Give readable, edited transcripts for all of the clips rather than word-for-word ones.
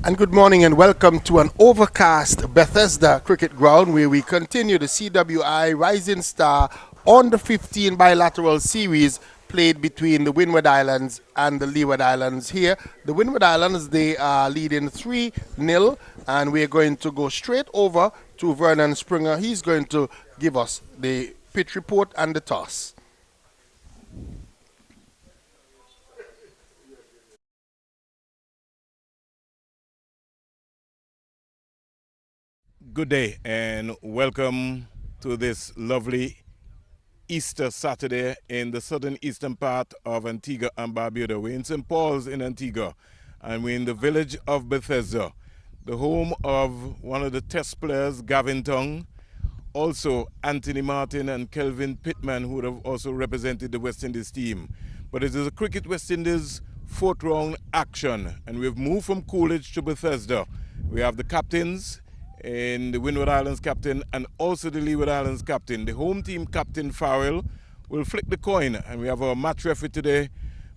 And good morning and welcome to an overcast Bethesda cricket ground where we continue the CWI Rising Star on the 15 bilateral series played between the Windward Islands and the Leeward Islands here. The Windward Islands, they are leading 3-0, and we're going to go straight over to Vernon Springer. He's going to give us the pitch report and the toss. Good day and welcome to this lovely Easter Saturday in the southern eastern part of Antigua and Barbuda. We're in St. Paul's in Antigua, and we're in the village of Bethesda, the home of one of the test players, Gavin Tongue, also Anthony Martin and Kelvin Pittman, who would have also represented the West Indies team. But it is a Cricket West Indies fourth round action, and we've moved from Coolidge to Bethesda. We have the captains in the Windward Islands captain and also the Leeward Islands captain. The home team captain Farrell will flick the coin, and we have our match referee today,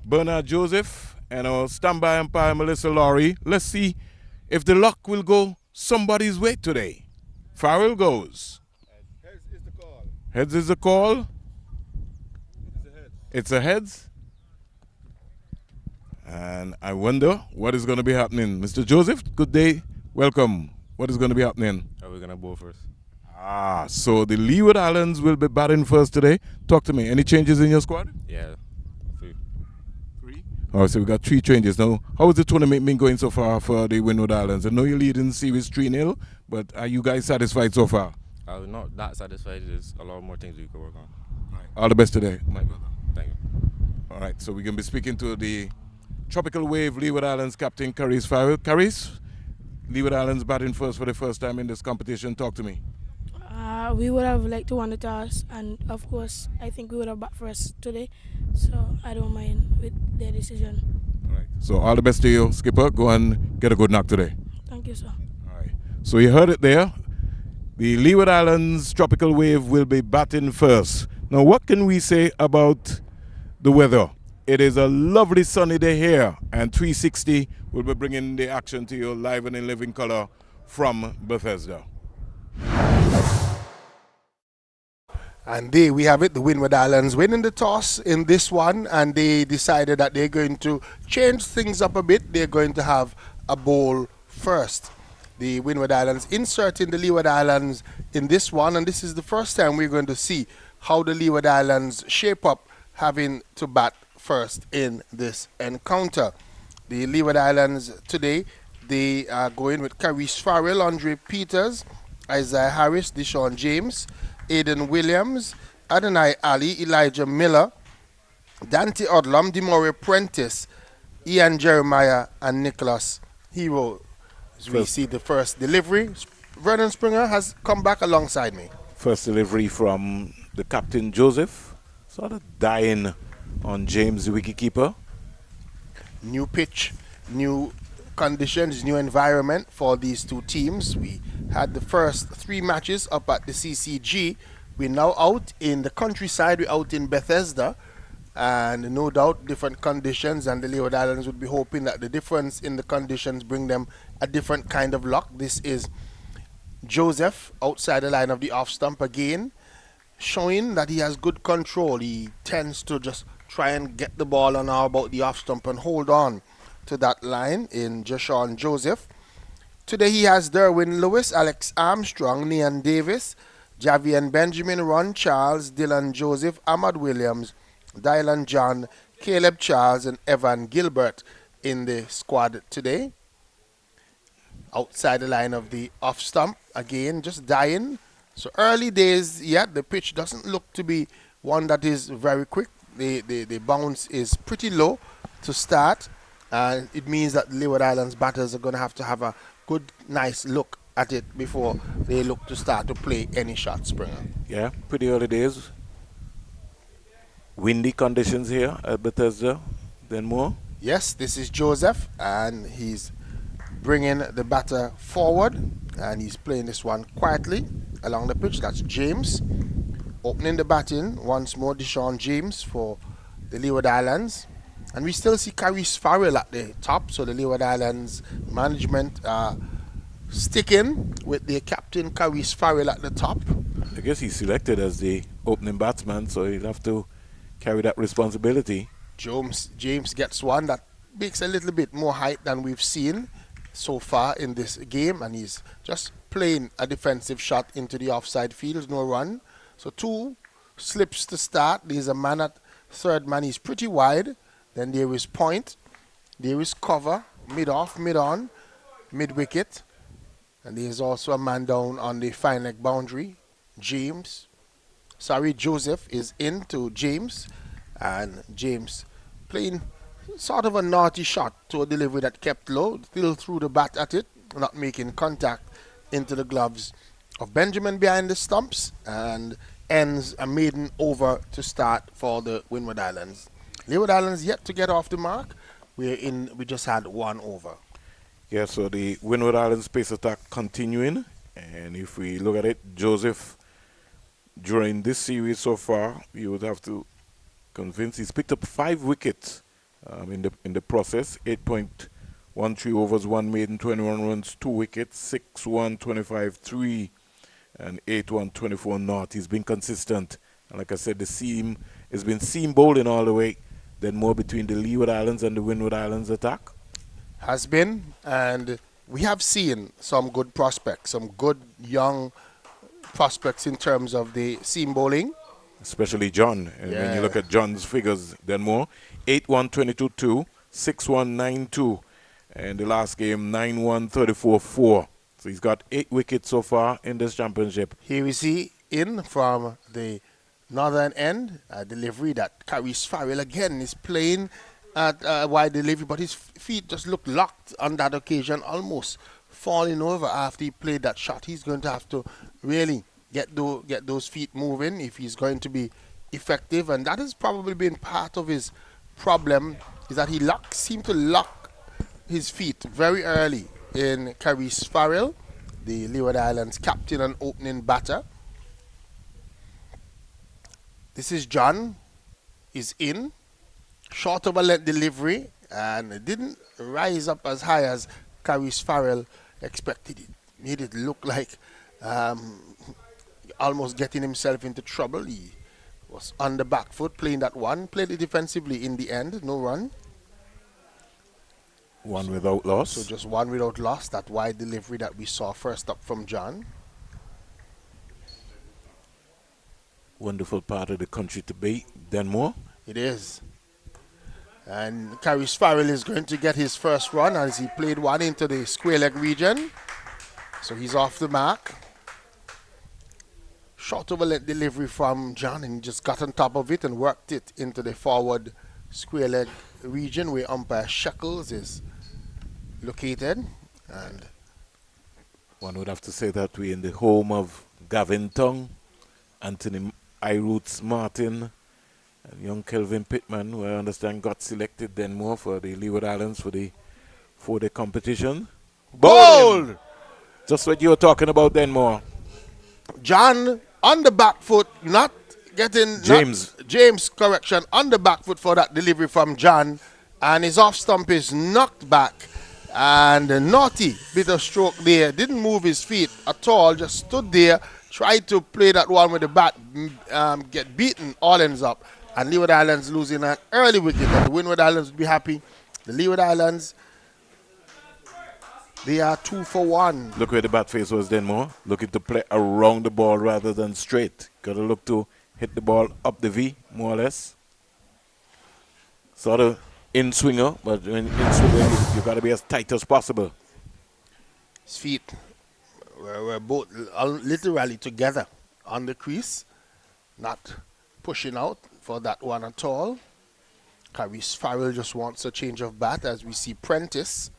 Bernard Joseph, and our standby umpire Melissa Laurie. Let's see if the luck will go somebody's way today. Farrell goes. Heads is the call. Heads is the call. It's a head. It's a heads. And I wonder what is going to be happening. Mr. Joseph, good day. Welcome. What is going to be happening? Are we going to bowl first? So the Leeward Islands will be batting first today. Talk to me. Any changes in your squad? Yeah. Three. Oh, so we got 3 changes now. How has the tournament been going so far for the Windward Islands? I know you're leading the series 3-0, but are you guys satisfied so far? I'm not that satisfied. There's a lot more things we can work on. All the best today, my brother. Thank you. All right, so we're going to be speaking to the Tropical Wave Leeward Islands captain, Caris Farrell. Caris, Leeward Islands batting first for the first time in this competition. Talk to me. We would have liked to win the toss, and of course, I think we would have bat first today. So I don't mind with their decision. All right. So all the best to you, skipper. Go and get a good knock today. Thank you, sir. All right. So you heard it there. The Leeward Islands Tropical Wave will be batting first. Now, what can we say about the weather? It is a lovely sunny day here, and 360 will be bringing the action to you live and in living color from Bethesda. And there we have it, the Windward Islands winning the toss in this one, and they decided that they're going to change things up a bit. They're going to have a bowl first. The Windward Islands inserting the Leeward Islands in this one, and this is the first time we're going to see how the Leeward Islands shape up having to bat first in this encounter. The Leeward Islands today, they are going with Caris Farrell, Andre Peters, Isaiah Harris, Deshaun James, Aidan Williams, Adonai Ali, Elijah Miller, Dante Odlum, Demore Prentice, Ian Jeremiah, and Nicholas Hero. As we see the first delivery, Vernon Springer has come back alongside me. First delivery from the captain Joseph, sort of dying on James, the wicketkeeper. New pitch, new conditions, new environment for these two teams. We had the first 3 matches up at the CCG. We're now out in the countryside. We're out in Bethesda, and no doubt different conditions, and the Leeward Islands would be hoping that the difference in the conditions bring them a different kind of luck. This is Joseph outside the line of the off stump again, showing that he has good control. He tends to just try and get the ball on or about the off stump and hold on to that line in Deshaun Joseph. Today he has Derwin Lewis, Alex Armstrong, Nian Davis, Javian Benjamin, Ron Charles, Dylan Joseph, Ahmad Williams, Dylan John, Caleb Charles, and Evan Gilbert in the squad today. Outside the line of the off stump, again just dying. So early days yet, the pitch doesn't look to be one that is very quick. The bounce is pretty low to start, and it means that the Leeward Islands batters are going to have a good, nice look at it before they look to start to play any shot, Springer. Yeah, pretty early days. Windy conditions here at Bethesda, then more. Yes, this is Joseph, and he's bringing the batter forward, and he's playing this one quietly along the pitch. That's James. Opening the batting once more, Deshaun James for the Leeward Islands. And we still see Caris Farrell at the top, so the Leeward Islands management sticking with their captain Caris Farrell at the top. I guess he's selected as the opening batsman, so he'll have to carry that responsibility. James gets one that makes a little bit more height than we've seen so far in this game, and he's just playing a defensive shot into the offside field, no run. So 2 slips to start. There's a man at third man, he's pretty wide. Then there is point, there is cover, mid-off, mid-on, mid-wicket. And there's also a man down on the fine leg boundary. Joseph is into James. And James playing sort of a naughty shot to a delivery that kept low. Still threw the bat at it, not making contact into the gloves of Benjamin behind the stumps. And ends a maiden over to start for the Windward Islands. Leeward Islands yet to get off the mark. We just had 1 over. Yeah, so the Windward Islands pace attack continuing. And if we look at it, Joseph, during this series so far, you would have to convince he's picked up 5 wickets in the process. 8.13 overs, 1 maiden, 21 runs, 2 wickets, 6-1, 25-3, and 8-1, 24 not. He's been consistent. And like I said, the seam has been seam bowling all the way. Then more between the Leeward Islands and the Windward Islands attack. Has been, and we have seen some good prospects, some good young prospects in terms of the seam bowling. Especially John. And when you look at John's figures, then more. 8-1, 22-2, 6-1, 9-2. And the last game, 9-1, 34-4. So he's got 8 wickets so far in this championship. Here we see in from the northern end, a delivery that Caris Farrell again is playing at a wide delivery, but his feet just look locked on that occasion, almost falling over after he played that shot. He's going to have to really get those feet moving if he's going to be effective, and that has probably been part of his problem, is that he seemed to lock his feet very early in Caris Farrell, the Leeward Islands captain and opening batter. This is John, is in, short of a length delivery, and it didn't rise up as high as Caris Farrell expected it. Made it look like almost getting himself into trouble. He was on the back foot playing that one, played it defensively in the end, no run. One without loss. So just 1 without loss, that wide delivery that we saw first up from John. Wonderful part of the country to be. Denmore. It is. And Caris Farrell is going to get his first run as he played one into the square leg region. So he's off the mark. Short of a length delivery from John, and he just got on top of it and worked it into the forward square leg region where umpire Shekels is located. And one would have to say that we're in the home of Gavin Tongue, Anthony Iroots Martin, and young Kelvin Pittman, who I understand got selected then more for the Leeward Islands for the 4-day competition. Bold! Just what you were talking about then more. John on the back foot, not getting James correction on the back foot for that delivery from John, and his off stump is knocked back, and a naughty bit of stroke there. Didn't move his feet at all, just stood there, tried to play that one with the bat, get beaten, all ends up, and Leeward Islands losing an early wicket. And the Windward Islands would be happy. The Leeward Islands, they are 2 for 1. Look where the bat face was then more. Looking to play around the ball rather than straight. Got to look to hit the ball up the V, more or less. Sort of in swinger, but when in swinger, you got to be as tight as possible. His feet were both literally together on the crease, not pushing out for that one at all. Caris Farrell just wants a change of bat as we see Prentice.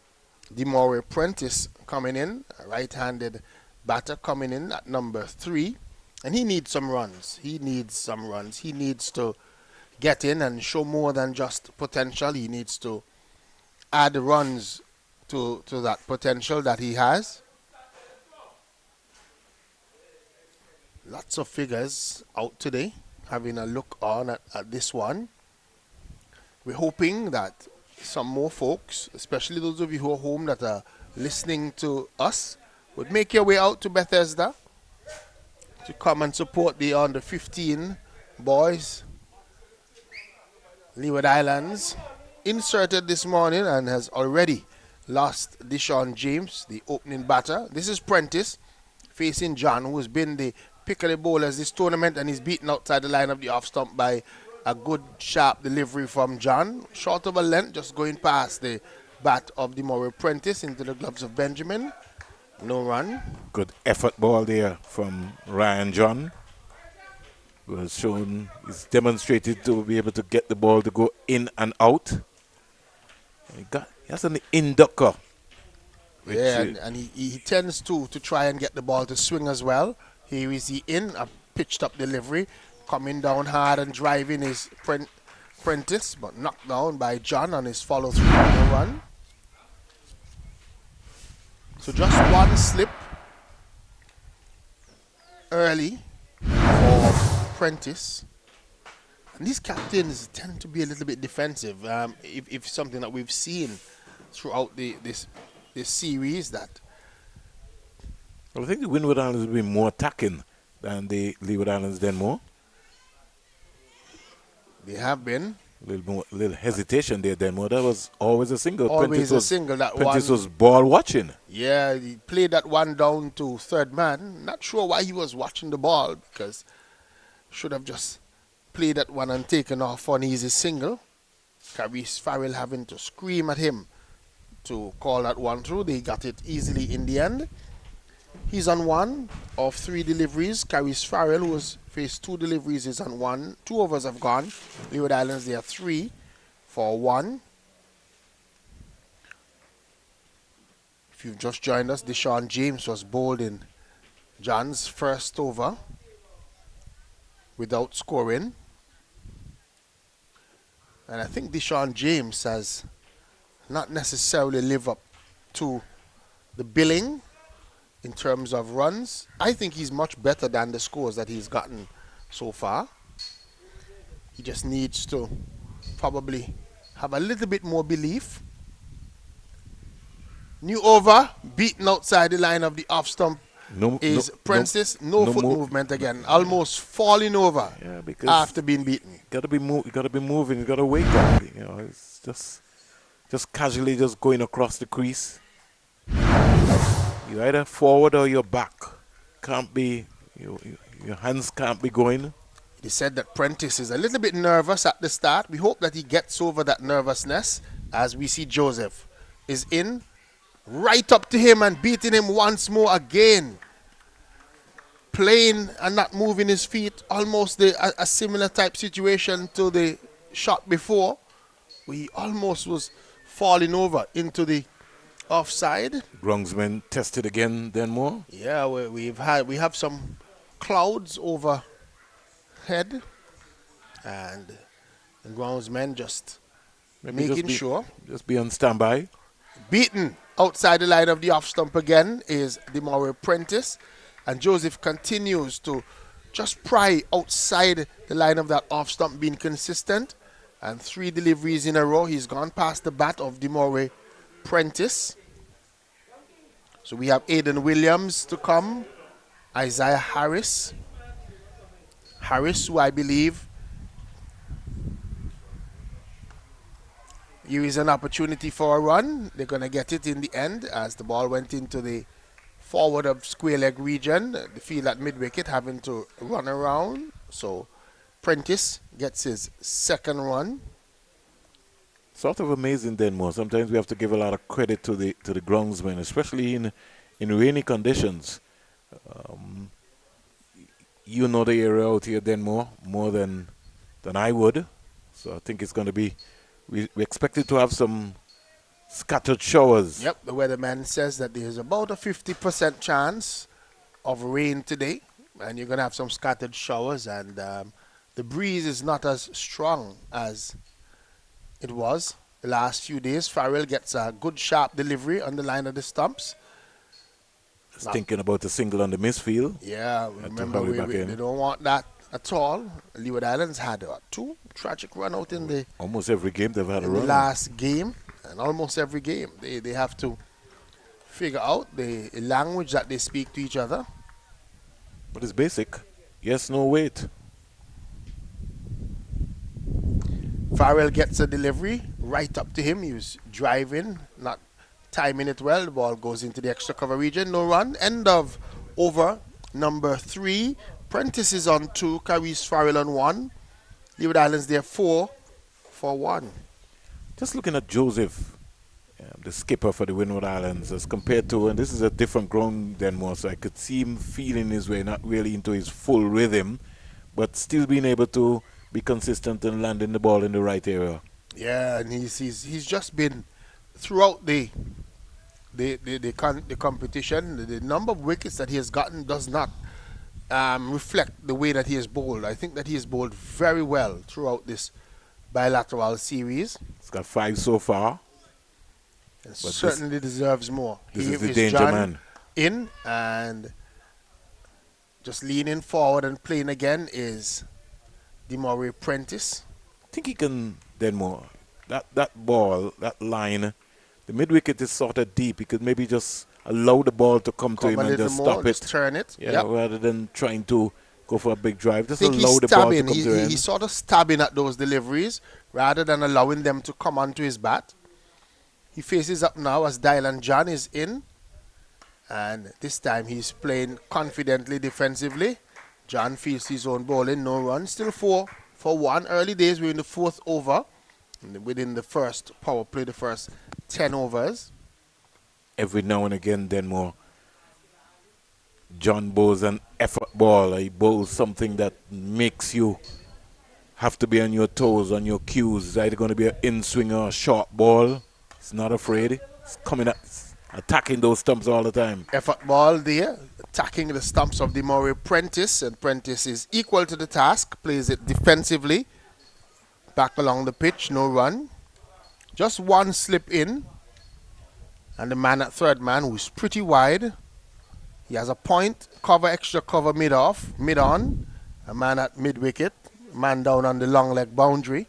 Demore Prentice coming in, a right-handed batter coming in at number 3. And he needs some runs. He needs to get in and show more than just potential. He needs to add runs to that potential that he has. Lots of figures out today. Having a look on at this one. we're hoping that some more folks, especially those of you who are home that are listening to us, would make your way out to Bethesda to come and support the under 15 boys. Leeward Islands inserted this morning and has already lost Deshaun James, the opening batter. This is Prentice facing John, who has been the pick of the bowlers this tournament, and he's beaten outside the line of the off stump by a good sharp delivery from John. Short of a length, just going past the bat of Demore Prentice into the gloves of Benjamin. No run. Good effort ball there from Ryan John, who has shown, he's demonstrated to be able to get the ball to go in and out. He has an inducker. Yeah, and he tends to try and get the ball to swing as well. Here is he in, a pitched up delivery, coming down hard and driving his Prentice, but knocked down by John on his follow through no run. So just one slip early for Prentice. And these captains tend to be a little bit defensive. If something that we've seen throughout this series, that Well, I think the Windward Islands will be more attacking than the Leeward Islands then more. they have been. A little hesitation there then more. That was always a single. Always a single. That Prentice one was ball watching. Yeah, he played that one down to third man. Not sure why he was watching the ball, because should have just played that one and taken off on easy single. Caris Farrell having to scream at him to call that one through. They got it easily in the end. He's on one of three deliveries. Caris Farrell, who has faced two deliveries, is on one. 2 overs have gone. Leeward Islands, they are 3 for 1. If you've just joined us, Deshaun James was bowled in John's first over without scoring. And I think Deshaun James has not necessarily lived up to the billing in terms of runs. I think he's much better than the scores that he's gotten so far. He just needs to probably have a little bit more belief. New over, beaten outside the line of the off stump is Prentice. No foot movement again, almost falling over after being beaten. You gotta be moving. You gotta wake up. You know, it's just casually just going across the crease. You're either forward or you're back. Can't be, your hands can't be going. They said that Prentice is a little bit nervous at the start. We hope that he gets over that nervousness, as we see Joseph is in, right up to him and beating him once more again. Playing and not moving his feet, almost a similar type situation to the shot before, where he almost was falling over into the offside. Groundsman tested again, then more. Yeah, we have some clouds overhead, and the groundsmen just making sure. Just be on standby. Beaten outside the line of the off stump again is Demore Prentice, and Joseph continues to just pry outside the line of that off stump, being consistent. And 3 deliveries in a row. He's gone past the bat of Demore Prentice. So we have Aiden Williams to come. Isaiah Harris. Harris, who I believe here is an opportunity for a run. They're going to get it in the end as the ball went into the forward of square leg region. The field at mid-wicket having to run around. So Prentice gets his second run. Sort of amazing then more. Sometimes we have to give a lot of credit to the groundsmen, especially in rainy conditions. You know the area out here then more than I would. So I think it's going to be, we expected to have some scattered showers. Yep, the weatherman says that there's about a 50% chance of rain today, and you're going to have some scattered showers, and the breeze is not as strong as it was the last few days. Farrell gets a good sharp delivery on the line of the stumps. Thinking about the single on the misfield. Yeah, remember they don't want that at all. Leeward Islands had 2 tragic run out in the Almost every game they've had a in the run. last game, and almost every game they have to figure out the language that they speak to each other. But it's basic. Yes, no, wait. Farrell gets a delivery right up to him. He was driving, not timing it well. The ball goes into the extra cover region. No run. End of over number 3. Prentice is on 2. Caris Farrell on 1. Leeward Islands there 4 for 1. Just looking at Joseph, the skipper for the Windward Islands, as compared to, and this is a different ground than more, so I could see him feeling his way, not really into his full rhythm, but still being able to be consistent and landing the ball in the right area. Yeah, and he's just been throughout the competition. The number of wickets that he has gotten does not reflect the way that he has bowled. I think that he has bowled very well throughout this bilateral series. He's got 5 so far. And certainly deserves more. This Here is the is danger John man. in, and just leaning forward and playing again is Demore Prentice. I think he can then more. That ball, that line, the mid wicket is sort of deep. He could maybe just allow the ball to come to him a and little just more, stop it. just turn it. Yeah, Yep. rather than trying to go for a big drive. Just I think allow he's the ball to stabbing. come to him. He's sort of stabbing at those deliveries rather than allowing them to come onto his bat. He faces up now as Dylan John is in, and this time he's playing confidently defensively. John feels his own bowling, no run, still 4 for 1. Early days, we're in the 4th over, within the first power play, the first 10 overs. Every now and again, Denmore, John bowls an effort ball. He bowls something that makes you have to be on your toes, on your cues. It's either going to be an in-swing or a short ball. He's not afraid. He's coming up, attacking those stumps all the time. Effort ball there, attacking the stumps of Demore Prentice, and Prentice is equal to the task, plays it defensively. Back along the pitch, no run. Just one slip in, and the man at third man, who's pretty wide, he has a point, cover, extra cover mid-off, mid-on, a man at mid-wicket, man down on the long leg boundary.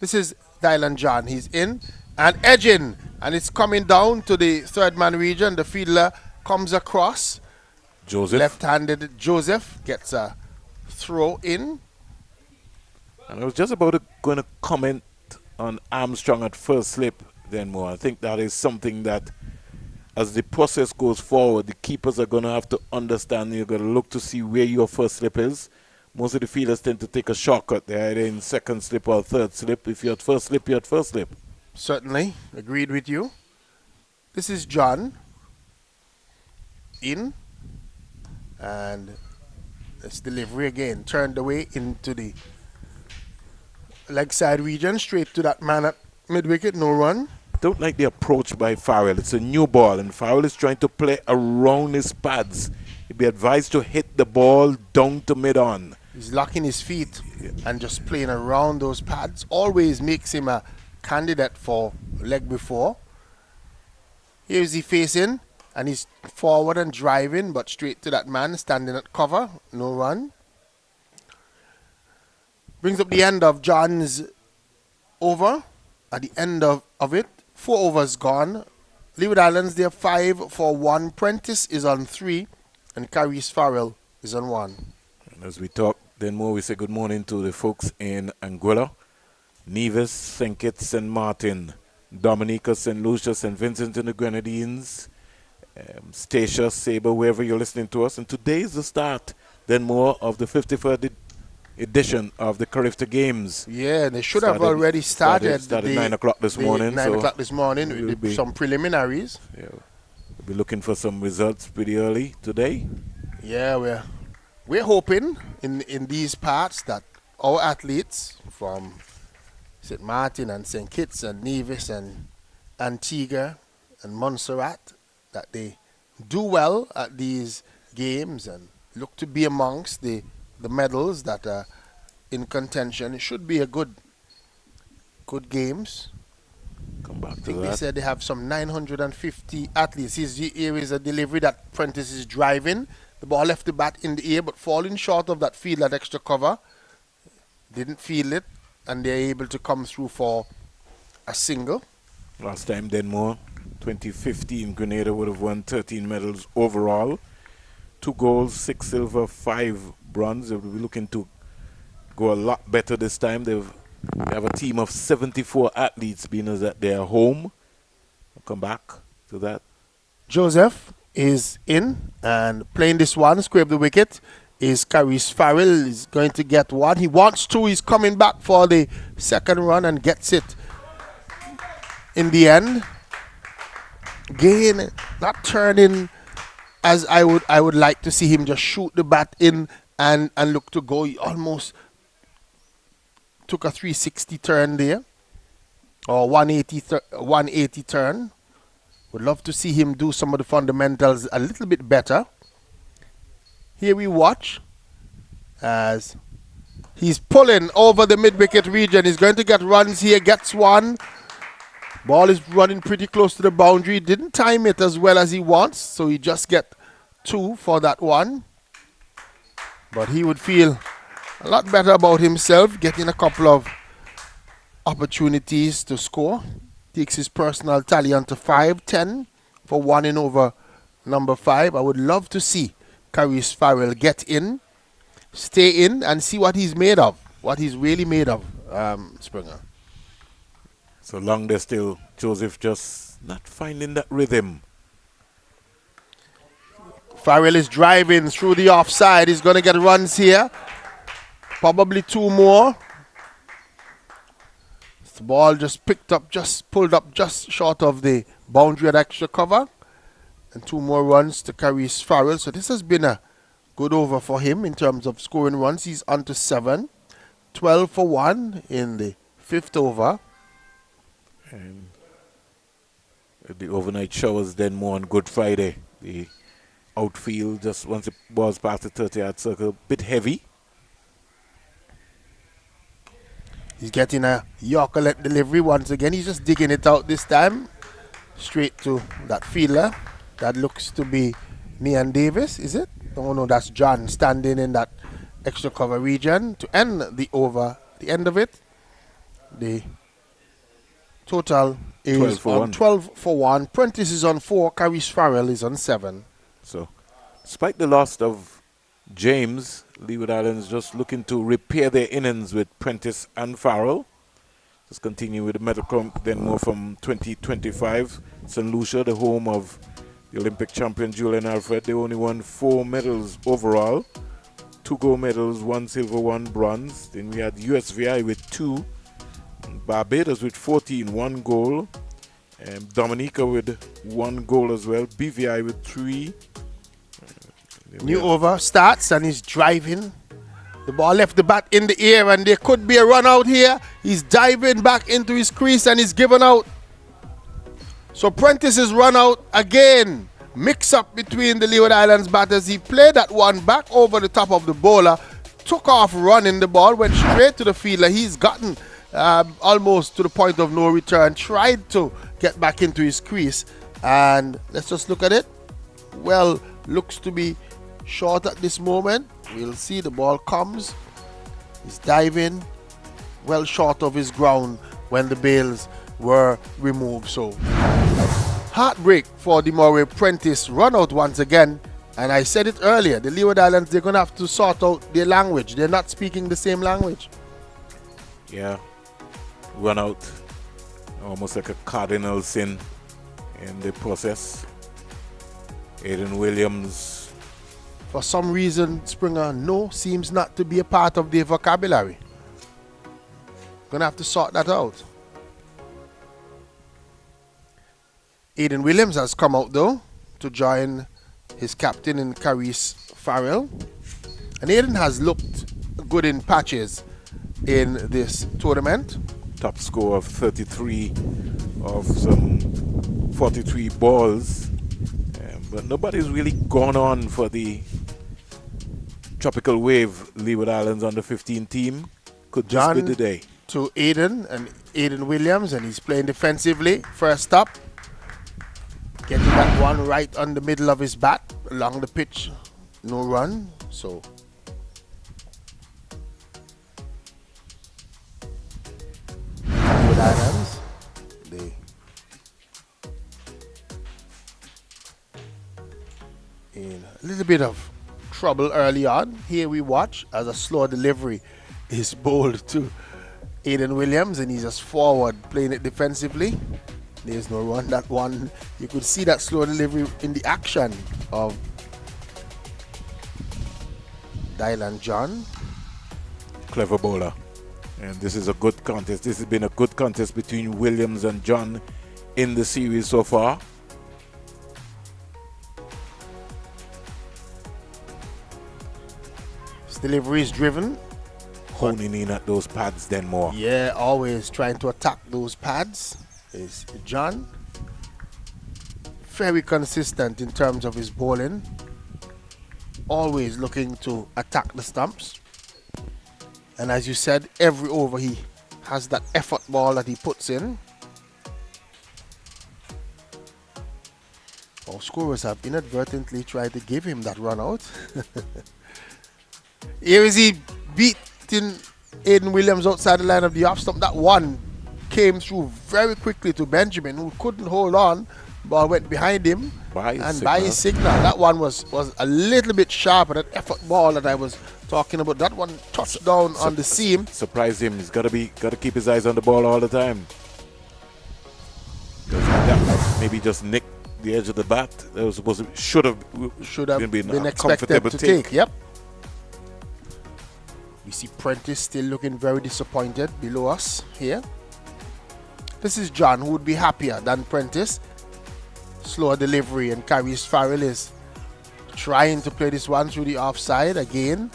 This is Dylan John. He's in and edging, and it's coming down to the third man region. The fielder comes across. Joseph. Left-handed Joseph gets a throw in. And I was just about going to comment on Armstrong at first slip, Denmore. I think that is something that, as the process goes forward, the keepers are going to have to understand. You're going to look to see where your first slip is. Most of the fielders tend to take a shortcut. They're either in second slip or third slip. If you're at first slip, you're at first slip. Certainly, agreed with you. This is John in, and this delivery again turned away into the leg side region, straight to that man at mid wicket, no run. Don't like the approach by Farrell. It's a new ball, and Farrell is trying to play around his pads. He'd be advised to hit the ball down to mid-on. He's locking his feet and just playing around those pads. Always makes him a candidate for leg before. Here is he facing, and he's forward and driving, but straight to that man standing at cover, no run. Brings up the end of John's over. At the end of it, 4 overs gone. Leeward Islands, they're 5 for 1. Prentice is on 3, and Caris Farrell is on 1. And as we talk, then more, we say good morning to the folks in Anguilla, Nevis, St. Kitts, St. Martin, Dominica, St. Lucia, St. Vincent and the Grenadines, Statia, Sabre, wherever you're listening to us. And today is the start, then more, of the 53rd edition of the Carifta Games. Yeah, they should have already started. Started 9 o'clock this morning. 9 o'clock this morning with some preliminaries. Yeah, we'll be looking for some results pretty early today. Yeah, we're hoping in these parts that our athletes from St. Martin and St. Kitts and Nevis and Antigua and Montserrat, that they do well at these games and look to be amongst the medals that are in contention. It should be a good games. Come back I to think that. they said they have some 950 athletes. Here is a delivery that Prentice is driving. The ball left the bat in the air, but falling short of that field, that extra cover. Didn't feel it, and they're able to come through for a single. Last time, Denmore, 2015, Grenada would have won 13 medals overall. 2 golds, 6 silver, 5 bronze. They will be looking to go a lot better this time. They have a team of 74 athletes, being as that they're home. I'll come back to that. Joseph is in and playing this one, scrape the wicket. Is Caris Farrell is going to get one. He wants to. He's coming back for the second run and gets it in the end. Again, not turning as I would like to see him just shoot the bat in and look to go. He almost took a 360 turn there, or 180 turn. Would love to see him do some of the fundamentals a little bit better. Here we watch as he's pulling over the mid-wicket region. He's going to get runs here, gets one. Ball is running pretty close to the boundary. Didn't time it as well as he wants, so he just get 2 for that one. But he would feel a lot better about himself, getting a couple of opportunities to score. Takes his personal tally onto 5-10 for 1 in over number 5. I would love to see Caris Farrell get in, stay in, and see what he's made of, what he's really made of, Springer. So long they're still, Joseph just not finding that rhythm. Farrell is driving through the offside. He's going to get runs here. Probably 2 more. The ball just pulled up just short of the boundary at extra cover. And 2 more runs to Caris Farrell. So this has been a good over for him in terms of scoring runs. He's on to 7. 12 for 1 in the 5th over. And the overnight showers then more on Good Friday. The outfield, just once the ball's past the 30-yard circle, a bit heavy. He's getting a Yorker-led delivery once again. He's just digging it out this time. Straight to that fielder. That looks to be Nian Davis, is it? Oh no, that's John standing in that extra cover region to end the over. The end of it, the total is 12 for 1. Prentice is on 4. Caris Farrell is on 7. So, despite the loss of James, Leeward Islands just looking to repair their innings with Prentice and Farrell. Just continue with the medal count, then more from 2025. St. Lucia, the home of the Olympic champion Julian Alfred, they only won 4 medals overall. 2 gold medals, 1 silver, 1 bronze. Then we had USVI with 2. Barbados with 14, 1 gold. And Dominica with 1 goal as well. BVI with 3. New over starts and he's driving. The ball left the bat in the air and there could be a run out here. He's diving back into his crease and he's given out. So Prentice is run out again. Mix up between the Leeward Islands batters. He played that one back over the top of the bowler. Took off running the ball. Went straight to the fielder. He's gotten almost to the point of no return. Tried to get back into his crease. And let's just look at it. Well, looks to be short at this moment. We'll see. The ball comes. He's diving. Well short of his ground when the bails were removed. So heartbreak for the Moray. Prentice run out once again. And I said it earlier, the Leeward Islands, they're going to have to sort out their language. They're not speaking the same language. Yeah, run out almost like a cardinal sin in the process. Aiden Williams. For some reason, Springer, no seems not to be a part of their vocabulary. Going to have to sort that out. Aiden Williams has come out though to join his captain in Caris Farrell. And Aiden has looked good in patches in this tournament. Top score of 33 of some 43 balls. But nobody's really gone on for the Tropical Wave Leeward Islands under 15 team. Could just be the day. To Aiden and Aiden Williams, and he's playing defensively. First up, getting that one right on the middle of his bat along the pitch no run. So Leeward Islands, they in a little bit of trouble early on. Here we watch as a slow delivery is bowled to Aiden Williams, and he's just forward playing it defensively. There's no run. That one, you could see that slow delivery in the action of Dylan John. Clever bowler. And this is a good contest. This has been a good contest between Williams and John in the series so far. His delivery is driven. Honing in at those pads then more. Yeah, always trying to attack those pads is John. Very consistent in terms of his bowling. Always looking to attack the stumps. And as you said, every over he has that effort ball that he puts in. Our scorers have inadvertently tried to give him that run out. Here is he beating Aiden Williams outside the line of the off stump. That one came through very quickly to Benjamin, who couldn't hold on. Ball went behind him by his signal. That one was a little bit sharper. That effort ball that I was talking about. That one touched down on the seam. Surprised him. He's got to keep his eyes on the ball all the time. That maybe just nicked the edge of the bat. That was supposed to should have been expected to take. Yep. We see Prentice still looking very disappointed below us here. This is John, who would be happier than Prentice. Slower delivery, and Karius Farrell is trying to play this one through the offside again.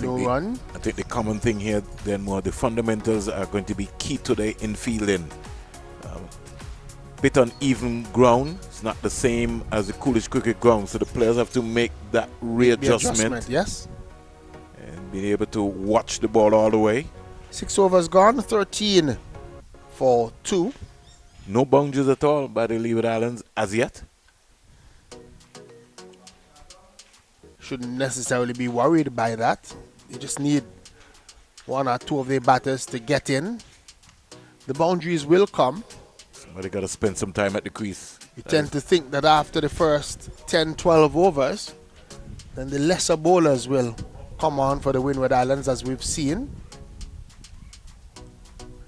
No run. I think the common thing here then more the fundamentals are going to be key today in fielding. Bit uneven ground. It's not the same as the Coolidge cricket ground, so the players have to make that readjustment. Yes. And be able to watch the ball all the way. 6 overs gone, 13 for 2. No boundaries at all by the Leeward Islands as yet. Shouldn't necessarily be worried by that. They just need 1 or 2 of their batters to get in. The boundaries will come. Somebody got to spend some time at the crease. You tend to think that after the first 10, 12 overs, then the lesser bowlers will come on for the Windward Islands, as we've seen.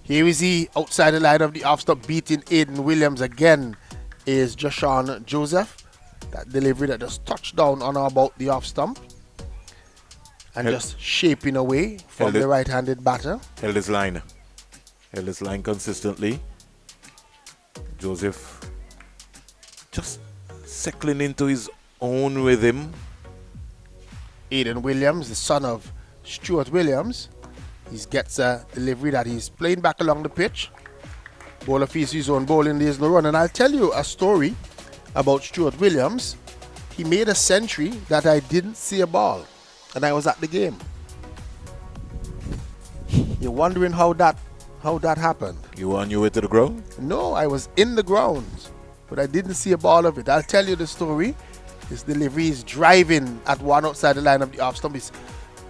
Here is he outside the line of the off stump, beating Aiden Williams again is Joshawn Joseph. That delivery that just touched down on or about the off stump and just shaping away from the right-handed batter. Held his line consistently. Joseph just settling into his own rhythm. Aiden Williams, the son of Stuart Williams, he gets a delivery that he's playing back along the pitch. Bowler feeds his own bowling, there's no run. And I'll tell you a story about Stuart Williams. He made a century that I didn't see a ball, and I was at the game. You're wondering how that happened. You were on your way to the ground? No, I was in the grounds, but I didn't see a ball of it. I'll tell you the story. His delivery is driving at one outside the line of the off stump. His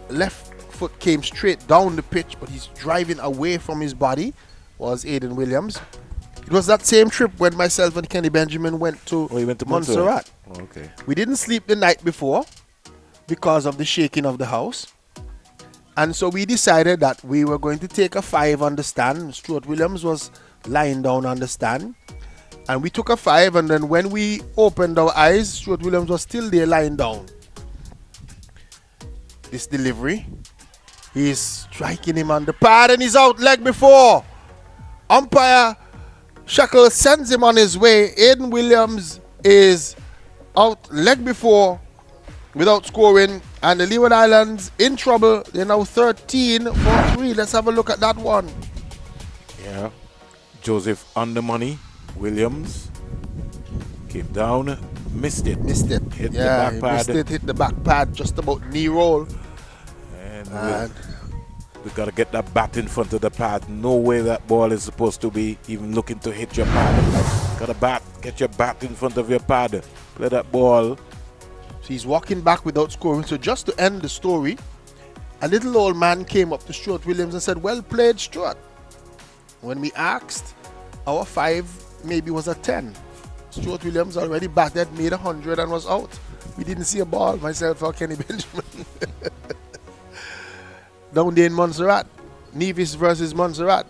left foot came straight down the pitch, but he's driving away from his body, was Aiden Williams. It was that same trip when myself and Kenny Benjamin went to, Montserrat. Oh, okay. We didn't sleep the night before because of the shaking of the house. And so we decided that we were going to take a 5 on the stand. Stuart Williams was lying down on the stand. And we took a 5, and then when we opened our eyes, Stuart Williams was still there lying down. This delivery, he's striking him on the pad, and he's out leg before. Umpire Shackle sends him on his way. Aiden Williams is out leg before without scoring, and the Leeward Islands in trouble. They're now 13 for 3. Let's have a look at that one. Yeah, Joseph on the money. Williams came down, missed it. Hit the back pad. Hit the back pad, just about knee roll. And we got to get that bat in front of the pad. No way that ball is supposed to be even looking to hit your pad. Got a bat, get your bat in front of your pad. Play that ball. So he's walking back without scoring. So just to end the story, a little old man came up to Stuart Williams and said, "Well played, Stuart." When we asked, our 5 maybe was a 10. Stuart Williams already batted, made 100 and was out. We didn't see a ball, myself or Kenny Benjamin. Down there in Montserrat, Nevis versus Montserrat.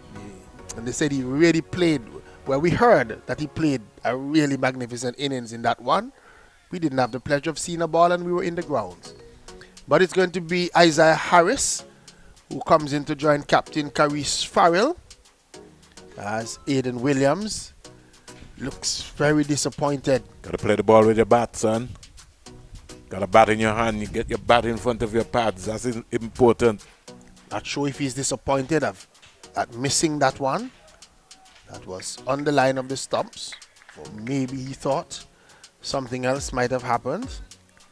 And they said he really played. Well, we heard that he played a really magnificent innings in that one. We didn't have the pleasure of seeing a ball and we were in the grounds. But it's going to be Isaiah Harris who comes in to join Captain Carice Farrell, as Aiden Williams looks very disappointed. Got to play the ball with your bat, son. Got a bat in your hand. You get your bat in front of your pads. That's important. Not sure if he's disappointed at missing that one. That was on the line of the stumps. Or maybe he thought something else might have happened.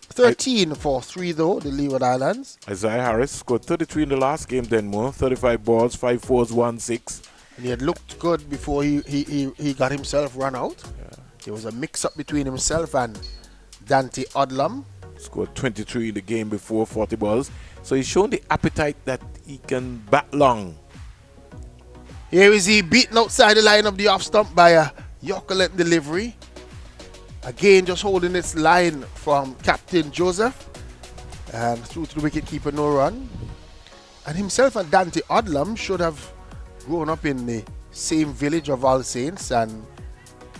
13 for 3 though, the Leeward Islands. Isaiah Harris scored 33 in the last game, then more. 35 balls, 5 fours, 1 6. And he had looked good before he got himself run out. Yeah. There was a mix-up between himself and Dante Odlum. Scored 23 in the game before, 40 balls. So he's shown the appetite that he can bat long. Here is he beaten outside the line of the off stump by a Yorker length delivery. Again, just holding its line from Captain Joseph. And through to the wicketkeeper, no run. And himself and Dante Odlum should have grown up in the same village of All Saints. And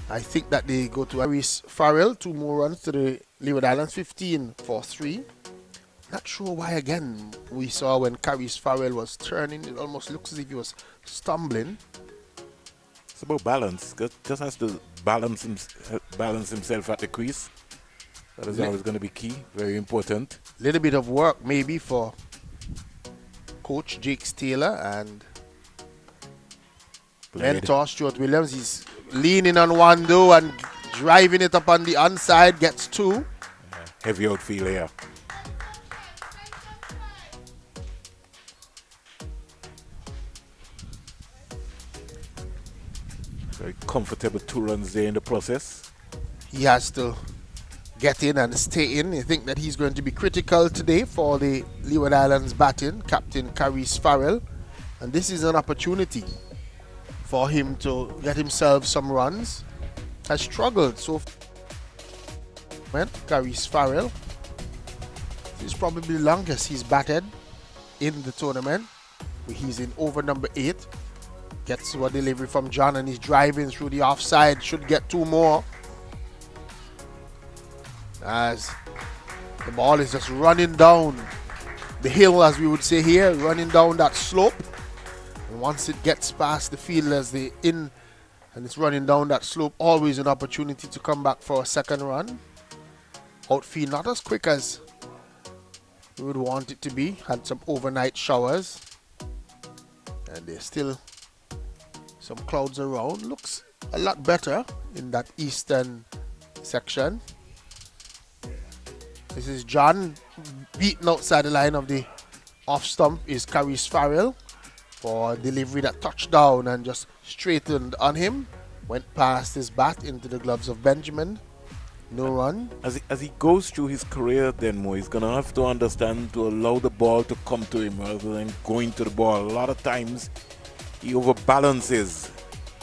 I think that they go to Carice Farrell. 2 more runs to the Leeward Islands, 15 for 3. Not sure why again we saw when Carice Farrell was turning, it almost looks as if he was stumbling. It's about balance. Just has to balance himself at the crease. That is always going to be key, very important. Little bit of work maybe for Coach Jakes Taylor and mentor Stuart Williams. He's leaning on one though and driving it up on the onside, gets 2. Heavy outfield here. Very comfortable 2 runs there in the process. He has to get in and stay in. I think that he's going to be critical today for the Leeward Islands batting, Captain Carice Farrell. And this is an opportunity for him to get himself some runs. Has struggled so far. Carice Farrell. This is probably the longest he's batted in the tournament. He's in over number 8. Gets a delivery from John and he's driving through the offside. Should get 2 more. As the ball is just running down the hill, as we would say here, running down that slope. And once it gets past the fielders, they in and it's running down that slope, always an opportunity to come back for a second run. Outfield not as quick as we would want it to be. Had some overnight showers. And there's still some clouds around. Looks a lot better in that eastern section. This is John beaten outside the line of the off stump is Carice Farrell for a delivery that touched down and just straightened on him. Went past his bat into the gloves of Benjamin. No run. As he goes through his career, then more, he's going to have to understand to allow the ball to come to him rather than going to the ball. A lot of times he overbalances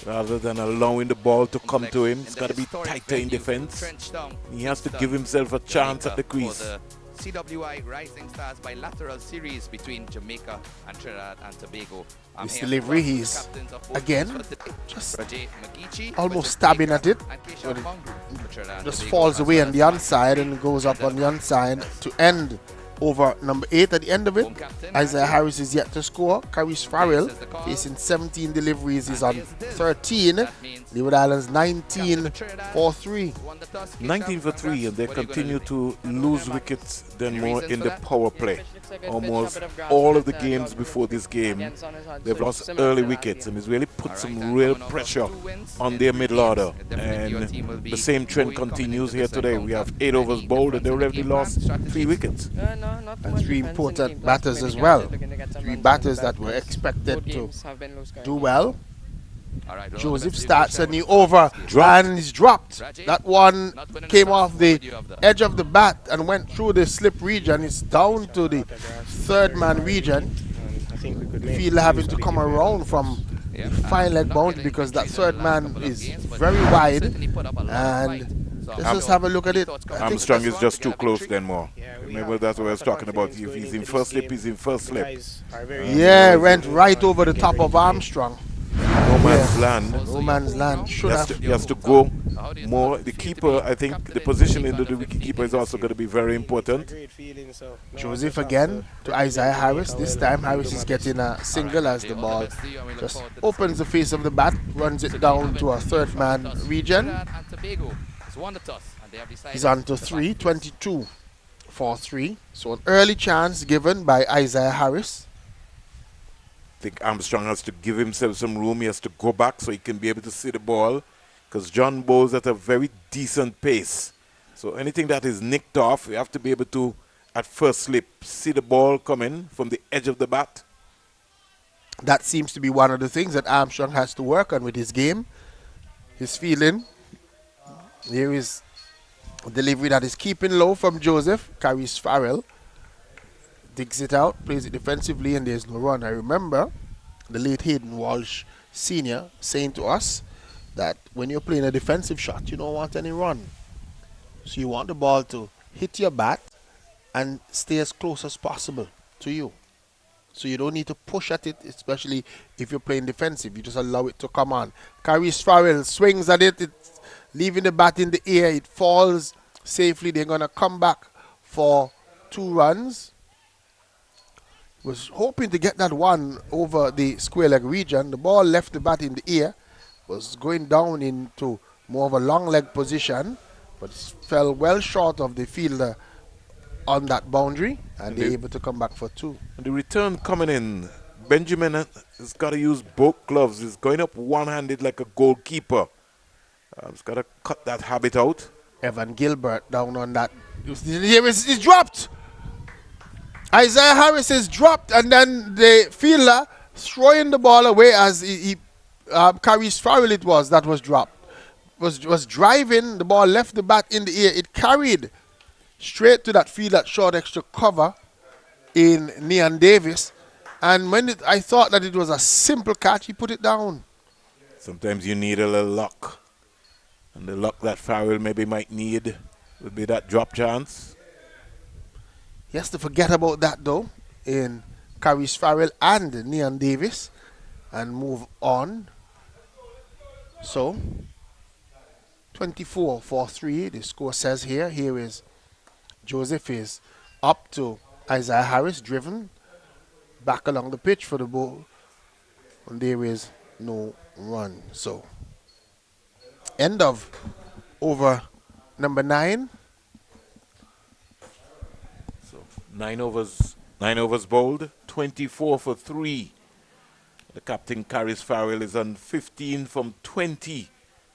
rather than allowing the ball to come to him. He's got to be tighter in defense. He has to give himself a chance at the crease. CWI Rising Stars bilateral series between Jamaica and Trinidad and Tobago. This delivery, he's again just almost stabbing at it. Just falls away on the onside and goes up on the onside to end over number 8. At the end of it, Isaiah Harris is yet to score. Carice Farrell facing 17 deliveries is on 13. Leeward Islands 19 for 3. 19 for 3, and they continue to lose wickets then more in the power play. Almost all of the games before this game, they've lost early wickets, and it's really put some real pressure on their middle order. And the same trend continues here today. We have 8 overs bowled, and they already lost 3 wickets. And 3 important batters as well. 3 batters that were expected to do well. All right, well, Joseph the best starts a Luke new Shaw was over Dropped. and he's dropped. Raji, That one not winning came the toss. off What the would you have done? edge of the bat and went through the slip region. It's down to the third man region. I think we could The make fielder having use to of it come if we had around done from Yeah, the fine leg not boundary getting because that victories in third the last man couple of is games, but very he wide. certainly put up a lot of And fight. So I'm let's just sure have a look at any it. thoughts I coming think from Armstrong this is one just to get too a close victory? then more. Yeah, we Remember have that's what I was a lot of talking about. confidence If going he's in into first this slip, game. he's in first The slip. guys are very Yeah, motivated. went right They over the get top ready of to play. Armstrong. No man's land. Also, No your man's home land ground, should have. He has to your go hometown. How do you more. feel The to keeper, be I think, captain the in position League into the Under wicket 15 keeper in is this also game? going to be very It's a important. great feeling, so no, I Joseph just have again to represent Isaiah Harris. Jamaica This well time and Harris do is my getting best. a single as the All the ball best to you, and we look just forward to the opens the face of the bat, runs it So down they to a have third from man the toss. region. Trinidad and Tobago has won the toss, and they have decided He's on to the 3, back. 22 for 3. So an early chance given by Isaiah Harris. I think Armstrong has to give himself some room. He has to go back so he can be able to see the ball because John bowls at a very decent pace. So anything that is nicked off, you have to be able to, at first slip, see the ball coming from the edge of the bat. That seems to be one of the things that Armstrong has to work on with his game. His feeling. Here is a delivery that is keeping low from Joseph. Carries Farrell. Digs it out, plays it defensively, and there's no run. I remember the late Hayden Walsh Sr. saying to us that when you're playing a defensive shot, you don't want any run. So you want the ball to hit your bat and stay as close as possible to you. So you don't need to push at it, especially if you're playing defensive. You just allow it to come on. Carries Farrell, swings at it, it's leaving the bat in the air. It falls safely. They're going to come back for 2 runs. Was hoping to get that one over the square leg region. The ball left the bat in the air. Was going down into more of a long leg position, but fell well short of the fielder on that boundary, and they're able to come back for 2. And the return coming in, Benjamin has got to use both gloves. He's going up one-handed like a goalkeeper. He's got to cut that habit out. Evan Gilbert down on that. Here is dropped. Isaiah Harris is dropped, and then the fielder throwing the ball away as he carries Farrell. It was that was dropped. Was driving the ball, left the bat in the air. It carried straight to that field, that short extra cover in Neon Davis, and when I thought that it was a simple catch, he put it down. Sometimes you need a little luck, and the luck that Farrell maybe might need would be that drop chance. He has to forget about that though in Carries Farrell and Neon Davis and move on. So 24 for 3, the score says here. Here is Joseph is up to Isaiah Harris, driven back along the pitch for the ball, and there is no run. So end of over number 9. 9 overs bowled, 24 for 3. The captain Carries Farrell is on 15 from 20,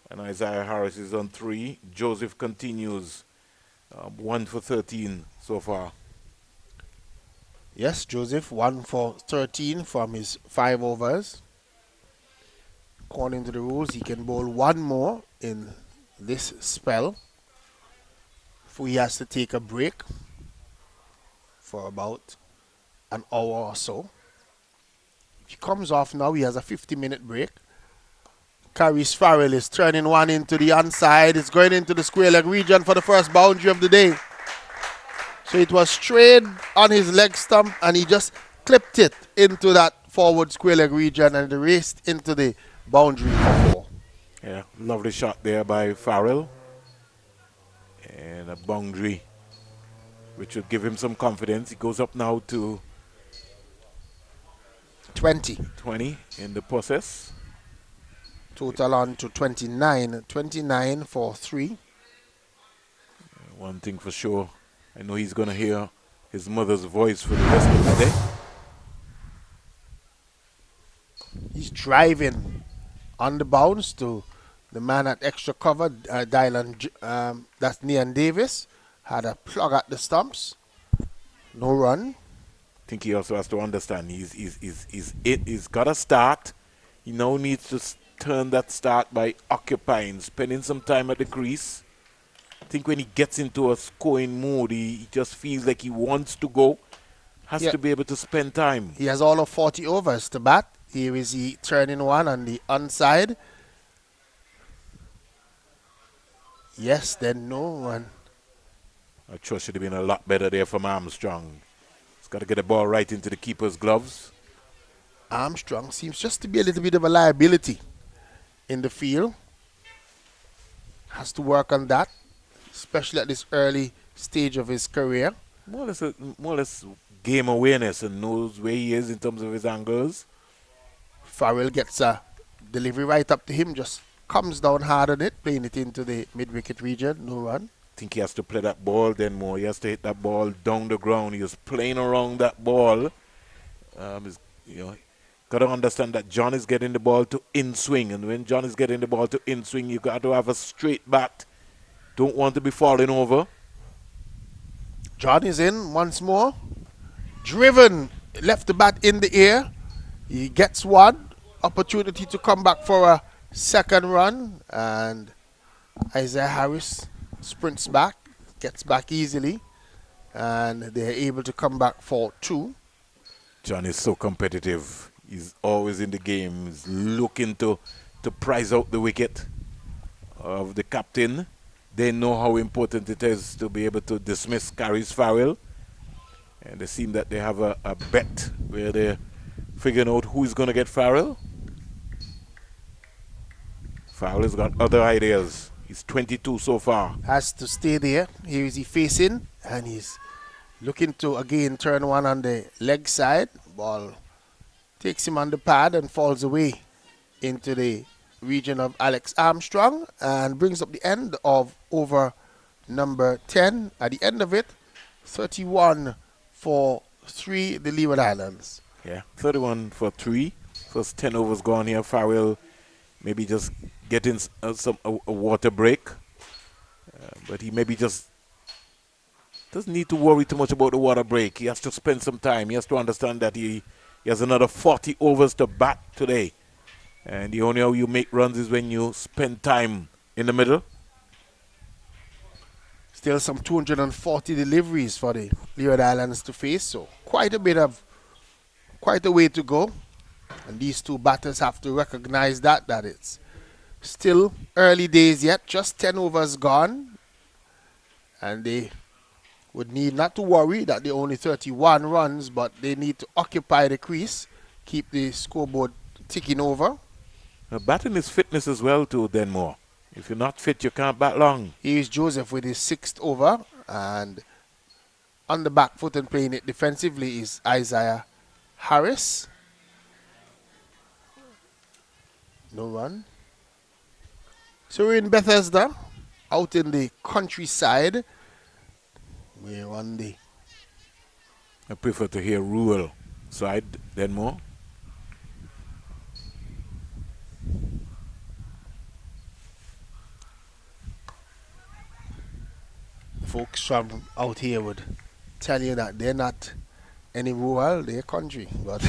and Isaiah Harris is on 3. Joseph continues 1 for 13 so far. Yes, Joseph 1 for 13 from his 5 overs. According to the rules, he can bowl 1 more in this spell before he has to take a break for about an hour or so. If he comes off now, he has a 50-minute break. Carries Farrell is turning one into the onside. It's going into the square leg region for the first boundary of the day. So it was straight on his leg stump, and he just clipped it into that forward square leg region, and it raced into the boundary for 4. Yeah, lovely shot there by Farrell. And a boundary which will give him some confidence. He goes up now to 20. 20 in the process. Total on to 29. 29 for 3. One thing for sure, I know he's going to hear his mother's voice for the rest of the day. He's driving on the bounce to the man at extra cover, Dylan, that's Neon Davis. Had a plug at the stumps. No run. I think he also has to understand he's got to start. He now needs to turn that start by occupying, spending some time at the crease. I think when he gets into a scoring mood, he just feels like he wants to go. Has Yeah. to be able to spend time. He has all of 40 overs to bat. Here is he turning one on the onside. Yes, then no, and I trust should have been a lot better there from Armstrong. He's got to get the ball right into the keeper's gloves. Armstrong seems just to be a little bit of a liability in the field. Has to work on that, especially at this early stage of his career. More or less game awareness and knows where he is in terms of his angles. Farrell gets a delivery right up to him, just comes down hard on it, playing it into the mid-wicket region, no run. I think he has to play that ball then more. He has to hit that ball down the ground. He was playing around that ball. Got to understand that John is getting the ball to in-swing. And when John is getting the ball to in-swing, you got to have a straight bat. Don't want to be falling over. John is in once more. Driven, left the bat in the air. He gets one. Opportunity to come back for a second run. And Isaiah Harris sprints back, gets back easily. And they're able to come back for two. John is so competitive. He's always in the game. He's looking to prize out the wicket of the captain. They know how important it is to be able to dismiss Caris Farrell. And they seem that they have a bet where they're figuring out who's going to get Farrell. Farrell has got other ideas. He's 22 so far. Has to stay there. Here is he facing. And he's looking to again turn one on the leg side. Ball takes him on the pad and falls away into the region of Alex Armstrong and brings up the end of over number 10. At the end of it, 31 for 3, the Leeward Islands. Yeah, 31 for 3. First 10 overs gone here. Farrell maybe just getting a water break. But he maybe just doesn't need to worry too much about the water break. He has to spend some time. He has to understand that he has another 40 overs to bat today. And the only how you make runs is when you spend time in the middle. Still some 240 deliveries for the Leeward Islands to face. So quite a way to go. And these two batters have to recognize that it's still early days yet. Just 10 overs gone. And they would need not to worry that they only 31 runs, but they need to occupy the crease, keep the scoreboard ticking over. Batting is fitness as well too, Denmore. If you're not fit, you can't bat long. Here's Joseph with his 6th over, and on the back foot and playing it defensively is Isaiah Harris. No run. So we're in Bethesda, out in the countryside. We're on the... I prefer to hear rural side, Denmore. Folks from out here would tell you that they're not any rural, they're country, but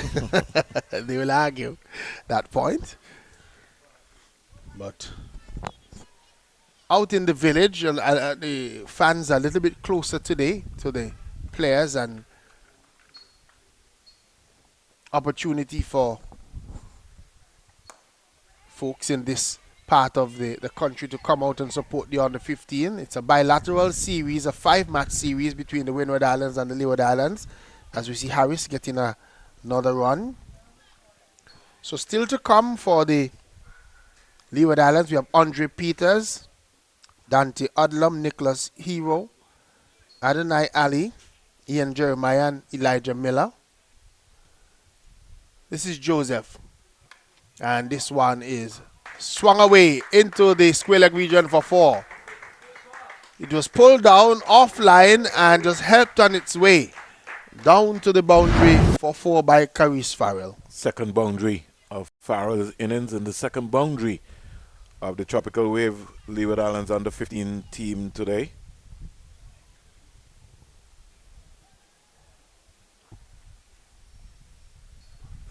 they will argue that point. But out in the village, the fans are a little bit closer today to the players, and opportunity for folks in this part of the country to come out and support the under 15. It's a bilateral series, a 5-match series between the Windward Islands and the Leeward Islands, as we see Harris getting another run. So still to come for the Leeward Islands, we have Andre Peters, Dante Odlum, Nicholas Hero, Adonai Ali, Ian Jeremiah, and Elijah Miller. This is Joseph, and this one is swung away into the square leg region for 4. It was pulled down offline and just helped on its way down to the boundary for 4 by Caris Farrell. Second boundary of Farrell's innings and the second boundary of the Tropical Wave Leeward Islands under 15 team today.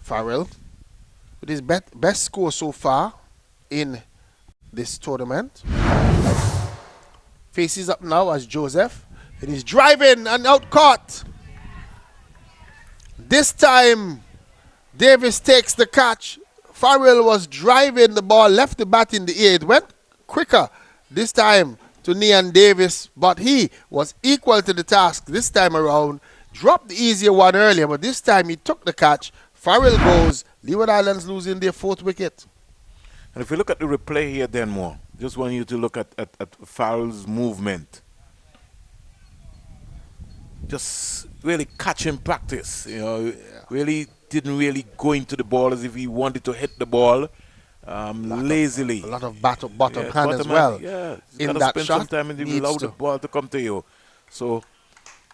Farrell with his best score so far in this tournament. Faces up now as Joseph. And he's driving and out caught. This time, Davis takes the catch. Farrell was driving the ball, left the bat in the air. It went quicker this time to Nean Davis, but he was equal to the task this time around. Dropped the easier one earlier, but this time he took the catch. Farrell goes. Leeward Islands losing their 4th wicket. And if you look at the replay here, Denmore, just want you to look at Farrell's movement. Just really catching practice, you know, really didn't really go into the ball as if he wanted to hit the ball lazily. A lot of bottom hand bottom as well. hand, yeah, in gotta that spend shot. some time and Needs allow to. the ball to come to you. So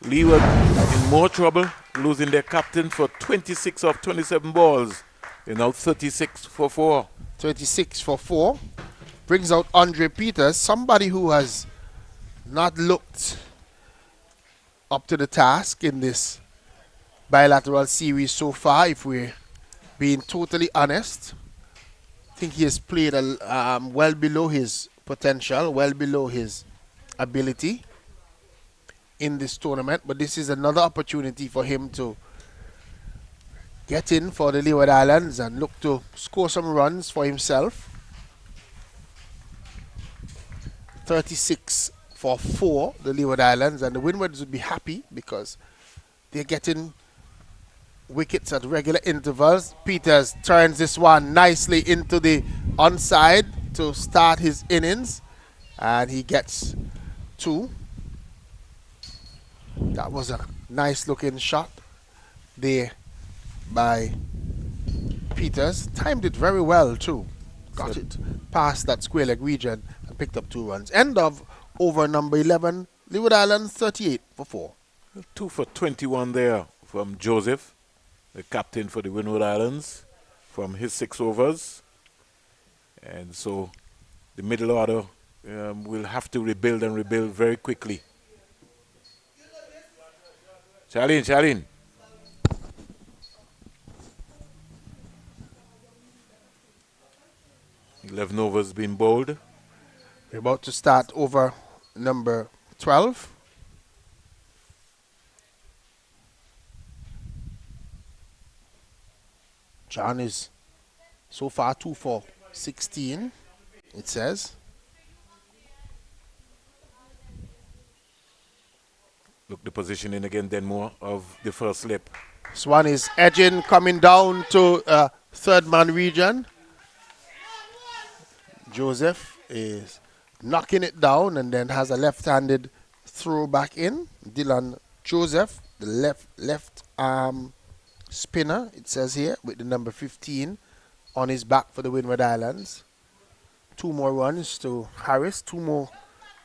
Leeward in more trouble, losing their captain for 26 of 27 balls. They're now 36 for 4. 36 for 4. Brings out Andre Peters, somebody who has not looked up to the task in this bilateral series so far, if we're being totally honest. I think he has played well below his potential, well below his ability in this tournament. But this is another opportunity for him to get in for the Leeward Islands and look to score some runs for himself. 36 for 4, the Leeward Islands, and the Windwards would be happy because they're getting wickets at regular intervals. Peters turns this one nicely into the onside to start his innings, and he gets 2. That was a nice looking shot there by Peters. Timed it very well too. Got it past that square leg region and picked up 2 runs. End of over number 11. Leeward Islands 38 for 4. 2 for 21 there from Joseph, the captain for the Windward Islands, from his 6 overs. And so the middle order will have to rebuild and rebuild very quickly. Charlene. 11 overs been bowled. We're about to start over number 12. John is so far 2 for 16, it says. Look the positioning again, Denmore, of the first slip. Swan is edging, coming down to third man region. Joseph is knocking it down and then has a left-handed throw back in. Dylan Joseph, the left arm spinner, it says here, with the number 15 on his back for the Windward Islands. 2 more runs to Harris, 2 more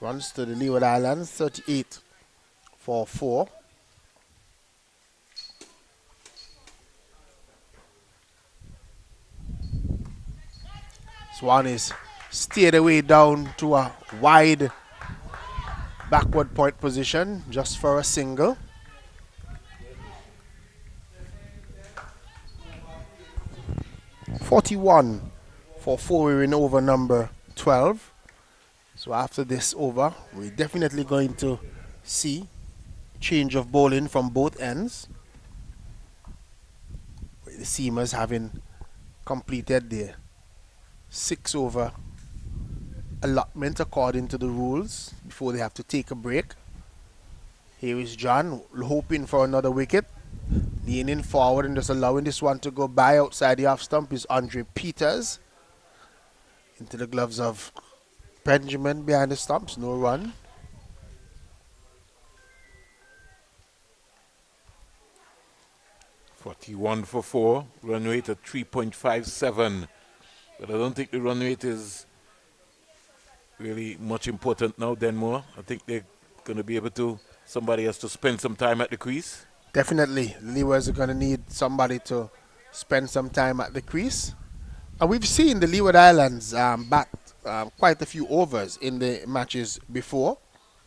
runs to the Leeward Islands, 38 for 4. Swan is steered away down to a wide backward point position just for a single. .41 for 4. We're in over number 12. So after this over, we're definitely going to see change of bowling from both ends. The seamers having completed their 6 over allotment according to the rules before they have to take a break. Here is John hoping for another wicket. Leaning forward and just allowing this one to go by outside the off stump is Andre Peters. Into the gloves of Benjamin behind the stumps. No run. .41 for 4. Run rate at 3.57. But I don't think the run rate is really much important now, Denmore. I think they're going to be able to, somebody has to spend some time at the crease. Definitely. The Leewards are going to need somebody to spend some time at the crease. And we've seen the Leeward Islands bat quite a few overs in the matches before.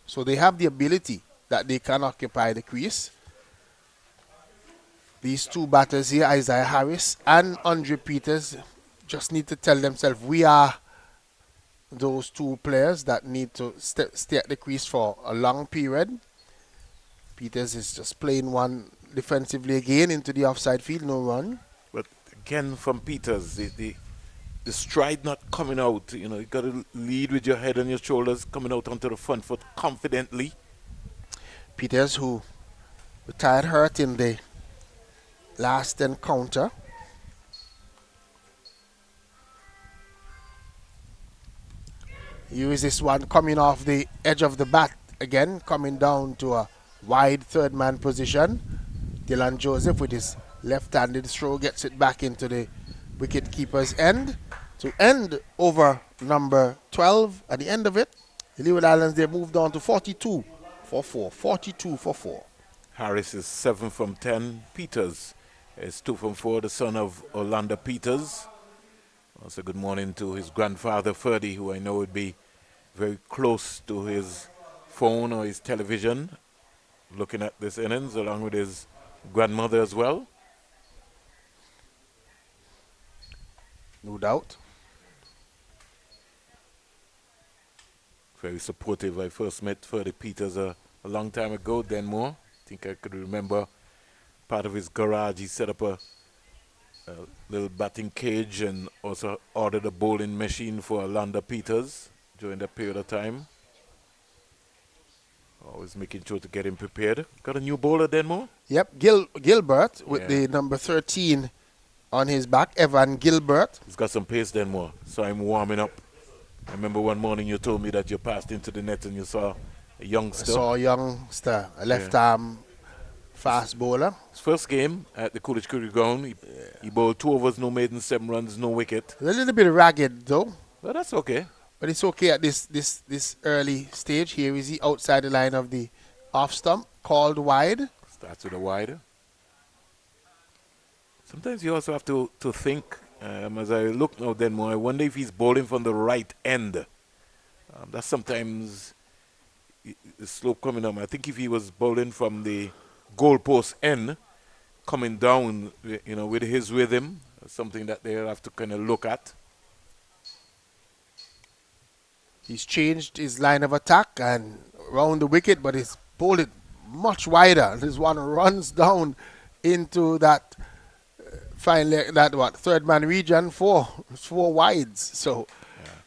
So they have the ability that they can occupy the crease. These 2 batters here, Isaiah Harris and Andre Peters, just need to tell themselves we are those two players that need to stay at the crease for a long period. Peters is just playing one defensively again into the offside field, no run. But again, from Peters, the stride not coming out. You know, you got to lead with your head on your shoulders, coming out onto the front foot confidently. Peters, who retired hurt in the last encounter. Use this one coming off the edge of the bat again, coming down to a wide third man position. Dylan Joseph with his left-handed throw gets it back into the wicket keeper's end to end over number 12. At the end of it, the Leeward Islands, they moved on to 42 for 4. 42 for 4. Harris is 7 from 10. Peters is 2 from 4, the son of Orlando Peters. Also, good morning to his grandfather, Ferdy, who I know would be very close to his phone or his television, looking at this innings, along with his grandmother as well. No doubt. Very supportive. I first met Ferdy Peters a long time ago, Denmore. I think I could remember part of his garage. He set up a little batting cage and also ordered a bowling machine for Orlando Peters during that period of time. Always making sure to get him prepared. Got a new bowler, Denmore? Yep, Gilbert with the number 13 on his back, Evan Gilbert. He's got some pace, Denmore, so I'm warming up. I remember one morning you told me that you passed into the net and you saw a youngster. I saw a youngster, a left-arm fast bowler. His first game at the Coolidge Cricket Ground, he bowled 2 overs, no maiden, 7 runs, no wicket. A little bit ragged though. Well, that's okay. But it's okay at this early stage. Here is he outside the line of the off stump, called wide. Starts with a wide. Sometimes you also have to think, as I look now, Denmore, I wonder if he's bowling from the right end. That's sometimes the slope coming down. I think if he was bowling from the goalpost end, coming down, you know, with his rhythm, something that they have to kind of look at. He's changed his line of attack and round the wicket, but he's bowled it much wider. This one runs down into that third man region, four wides. So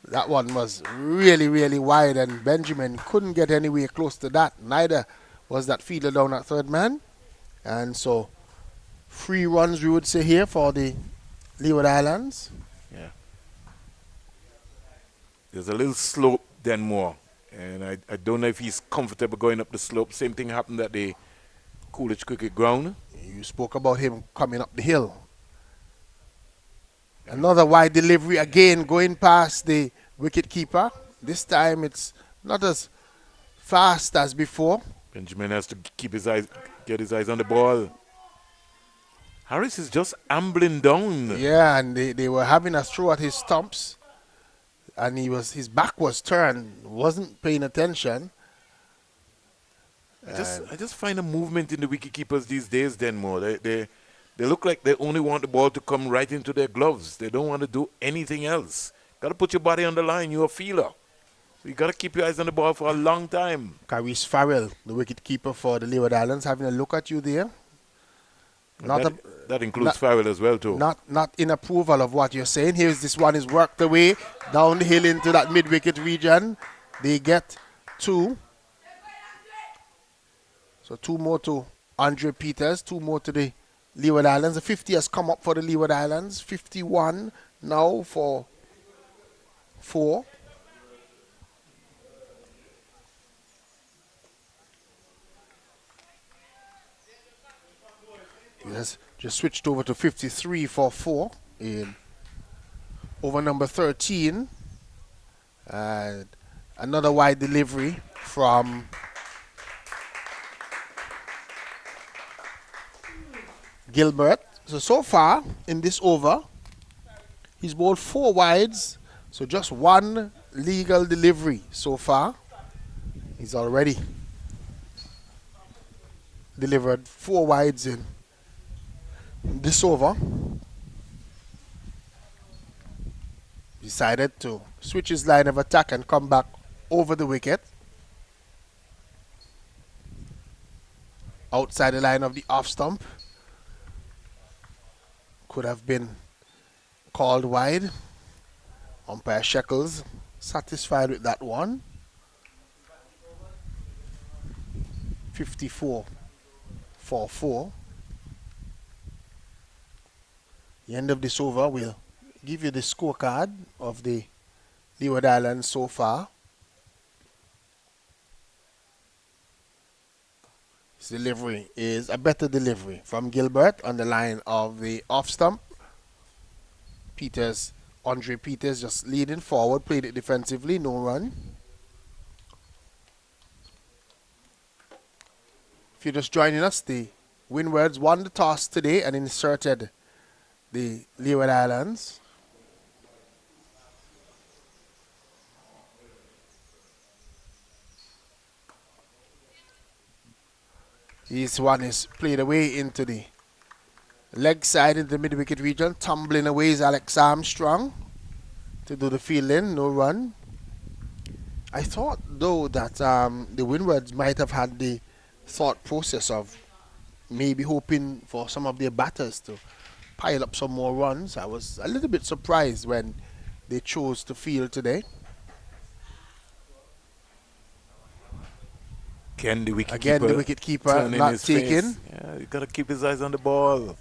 that one was really, really wide, and Benjamin couldn't get anywhere close to that. Neither was that fielder down at third man. And so 3 runs, we would say here, for the Leeward Islands. Yeah. There's a little slope, Denmore, and I don't know if he's comfortable going up the slope. Same thing happened at the Coolidge Cricket Ground. You spoke about him coming up the hill. Another wide delivery again, going past the wicket keeper. This time it's not as fast as before. Benjamin has to keep his eyes, get his eyes on the ball. Harris is just ambling down. Yeah, and they were having a throw at his stumps, and his back was turned, wasn't paying attention. I just find a movement in the wicket keepers these days, Denmore. They look like they only want the ball to come right into their gloves. They don't want to do anything else. Got to put your body on the line. You're a fielder. So you got to keep your eyes on the ball for a long time. Caris Farrell, the wicket keeper for the Leeward Islands, having a look at you there. That includes Farrell as well, too. Not in approval of what you're saying. Here's this one is worked away down the hill into that mid-wicket region. They get 2. So 2 more to Andre Peters, 2 more to the Leeward Islands. The 50 has come up for the Leeward Islands. 51 now for 4. Yes, just switched over to 53 for 4 in over number 13. And another wide delivery from Gilbert. So far in this over, he's bowled 4 wides. So just 1 legal delivery so far. He's already delivered 4 wides in this over. decided to switch his line of attack and come back over the wicket. Outside the line of the off stump. Could have been called wide. Umpire Shekels satisfied with that one. 54-4-4. The end of this over will give you the scorecard of the Leeward Islands so far. His delivery is a better delivery from Gilbert on the line of the off stump. Andre Peters just leading forward, played it defensively, no run. If you're just joining us, the Windwards won the toss today and inserted the Leeward Islands. This one is played away into the leg side in the mid-wicket region. Tumbling away is Alex Armstrong to do the fielding, no run. I thought, though, that the Windwards might have had the thought process of maybe hoping for some of their batters to pile up some more runs. I was a little bit surprised when they chose to field today. Again, the wicketkeeper not taken. Yeah, you got to keep his eyes on the ball.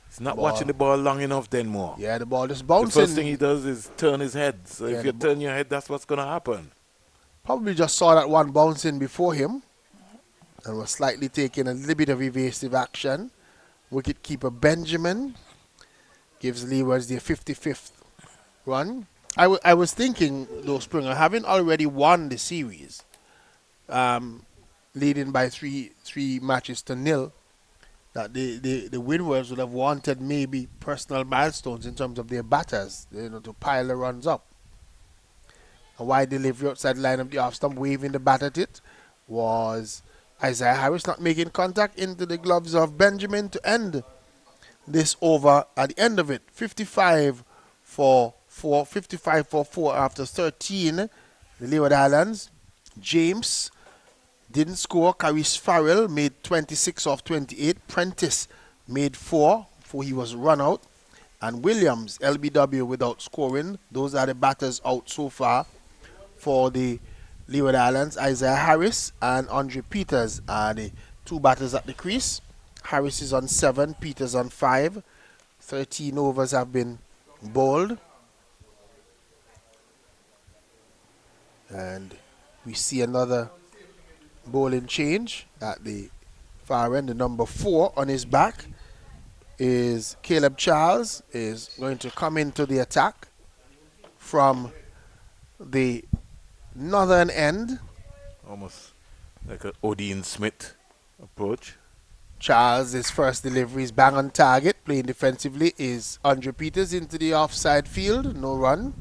He's not watching the ball long enough then more. Yeah, the ball just bouncing. The first thing he does is turn his head. So if you turn your head, that's what's going to happen. Probably just saw that one bouncing before him and was slightly taking a little bit of evasive action. Wicketkeeper Benjamin gives Leewards their 55th run. I was thinking, though, Springer, having already won the series, leading by three matches to nil, that the Windwards would have wanted maybe personal milestones in terms of their batters, to pile the runs up. A wide delivery outside the line of the off stump, waving the bat at it, was Isaiah Harris not making contact into the gloves of Benjamin to end this over. At the end of it, 55 for 4 after 13. The Leeward Islands. James didn't score. Caris Farrell made 26 off 28. Prentice made 4 before he was run out. And Williams, LBW, without scoring. Those are the batters out so far for the Leeward Islands. Isaiah Harris and Andre Peters are the two batters at the crease. Harris is on 7, Peters on 5. 13 overs have been bowled. And we see another bowling change at the far end. The number 4 on his back is Caleb Charles, is going to come into the attack from the northern end. Almost like an Odean Smith approach. Charles, his first delivery is bang on target. Playing defensively is Andre Peters into the offside field. No run.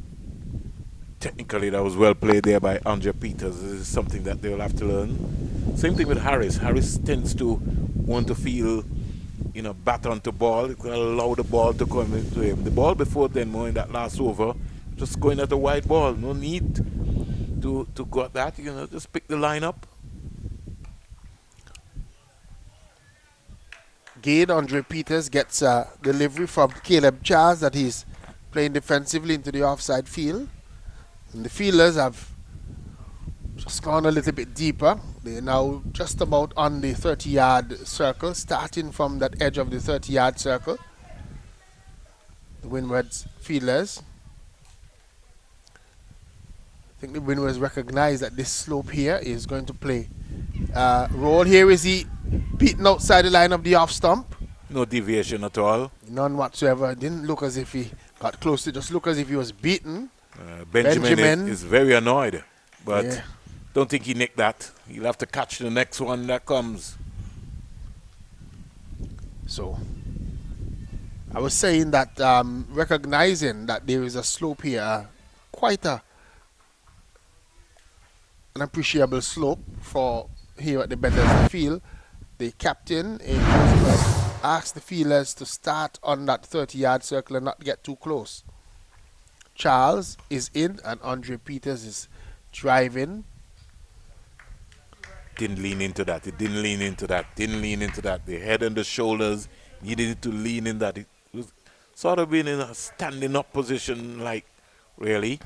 Technically, that was well played there by Andre Peters. This is something that they'll have to learn. Same thing with Harris. Harris tends to want to feel, bat onto ball. He's going to allow the ball to come into him. The ball before then, more in that last over, just going at a wide ball. No need to got that. Just pick the line up. Again, Andre Peters gets a delivery from Caleb Charles that he's playing defensively into the offside field. And the fielders have just gone a little bit deeper. They're now just about on the 30-yard circle, starting from that edge of the 30-yard circle. The Windwards fielders. I think the Windwards recognize that this slope here is going to play a role. Here is he beaten outside the line of the off stump. No deviation at all. None whatsoever. It didn't look as if he got close. It just looked as if he was beaten. Benjamin is very annoyed, but don't think he nicked that. He'll have to catch the next one that comes. So, I was saying that recognizing that there is a slope here, quite an appreciable slope for here at the Batters Field, the captain in asked the fielders to start on that 30-yard circle and not get too close. Charles is in, and Andre Peters is driving. Didn't lean into that. It didn't lean into that. Didn't lean into that. The head and the shoulders needed to lean in that. It was sort of being in a standing up position, like, really.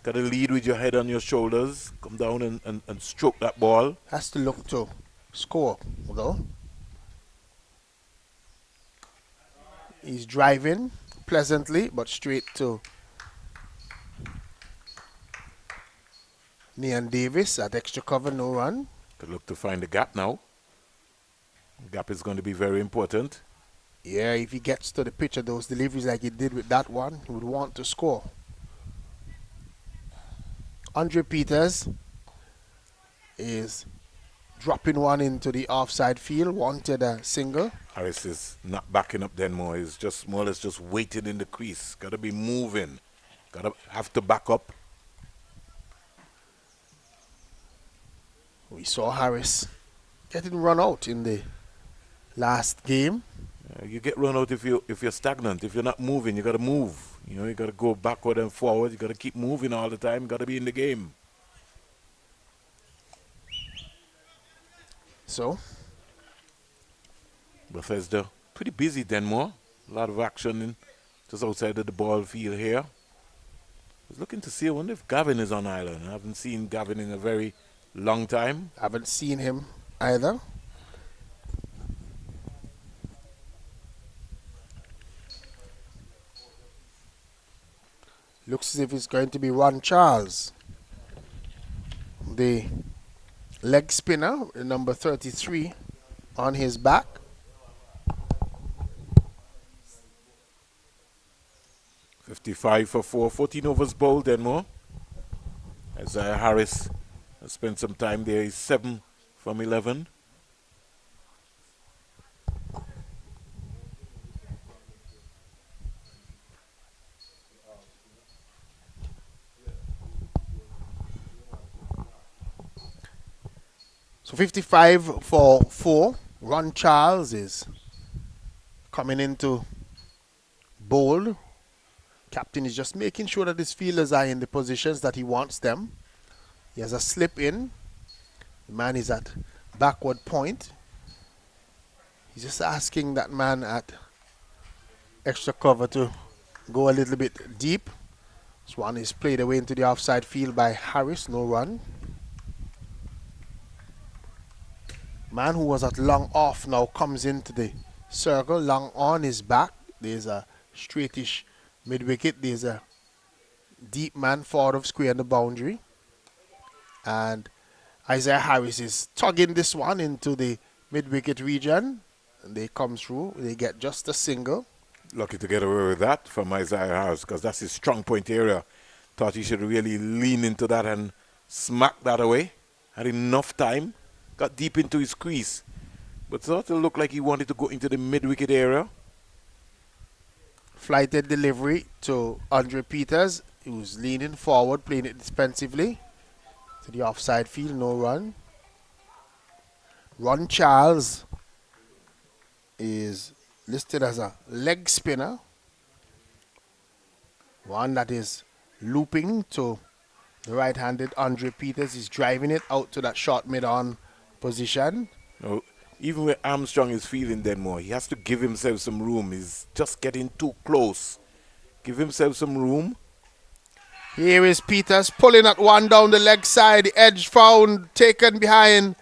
Got to lead with your head on your shoulders. Come down and stroke that ball. Has to look to score, though. He's driving pleasantly, but straight to Neon Davis at extra cover, no run. Could look to find the gap now. Gap is going to be very important. Yeah, if he gets to the pitch of those deliveries like he did with that one, he would want to score. Andre Peters is dropping one into the offside field, wanted a single. Harris is not backing up then more. He's just more or less just waiting in the crease. Got to be moving. Got to have to back up. We saw Harris getting run out in the last game. You get run out if you're stagnant. If you're not moving, you got to move. You know, you got to go backward and forward. You got to keep moving all the time. You got to be in the game. So, Bethesda pretty busy Denmore. A lot of action in just outside of the ball field here. I was looking to see, I wonder if Gavin is on island. I haven't seen Gavin in a very long time. haven't seen him either. Looks as if it's going to be Ron Charles, the leg spinner, number 33, on his back. .55 for 4, 14 overs bowled Denmore. Isaiah Harris has spent some time there. He's 7 from 11. So 55 for 4. Ron Charles is coming into bowl. Captain is just making sure that his fielders are in the positions that he wants them. He has a slip in. The man is at backward point. He's just asking that man at extra cover to go a little bit deep. This one is played away into the offside field by Harris, no run. Man who was at long off now comes into the circle. Long on his back. There's a straightish mid-wicket. There's a deep man forward of square in the boundary. And Isaiah Harris is tugging this one into the mid-wicket region. And they come through. They get just a single. Lucky to get away with that from Isaiah Harris because that's his strong point area. Thought he should really lean into that and smack that away. Had enough time. Got deep into his crease. But sort of looked like he wanted to go into the mid-wicket area. Flighted delivery to Andre Peters, who's leaning forward, playing it defensively. To the offside field, no run. Ron Charles is listed as a leg spinner. One that is looping to the right-handed Andre Peters. He's driving it out to that short mid-on position. No, even where Armstrong is feeling Denmore, he has to give himself some room. He's just getting too close. Give himself some room. Here is Peters pulling at one down the leg side. The edge found, taken behind.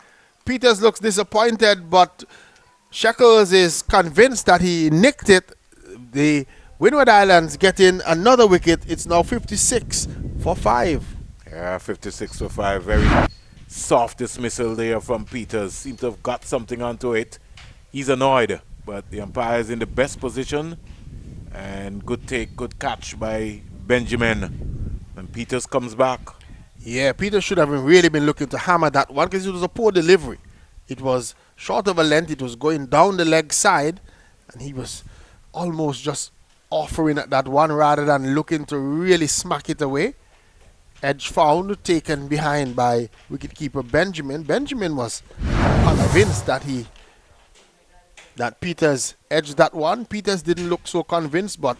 Peters looks disappointed, but Shekels is convinced that he nicked it. The Windward Islands getting another wicket. It's now 56 for 5. Yeah, 56 for 5. Very soft dismissal there from Peters. Seems to have got something onto it. He's annoyed, but the umpire is in the best position. And good take, good catch by Benjamin. And Peters comes back. Yeah, Peters should have really been looking to hammer that one because it was a poor delivery. It was short of a length. It was going down the leg side. And he was almost just offering at that one rather than looking to really smack it away. Edge found, taken behind by wicketkeeper Benjamin. Benjamin was convinced that Peters edged that one. Peters didn't look so convinced, but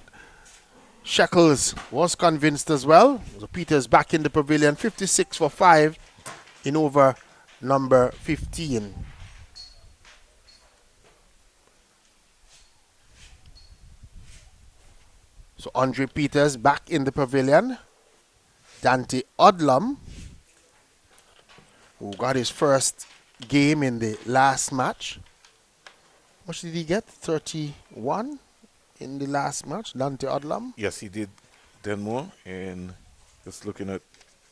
Shekels was convinced as well. So Peters back in the pavilion, 56 for 5 in over number 15. So Andre Peters back in the pavilion. Dante Odlum, who got his first game in the last match. How much did he get? 31 in the last match, Dante Odlum. Yes, he did. Then more. And just looking at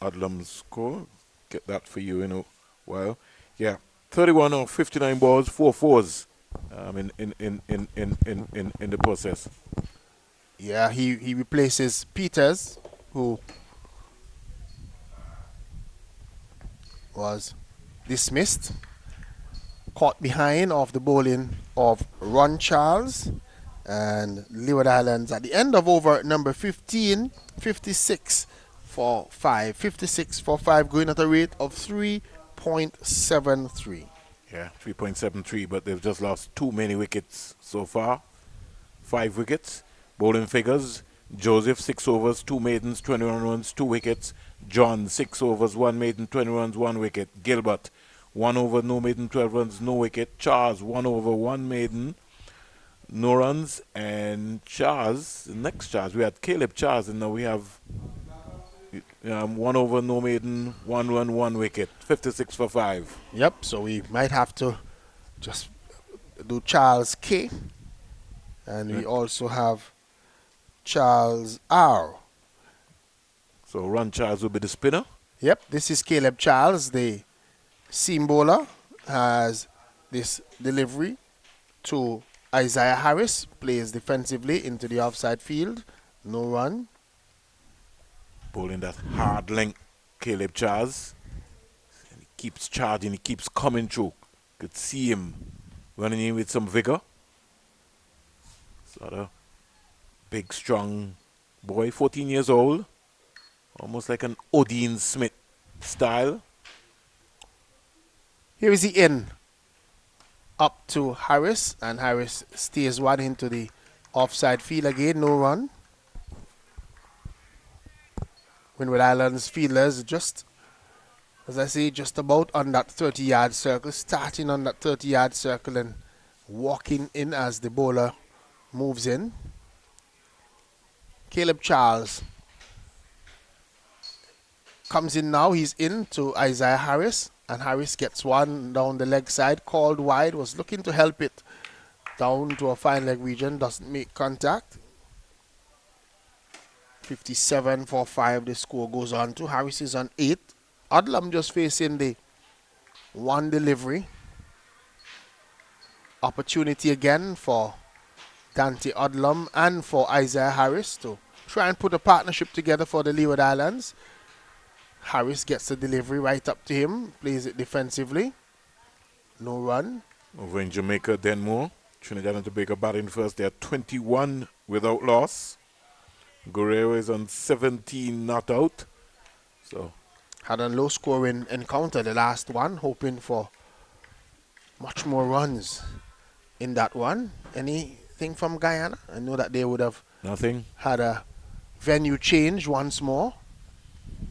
Odlum's score, get that for you in a while. Yeah, 31 or 59 balls, 4 fours in the process. Yeah, he replaces Peters, who was dismissed. Caught behind off the bowling of Ron Charles and Leeward Islands at the end of over number 15, 56 for 5. 56 for 5, going at a rate of 3.73. Yeah, 3.73, but they've just lost too many wickets so far. 5 wickets. Bowling figures: Joseph 6 overs, 2 maidens, 21 runs, 2 wickets. John 6 overs, 1 maiden, 20 runs, 1 wicket. Gilbert 1 over, no maiden, 12 runs, no wicket. Charles 1 over, 1 maiden, no runs. And Charles, the next Charles, we had Caleb Charles, and now we have 1 over, no maiden, 1 run, 1 wicket. 56 for 5. Yep, so we might have to just do Charles K. And we also have Charles R. So Ron Charles will be the spinner. Yep, this is Caleb Charles, the seam bowler. Has this delivery to Isaiah Harris. Plays defensively into the offside field. No run. Bowling that hard length, Caleb Charles. And he keeps charging, he keeps coming through. Could see him running in with some vigor. Sort of big, strong boy, 14 years old. Almost like an Odin Smith style. Here is the in. Up to Harris, and Harris stays one into the offside field again. No run. Windward Islands fielders just, as I say, just about on that 30-yard circle, starting on that 30-yard circle and walking in as the bowler moves in. Caleb Charles comes in now. He's in to Isaiah Harris, and Harris gets one down the leg side, called wide, was looking to help it down to a fine leg region, doesn't make contact. 57 for 5 the score goes on to. Harris is on 8. Odlum just facing the one delivery. Opportunity again for Dante Odlum and for Isaiah Harris to try and put a partnership together for the Leeward Islands. Harris gets the delivery right up to him, plays it defensively. No run. Over in Jamaica, Denmore. Trinidad and Tobago batting first. They are 21 without loss. Guerrero is on 17 not out. So had a low scoring encounter, the last one, hoping for much more runs in that one. Anything from Guyana? I know that they would have nothing. Had a venue change once more.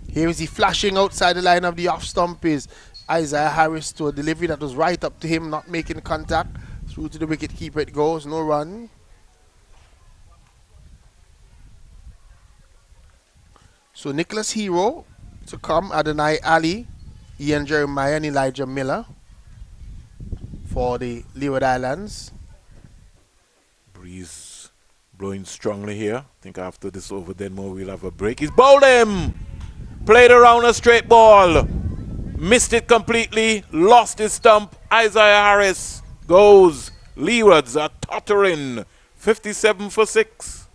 Here is he flashing outside the line of the off stump is Isaiah Harris to a delivery that was right up to him, not making contact. Through to the wicket keeper it goes, no run. So Nicholas Hero to come, Adonai Ali, Ian Jeremiah and Elijah Miller for the Leeward Islands. Breeze blowing strongly here. I think after this over Denmore we'll have a break. He's bowled him! Played around a straight ball. Missed it completely. Lost his stump. Isaiah Harris goes. Leewards are tottering. 57 for 6.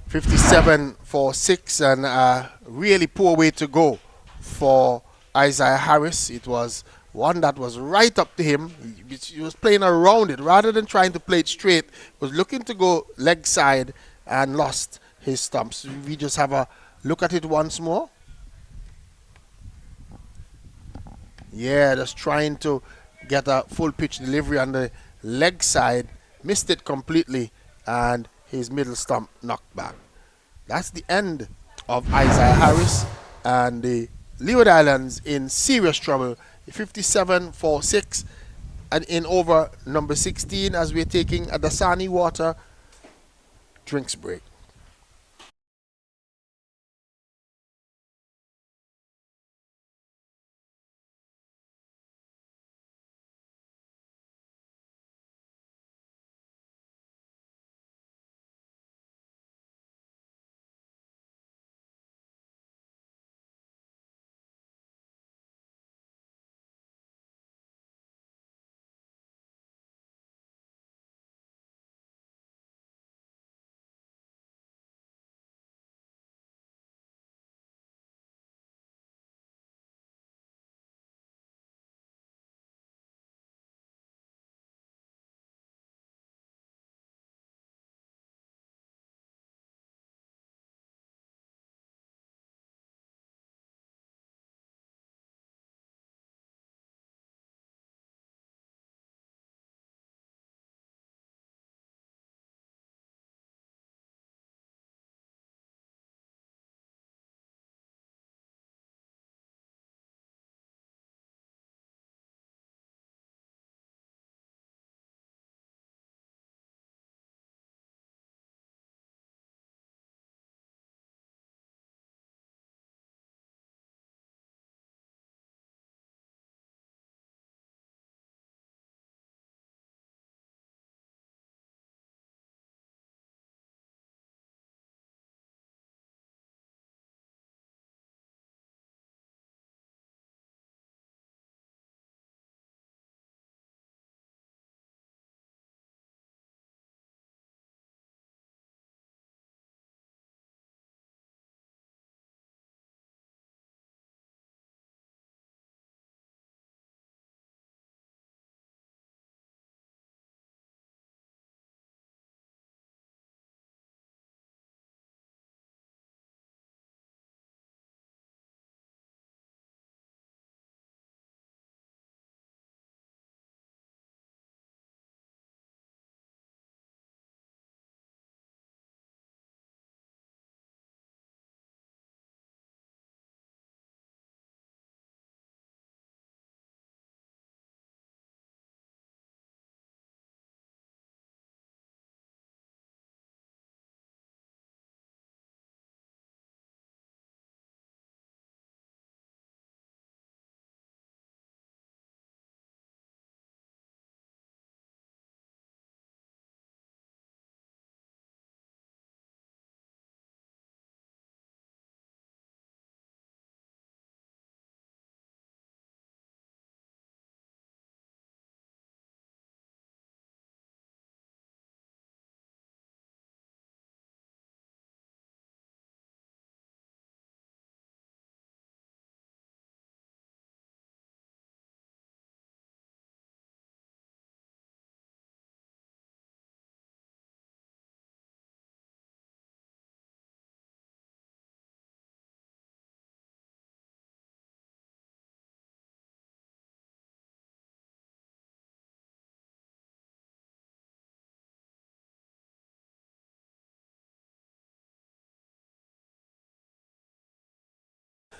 57 for 6, and a really poor way to go for Isaiah Harris. It was one that was right up to him. He was playing around it rather than trying to play it straight. Was looking to go leg side and lost his stumps. We just have a look at it once more. Yeah, just trying to get a full pitch delivery on the leg side. Missed it completely, and his middle stump knocked back. That's the end of Isaiah Harris and the Leeward Islands in serious trouble. 57 for 6 and in over number 16 as we're taking a Dasani water drinks break.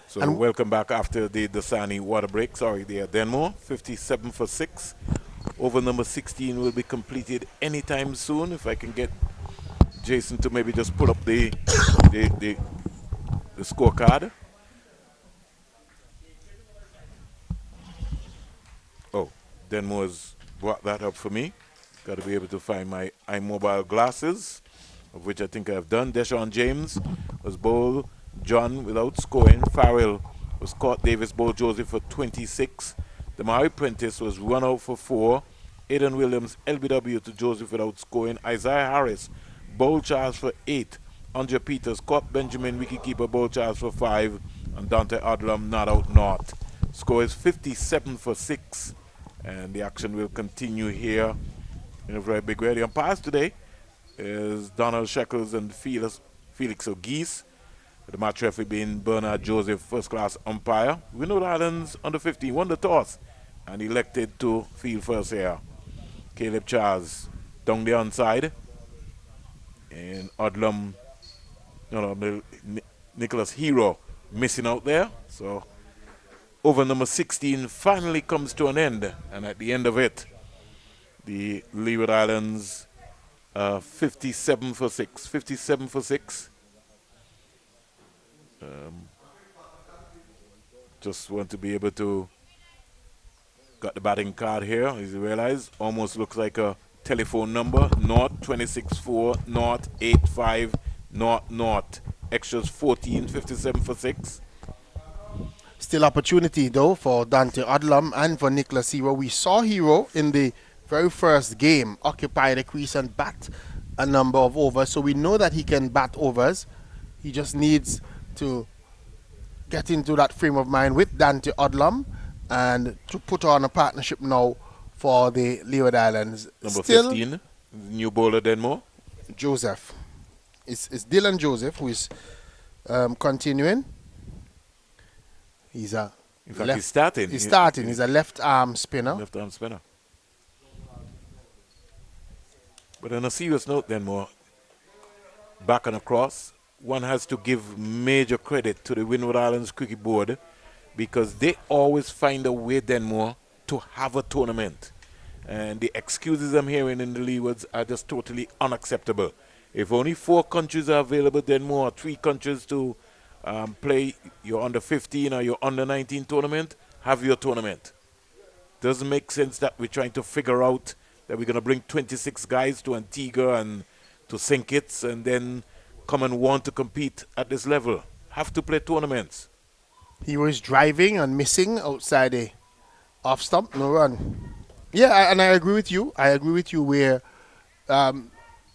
So And welcome back after the Dasani water break. Sorry there, Denmore, 57 for 6. Over number 16 will be completed anytime soon. If I can get Jason to maybe just pull up the scorecard. Oh, Denmore's brought that up for me. Got to be able to find my iMobile glasses, of which I think I've done. Deshaun James was bowled John without scoring. Farrell was caught. Davis bowled Joseph for 26. Damari Prentice was run out for 4. Aidan Williams LBW to Joseph without scoring. Isaiah Harris bowled Charles for 8. Andre Peters caught Benjamin wicketkeeper bowled Charles for 5. And Dante Adlam not out not. Score is 57 for 6. And the action will continue here in a very big way. The umpires today is Donald Shekels and Felix O'Geese. The match referee being Bernard Joseph, first class umpire. Windward Islands under 15 won the toss and elected to field first here. Caleb Charles down the onside. And Odlum Nicholas Hero missing out there. So over number 16 finally comes to an end, and at the end of it, the Leeward Islands 57 for 6. 57 for 6. Just want to be able to got the batting card here, as you realize. Almost looks like a telephone number. 0264 085 00. Extras 14, 57 for 6. Still opportunity though for Dante Odlum and for Nicholas Hero. We saw Hero in the very first game occupy the crease and bat a number of overs, so we know that he can bat overs. He just needs to get into that frame of mind with Dante Odlum and to put on a partnership now for the Leeward Islands. Number Still, 15, new bowler Denmore. Joseph. It's Dylan Joseph who is continuing. He's a In fact, he's starting. He's starting. He's a left arm spinner. Left arm spinner. But on a serious note, Denmore, back and across, one has to give major credit to the Windward Islands Cricket Board because they always find a way, Denmore, to have a tournament. And the excuses I'm hearing in the Leewards are just totally unacceptable. If only 4 countries are available, Denmore, 3 countries to play your under 15 or your under 19 tournament, have your tournament. Doesn't make sense that we're trying to figure out that we're going to bring 26 guys to Antigua and to St. Kitts and then come and want to compete at this level. Have to play tournaments. He was driving and missing outside the off stump, no run. Yeah, and I agree with you. I agree with you where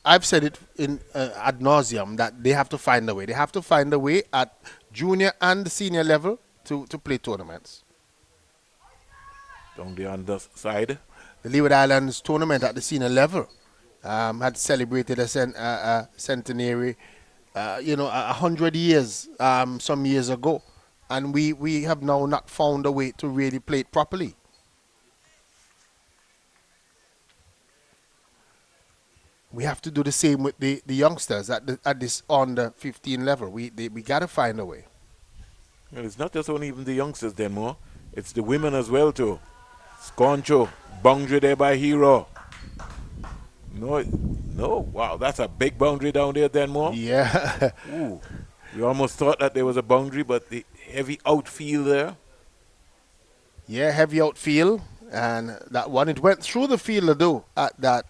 I've said it in ad nauseum that they have to find a way. They have to find a way at junior and senior level to play tournaments. Down the underside. The Leeward Islands tournament at the senior level had celebrated a centenary, 100 years some years ago. And we have now not found a way to really play it properly. We have to do the same with the youngsters at this under 15 level. We got to find a way. Well, it's not just only even the youngsters, Denmore. It's the women as well, too. Sconcho, boundary there by Hero. No, wow, that's a big boundary down there, Denmore. Yeah. Ooh, you almost thought that there was a boundary, but the heavy outfield there. Yeah, heavy outfield. And that one, it went through the fielder, though, at that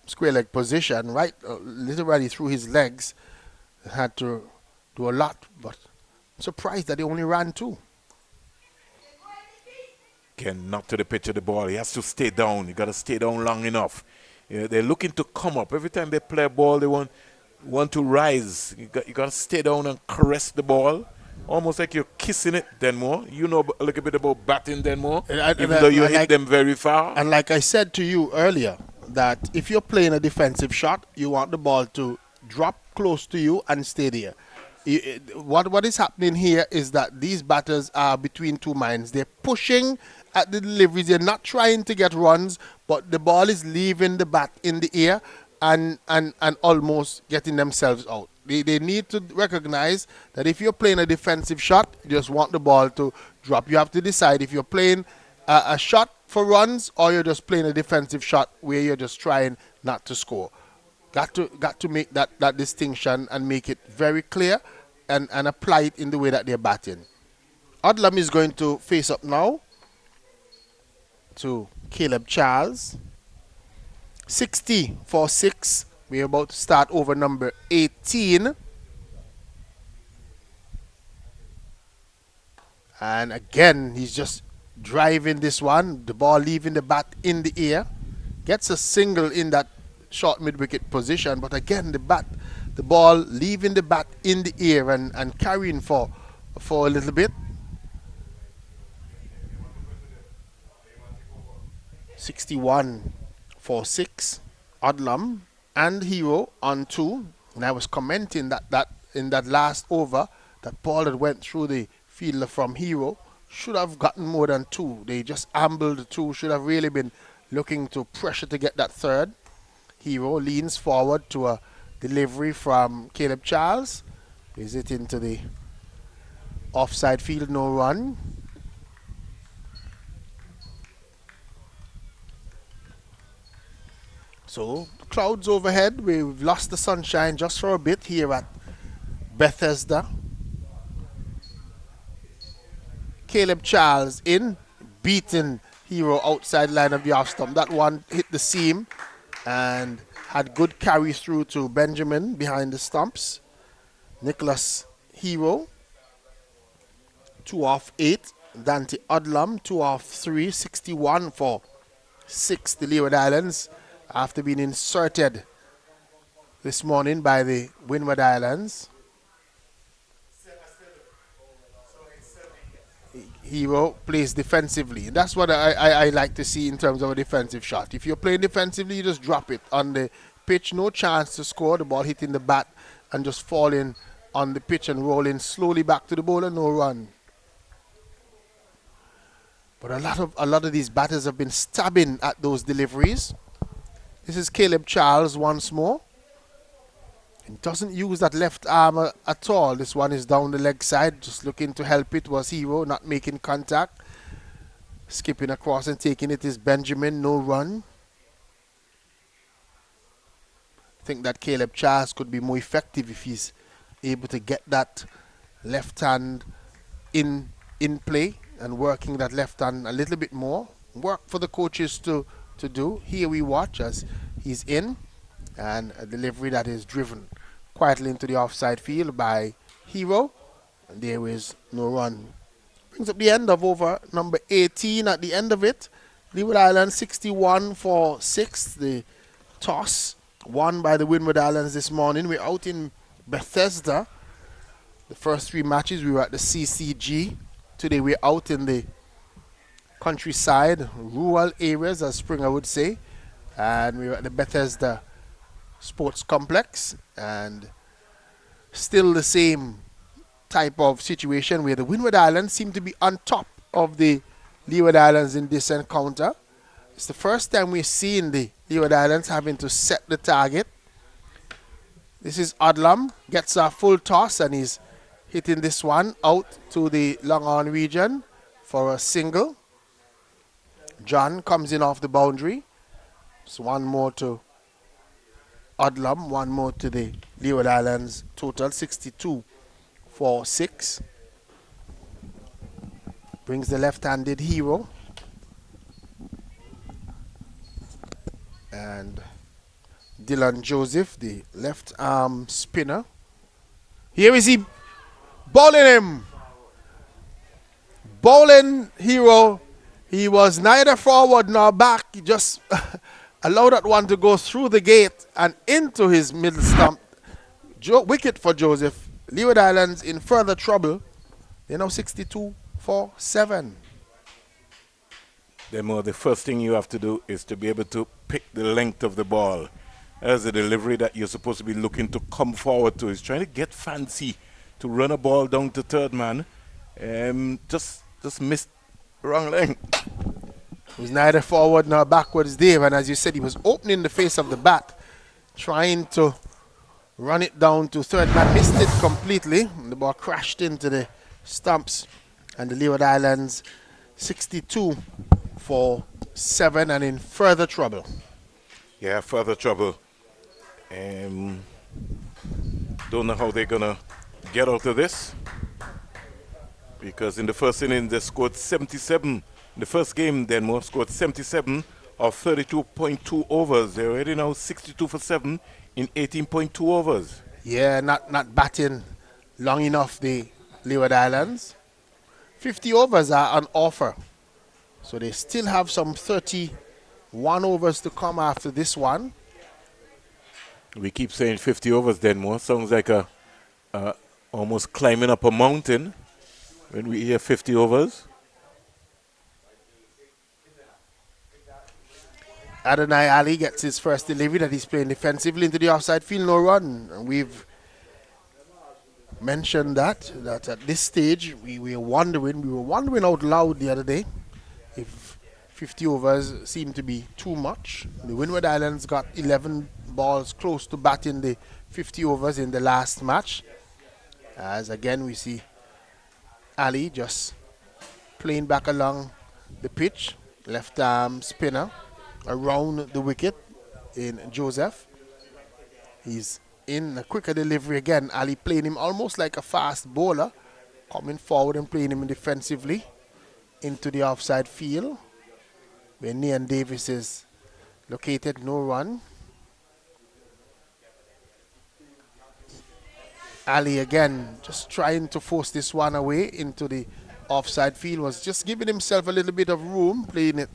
square leg position, right? Literally through his legs. Had to do a lot, but I'm surprised that he only ran 2. Again, not to the pitch of the ball. He has to stay down. You got to stay down long enough. They're looking to come up. Every time they play a ball, they want to rise. You got to stay down and caress the ball. Almost like you're kissing it, Denmore. You know a little bit about batting, Denmore, even though you hit them very far. And like I said to you earlier, that if you're playing a defensive shot, you want the ball to drop close to you and stay there. What is happening here is that these batters are between 2 minds. They're pushing at the deliveries. They're not trying to get runs, but the ball is leaving the bat in the air and almost getting themselves out. They need to recognize that if you're playing a defensive shot, you just want the ball to drop. You have to decide if you're playing a shot for runs or you're just playing a defensive shot where you're just trying not to score. Got to make that distinction and make it very clear and apply it in the way that they're batting. Odlum is going to face up now to Caleb Charles. 60 for 6. We're about to start over number 18. And again, he's just driving this one. The ball leaving the bat in the air. Gets a single in that short mid-wicket position. But again, the ball leaving the bat in the air and carrying for a little bit. 61 for 6. Odlum and Hero on 2. And I was commenting that in that last over, that ball that went through the fielder from Hero should have gotten more than 2. They just ambled 2. Should have really been looking to pressure to get that third. Hero leans forward to a delivery from Caleb Charles. Is it into the offside field, no run. So, clouds overhead. We've lost the sunshine just for a bit here at Bethesda. Caleb Charles in, beaten Hero outside line of the off stump. That one hit the seam and had good carry through to Benjamin behind the stumps. Nicholas Hero, 2 off 8. Dante Odlum, 2 off 3, 61 for 6, the Leeward Islands, after being inserted this morning by the Windward Islands. Hero plays defensively. That's what I like to see in terms of a defensive shot. If you're playing defensively, you just drop it on the pitch. No chance to score. The ball hitting the bat and just falling on the pitch and rolling slowly back to the bowler. No run. But a lot of these batters have been stabbing at those deliveries. This is Caleb Charles once more. He doesn't use that left arm at all. This one is down the leg side, just looking to help it was Hero, not making contact. Skipping across and taking it is Benjamin, no run. I think that Caleb Charles could be more effective if he's able to get that left hand in play and working that left hand a little bit more. Work for the coaches to do. Here we watch as he's in, and a delivery that is driven quietly into the offside field by Hero, and there is no run. Brings up the end of over number 18. At the end of it, Leeward Islands 61 for 6. The toss won by the Windward Islands this morning. We're out in Bethesda. The first 3 matches we were at the CCG. Today we're out in the countryside, rural areas as Springer would say, and we're at the Bethesda Sports Complex, and still the same type of situation where the Windward Islands seem to be on top of the Leeward Islands in this encounter. It's the first time we're seeing the Leeward Islands having to set the target. This is Odlum, gets a full toss and he's hitting this one out to the long on region for a single. John comes in off the boundary. So one more to Odlum, one more to the Leeward Islands. Total 62 for 6. Brings the left-handed Hero. And Dylan Joseph, the left arm spinner. Here is he bowling him. Bowling Hero. He was neither forward nor back. He just allowed that one to go through the gate and into his middle stump. Wicket for Joseph. Leeward Islands in further trouble. They're now 62 for 7. Demo, the first thing you have to do is to be able to pick the length of the ball. As a delivery that you're supposed to be looking to come forward to. He's trying to get fancy to run a ball down to third man. Just missed wrong length. He was neither forward nor backwards, Dave, and as you said, he was opening the face of the bat, trying to run it down to third man. Missed it completely. The ball crashed into the stumps, and the Leeward Islands 62 for 7 and in further trouble. Yeah, further trouble. Don't know how they're gonna get out of this, because in the first inning they scored 77. In the first game, Denmark scored 77 of 32.2 overs. They're already now 62 for 7 in 18.2 overs. Yeah, not batting long enough, the Leeward Islands. 50 overs are on offer, so they still have some 31 overs to come after this one. We keep saying 50 overs, Denmark. Sounds like almost climbing up a mountain when we hear 50 overs. Adonai Ali gets his first delivery that he's playing defensively into the offside field, no run. And we've mentioned that at this stage we were wondering out loud the other day if 50 overs seemed to be too much. The Windward Islands got 11 balls close to batting the 50 overs in the last match. As again we see Ali just playing back along the pitch, left arm spinner around the wicket in Joseph. He's in a quicker delivery again. Ali playing him almost like a fast bowler, coming forward and playing him defensively into the offside field where Nian Davis is located. No run. Ali again just trying to force this one away into the offside field, was just giving himself a little bit of room, playing it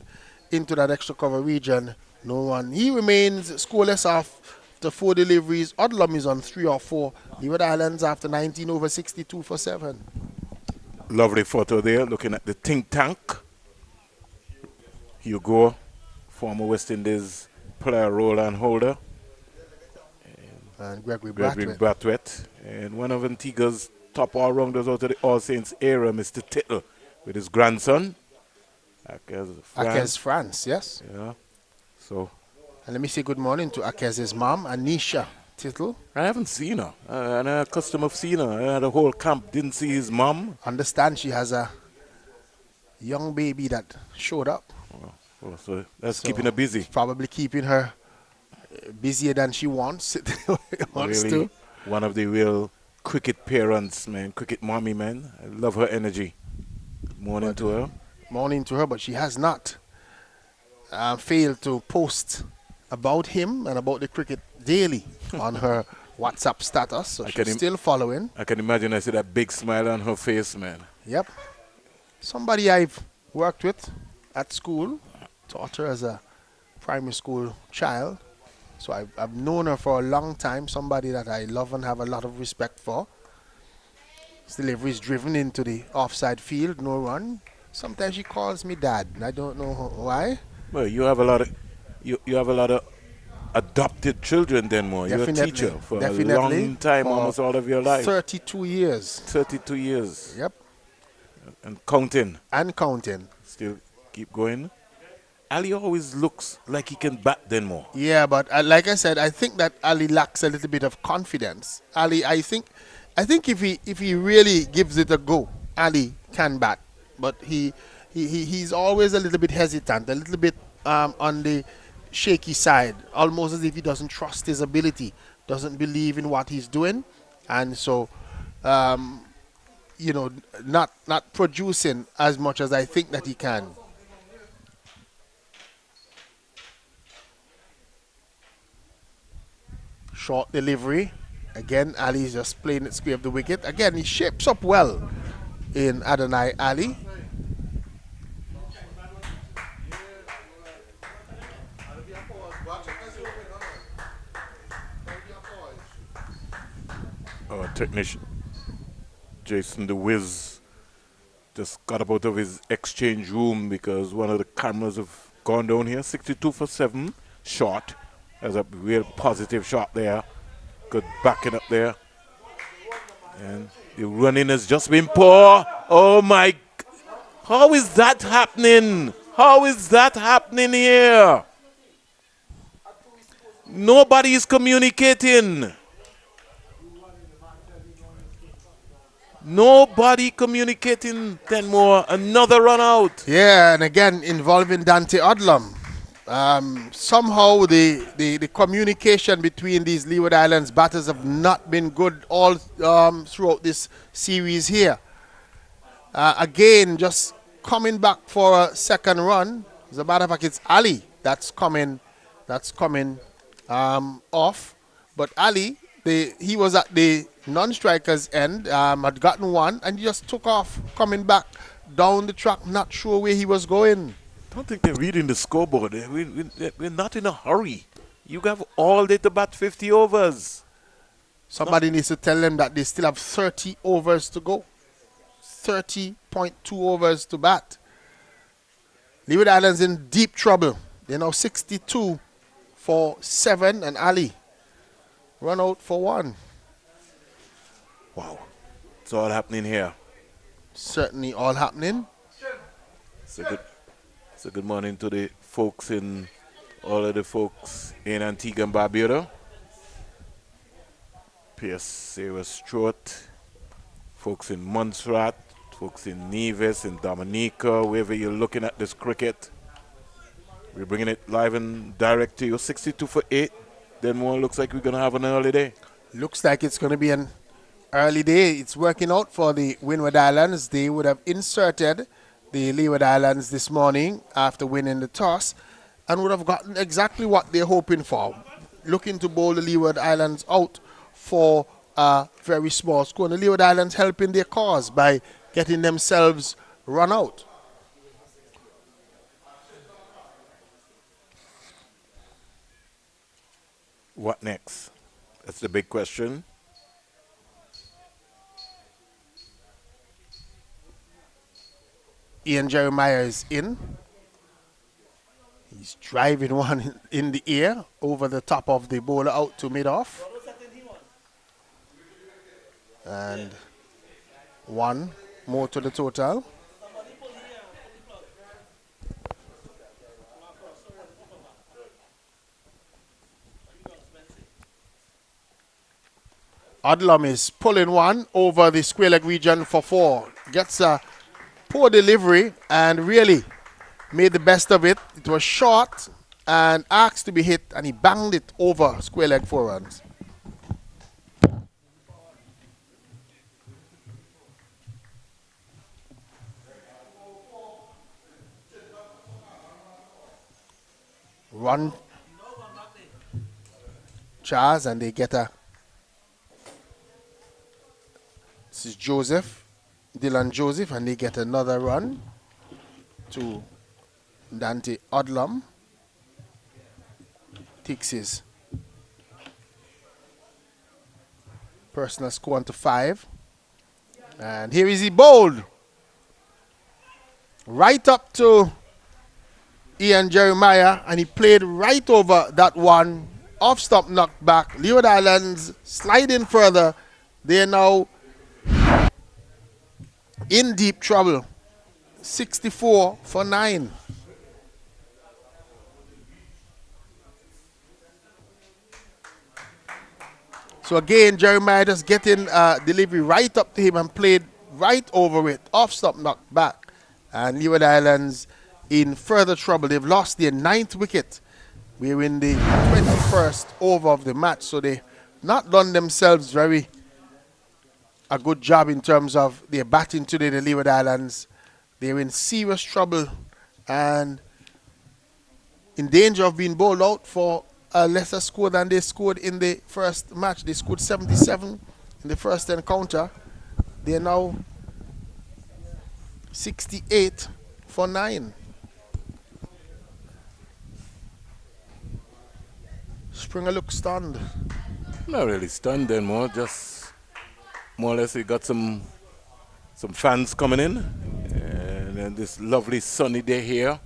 into that extra cover region. No run. He remains scoreless after 4 deliveries. Odlum is on 3 or 4. Leeward Islands after 19 over 62 for 7. Lovely photo there, looking at the think tank. Hugo, former West Indies player, Roland Holder. And Gregory Brathwaite. And one of Antigua's top all-rounders out of the All Saints era, Mr. Tittle, with his grandson, Akez France, yes. Yeah. So. And let me say good morning to Akez's mom, Anisha Tittle. I haven't seen her. I'm accustomed of seeing her. I had a whole camp, didn't see his mom. Understand she has a young baby that showed up. So that's keeping her busy. Probably keeping her busier than she wants, really, to. One of the real cricket parents, man, cricket mommy, man. I love her energy. Morning to her. Morning to her, but she has not failed to post about him and about the cricket daily on her WhatsApp status, so she's still following. I can imagine I see that big smile on her face, man. Yep. Somebody I've worked with at school, taught her as a primary school child. So I've known her for a long time, somebody that I love and have a lot of respect for. His delivery is driven into the offside field, no run. Sometimes she calls me dad, and I don't know why. Well, you have a lot of you have a lot of adopted children then more. You're a teacher for a long time, almost all of your life. 32 years. 32 years. Yep. And counting. And counting. Still keep going. Ali always looks like he can bat then more. Yeah, but like I said, I think that Ali lacks a little bit of confidence. Ali, I think if he really gives it a go, Ali can bat. But he's always a little bit hesitant, a little bit on the shaky side, almost as if he doesn't trust his ability, doesn't believe in what he's doing, and so not producing as much as I think that he can. Short delivery. Again, Ali's just playing it square of the wicket. Again, he shapes up well in Adonai Ali. Our technician, Jason the Wiz, just got up out of his exchange room because one of the cameras have gone down here. 62 for 7, short. There's a real positive shot there. Good backing up there. And the running has just been poor. Oh my, how is that happening? How is that happening here? Nobody is communicating. Nobody communicating. Then more, another run out. Yeah, and again involving Dante Odlum. Somehow the communication between these Leeward Islands batters have not been good all throughout this series here. Again, just coming back for a second run. As a matter of fact, it's Ali that's coming off. But Ali, he was at the non-striker's end, had gotten one, and he just took off, coming back down the track, not sure where he was going. I don't think they're reading the scoreboard. We're not in a hurry. You have all day to bat 50 overs. Somebody needs to tell them that they still have 30 overs to go. 30.2 overs to bat. Leeward Islands in deep trouble. They're now 62 for 7, and Ali run out for 1. Wow. It's all happening here. Certainly all happening. So good morning to the folks all of the folks in Antigua and Barbuda. Pierce Stewart, folks in Montserrat, folks in Nevis, in Dominica, wherever you're looking at this cricket. We're bringing it live and direct to you. 62 for 8. Then one looks like we're going to have an early day. Looks like it's going to be an early day. It's working out for the Windward Islands. They would have inserted the Leeward Islands this morning after winning the toss and would have gotten exactly what they're hoping for. Looking to bowl the Leeward Islands out for a very small score. And the Leeward Islands helping their cause by getting themselves run out. What next? That's the big question. Ian Jeremiah is in. He's driving one in the air over the top of the bowler out to mid-off. And one more to the total. Odlum is pulling one over the square leg region for 4. Gets a poor delivery and really made the best of it. It was short and asked to be hit, and he banged it over square leg 4 runs. Run Charles, and they get a. This is Joseph, Dylan Joseph, and they get another run to Dante Odlum. Takes his personal score on to 5. And here is he bowled. Right up to Ian Jeremiah, and he played right over that one. Off stump knocked back. Leeward Islands sliding further. They are now in deep trouble. 64 for 9. So again, Jeremiah just getting delivery right up to him and played right over it. Off stump knocked back. And Leeward Islands in further trouble. They've lost their 9th wicket. We're in the 21st over of the match. So they've not done themselves a good job in terms of their batting today, the Leeward Islands. They're in serious trouble and in danger of being bowled out for a lesser score than they scored in the first match. They scored 77 in the first encounter. They're now 68 for 9. Springer looks stunned. Not really stunned anymore, just more or less we got some fans coming in. And then this lovely sunny day here.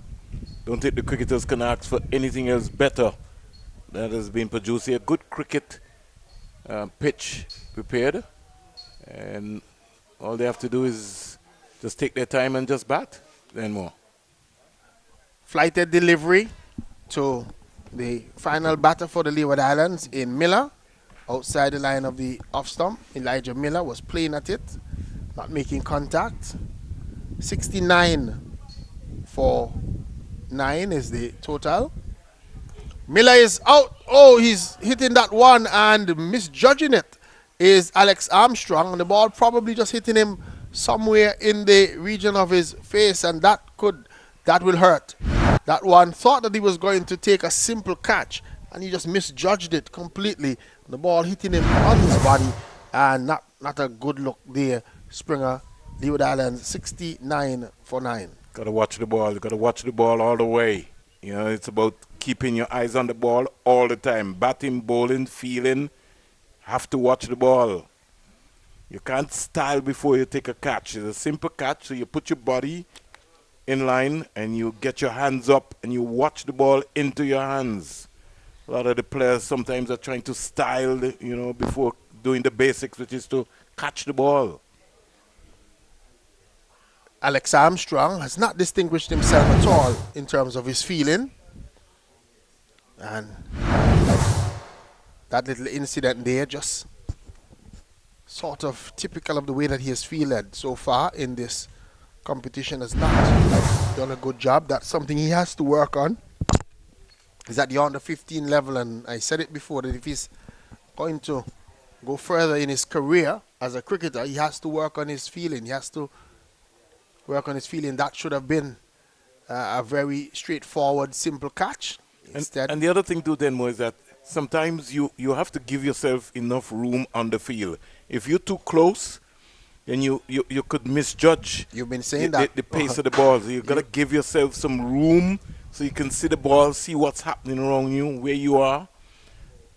Don't think the cricketers can ask for anything else better that has been produced here. Good cricket pitch prepared. And all they have to do is just take their time and just bat, then more. Flighted delivery to the final batter for the Leeward Islands in Miller. Outside the line of the off stump, Elijah Miller was playing at it, not making contact. 69 for 9 is the total. Miller is out. Oh, he's hitting that one and misjudging it is Alex Armstrong. And the ball probably just hitting him somewhere in the region of his face, and that will hurt. That one thought that he was going to take a simple catch, and he just misjudged it completely. The ball hitting him on his body, and not a good look there. Springer, Leeward Islands, 69 for 9. Got to watch the ball. You got to watch the ball all the way. You know, it's about keeping your eyes on the ball all the time. Batting, bowling, fielding. Have to watch the ball. You can't style before you take a catch. It's a simple catch, so you put your body in line and you get your hands up and you watch the ball into your hands. A lot of the players sometimes are trying to style, before doing the basics, which is to catch the ball. Alex Armstrong has not distinguished himself at all in terms of his feeling. And that little incident there just sort of typical of the way that he has fielded so far in this competition. Has not done a good job. That's something he has to work on. He's at the under 15 level, and I said it before that if he's going to go further in his career as a cricketer, he has to work on his fielding. He has to work on his fielding. That should have been a very straightforward, simple catch. Instead, and the other thing too, Denmo, is that sometimes you have to give yourself enough room on the field. If you're too close, then you could misjudge. You've been saying the pace of the ball. So you've got to give yourself some room so you can see the ball, see what's happening around you, where you are.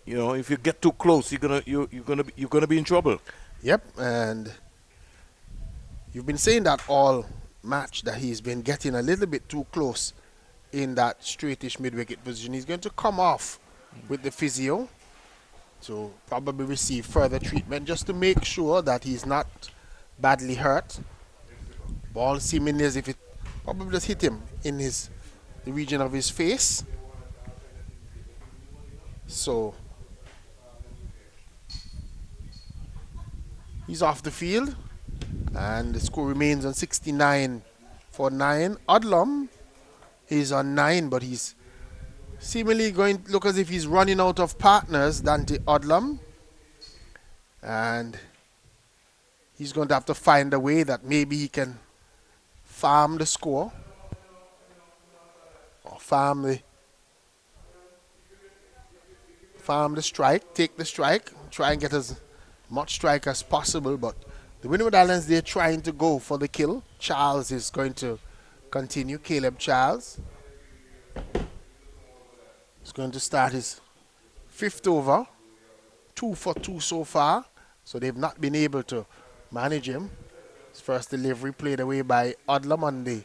You know, if you get too close, you're gonna be in trouble. Yep, and you've been saying that all match that he's been getting a little bit too close in that straightish mid-wicket position. He's going to come off with the physio to probably receive further treatment just to make sure that he's not badly hurt. Ball seemingly as if it probably just hit him in the region of his face. So he's off the field, and the score remains on 69 for 9. Odlum is on 9, but he's seemingly going to look as if he's running out of partners, Dante Odlum. And he's going to have to find a way that maybe he can farm the score, or farm the strike, take the strike, try and get as much strike as possible. But the Windward Islands, they're trying to go for the kill. Charles is going to continue. Caleb Charles is going to start his 5th over. 2 for 2 so far, so they've not been able to manage him. His first delivery played away by Odlum on the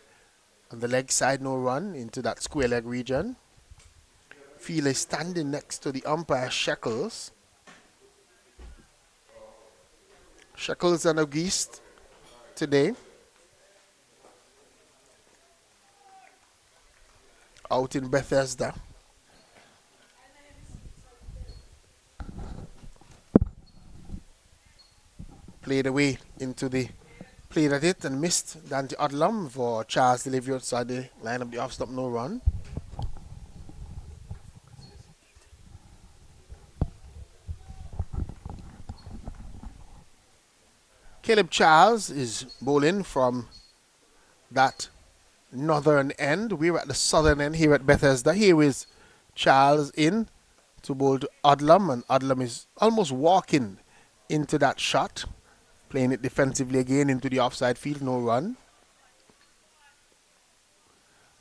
leg side, no run into that square leg region. Field is standing next to the umpire, Shekels. Shekels and Auguste today out in Bethesda. Played away into the played at it and missed Dante Odlum for Charles delivery outside the line of the off stump, no run. Caleb Charles is bowling from that northern end. We're at the southern end here at Bethesda. Here is Charles in to bowl to Odlum, and Odlum is almost walking into that shot. Playing it defensively again into the offside field, no run.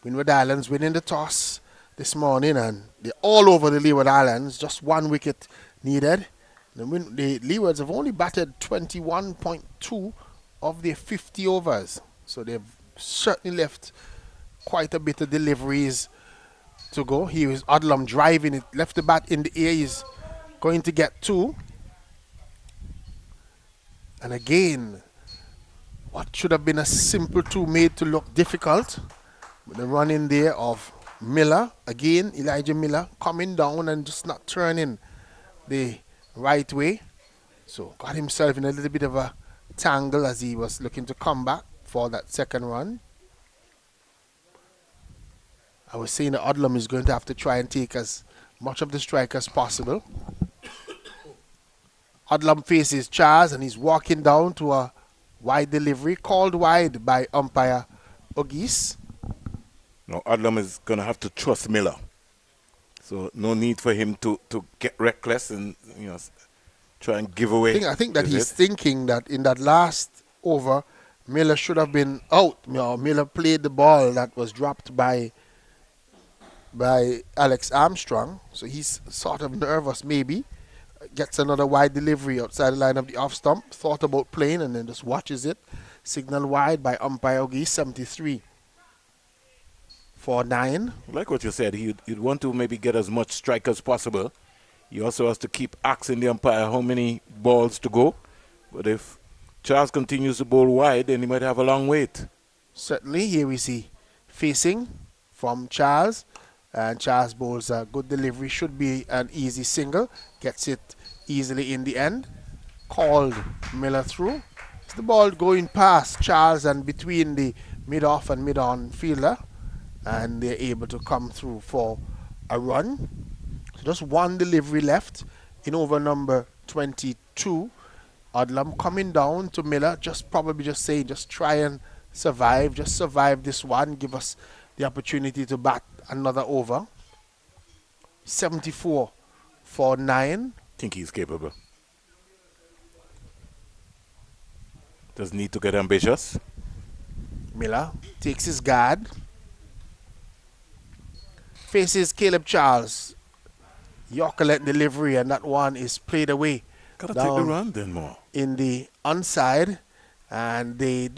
Windward Islands winning the toss this morning, and they're all over the Leeward Islands. Just 1 wicket needed. The Leewards have only batted 21.2 of their 50 overs. So they've certainly left quite a bit of deliveries to go. Here is Odlum driving it, left the bat in the air. He's going to get 2. And again, what should have been a simple 2 made to look difficult. With the run in there of Miller. Again, Elijah Miller coming down and just not turning the right way. So got himself in a little bit of a tangle as he was looking to come back for that second run. I was saying that Odlum is going to have to try and take as much of the strike as possible. Odlum faces Charles, and he's walking down to a wide delivery, called wide by umpire Auguste. No, Odlum is going to have to trust Miller. So no need for him to get reckless and try and give away. I think that he's thinking that in that last over, Miller should have been out. Miller played the ball that was dropped by Alex Armstrong. So he's sort of nervous maybe. Gets another wide delivery outside the line of the off stump. Thought about playing and then just watches it. Signal wide by umpire Auguste, 73 for 9. Like what you said, you'd want to maybe get as much strike as possible. He also has to keep asking the umpire how many balls to go. But if Charles continues to bowl wide, then he might have a long wait. Certainly, here we see facing from Charles. And Charles bowls a good delivery. Should be an easy single. Gets it easily in the end. called Miller through. It's the ball going past Charles and between the mid-off and mid-on fielder, and they're able to come through for a run. So just one delivery left in over number 22. Odlum coming down to Miller, probably just saying, just try and survive, just survive this one, give us the opportunity to bat another over. 74 for 9. Think he's capable. Doesn't need to get ambitious. Miller takes his guard, faces Caleb Charles. Yorker let delivery, and that one is played away. Gotta take the run then more. In the onside, and they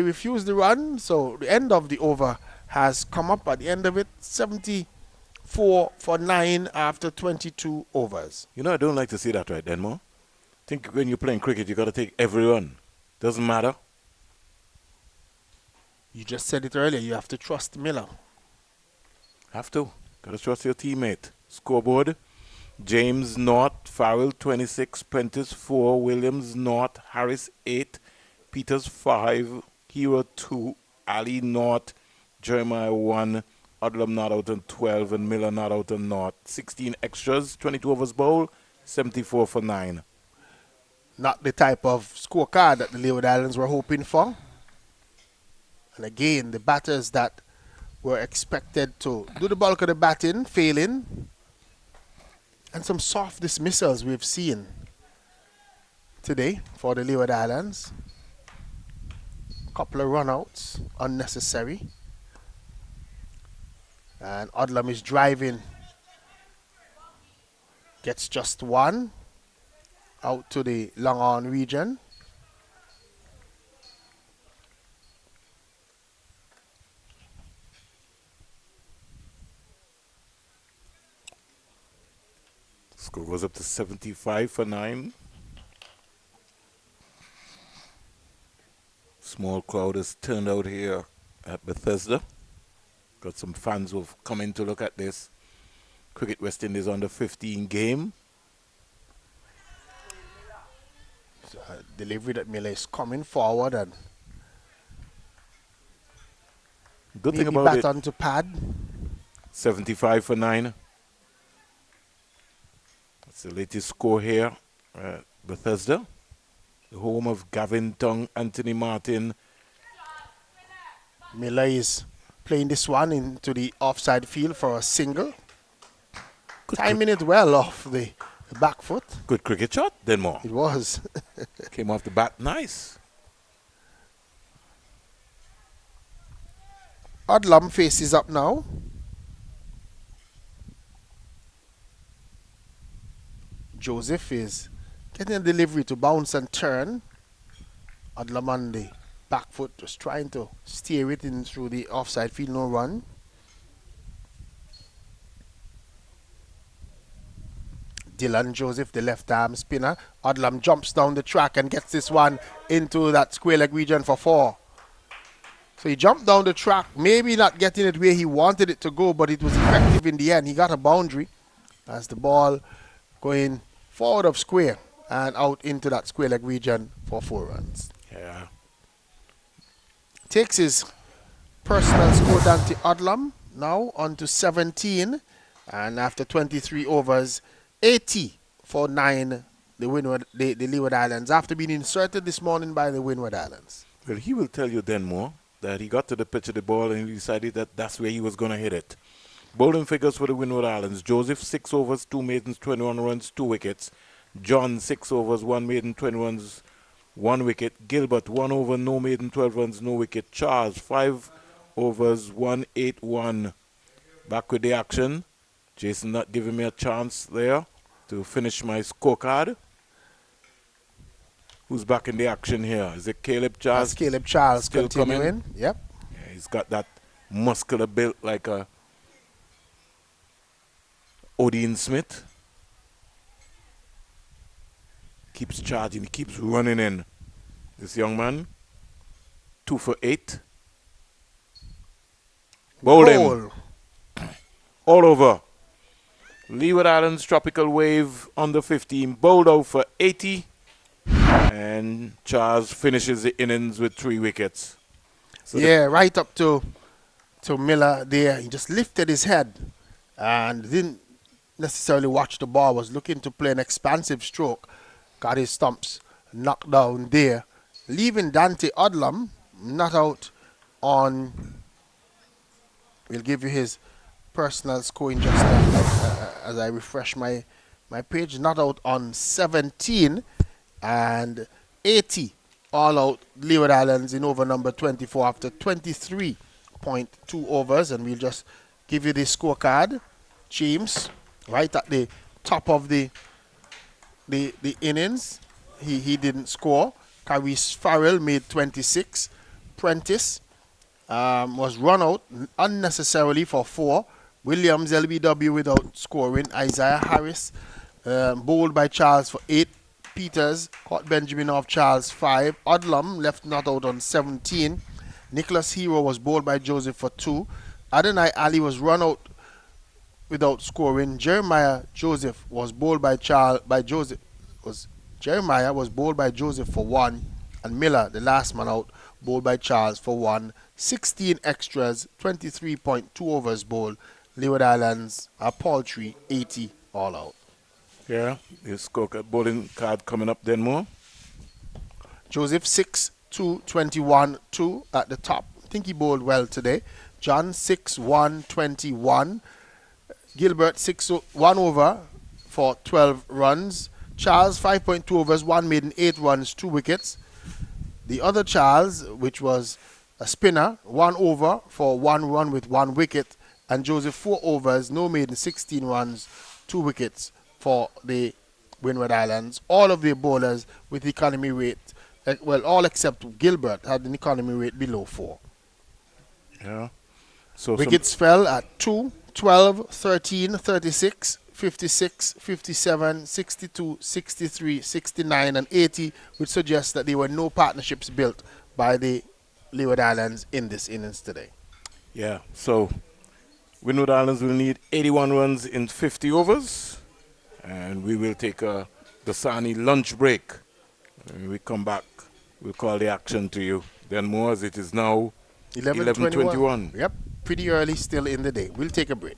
refuse the run, so the end of the over has come up. At the end of it, 74 for 9 after 22 overs. You know, I don't like to see that right then more. I think when you're playing cricket, you gotta take every run. Doesn't matter. You just said it earlier, you have to trust Miller. Have to. Gotta trust your teammate. Scoreboard. James North, Farrell 26, Prentice 4, Williams North, Harris 8, Peters 5, Hero 2, Ali North, Jeremiah 1, Odlum not out on 12, and Miller not out on North. 16 extras, 22 overs bowl, 74 for 9. Not the type of scorecard that the Leeward Islands were hoping for. And again, the batters that were expected to do the bulk of the batting, failing. And some soft dismissals we've seen today for the Leeward Islands. A couple of runouts, unnecessary. And Odlum is driving. Gets just one out to the long on region. Score goes up to 75 for 9. Small crowd has turned out here at Bethesda. Got some fans who've come in to look at this Cricket West Indies under 15 game. Delivery that Miller is coming forward and Good thing maybe about it, baton to pad. 75 for 9. That's the latest score here at Bethesda, the home of Gavin Tongue, Anthony Martin. Miller is playing this one into the offside field for a single. Timing it well off the back foot. Good cricket shot, Denmore. It was. Came off the bat nice. Odlum faces up now. Joseph is getting a delivery to bounce and turn. Odlum on the back foot, just trying to steer it in through the offside field, no run. Dylan Joseph, the left arm spinner. Odlum jumps down the track and gets this one into that square leg region for 4. So he jumped down the track, maybe not getting it where he wanted it to go, but it was effective in the end. He got a boundary as the ball going forward of square and out into that square leg region for 4 runs. Yeah. Takes his personal score down to Odlum, now on to 17, and after 23 overs, 80 for 9, the Leeward Islands, after being inserted this morning by the Windward Islands. Well, he will tell you then more that he got to the pitch of the ball and he decided that that's where he was going to hit it. Bowling figures for the Windward Islands. Joseph, 6 overs, 2 maidens, 21 runs, 2 wickets. John, 6 overs, 1 maiden, 20 runs, 1 wicket. Gilbert, 1 over, no maiden, 12 runs, no wicket. Charles, 5 overs, 181. Back with the action. Jason not giving me a chance there to finish my scorecard. Who's back in the action here? Is it Caleb Charles? That's Caleb Charles Still continuing. coming? Yep. Yeah, he's got that muscular built like a Odin Smith. Keeps charging, he keeps running in. This young man, 2 for 8. Bowl him. All over. Leeward Islands Tropical Wave under 15. Bowled out for 80. And Charles finishes the innings with 3 wickets. So Yeah, right up to Miller there. He just lifted his head and didn't necessarily watch the ball, was looking to play an expansive stroke. Got his stumps knocked down there, leaving Dante Odlum not out on. We'll give you his personal scoring just as I refresh my page. Not out on 17 and 80 all out Leeward Islands in over number 24 after 23.2 overs, and we'll just give you the scorecard. James, right at the top of the innings, he didn't score. Caris Farrell made 26. Prentice was run out unnecessarily for 4. Williams LBW without scoring. Isaiah Harris bowled by Charles for 8. Peters caught Benjamin off Charles 5. Odlum left not out on 17. Nicholas Hero was bowled by Joseph for 2. Adonai Ali was run out without scoring. Jeremiah Joseph was bowled by Jeremiah was bowled by Joseph for 1, and Miller, the last man out, bowled by Charles for 1. 16 extras, 23.2 overs bowled. Leeward Islands, a paltry 80 all out. yeah, the scorecard bowling card coming up then more. Joseph 6, 2, 21, 2 at the top. I think he bowled well today. John 6, 1, 21. Gilbert 6, 1 over for 12 runs. Charles 5.2 overs, 1 maiden, 8 runs, 2 wickets. The other Charles, which was a spinner, 1 over for 1 run with 1 wicket. And Joseph 4 overs, no maiden, 16 runs, 2 wickets for the Windward Islands. All of the bowlers with economy rate, well, all except Gilbert had an economy rate below 4. Yeah. So Wickets fell at 2, 12, 13, 36, 56, 57, 62, 63, 69, and 80, which suggests that there were no partnerships built by the Leeward Islands in this innings today. yeah, so Windward Islands will need 81 runs in 50 overs, and we will take a Dasani lunch break. When we come back, we'll call the action to you. Then more, as it is now 11:21. Yep, pretty early still in the day. We'll take a break.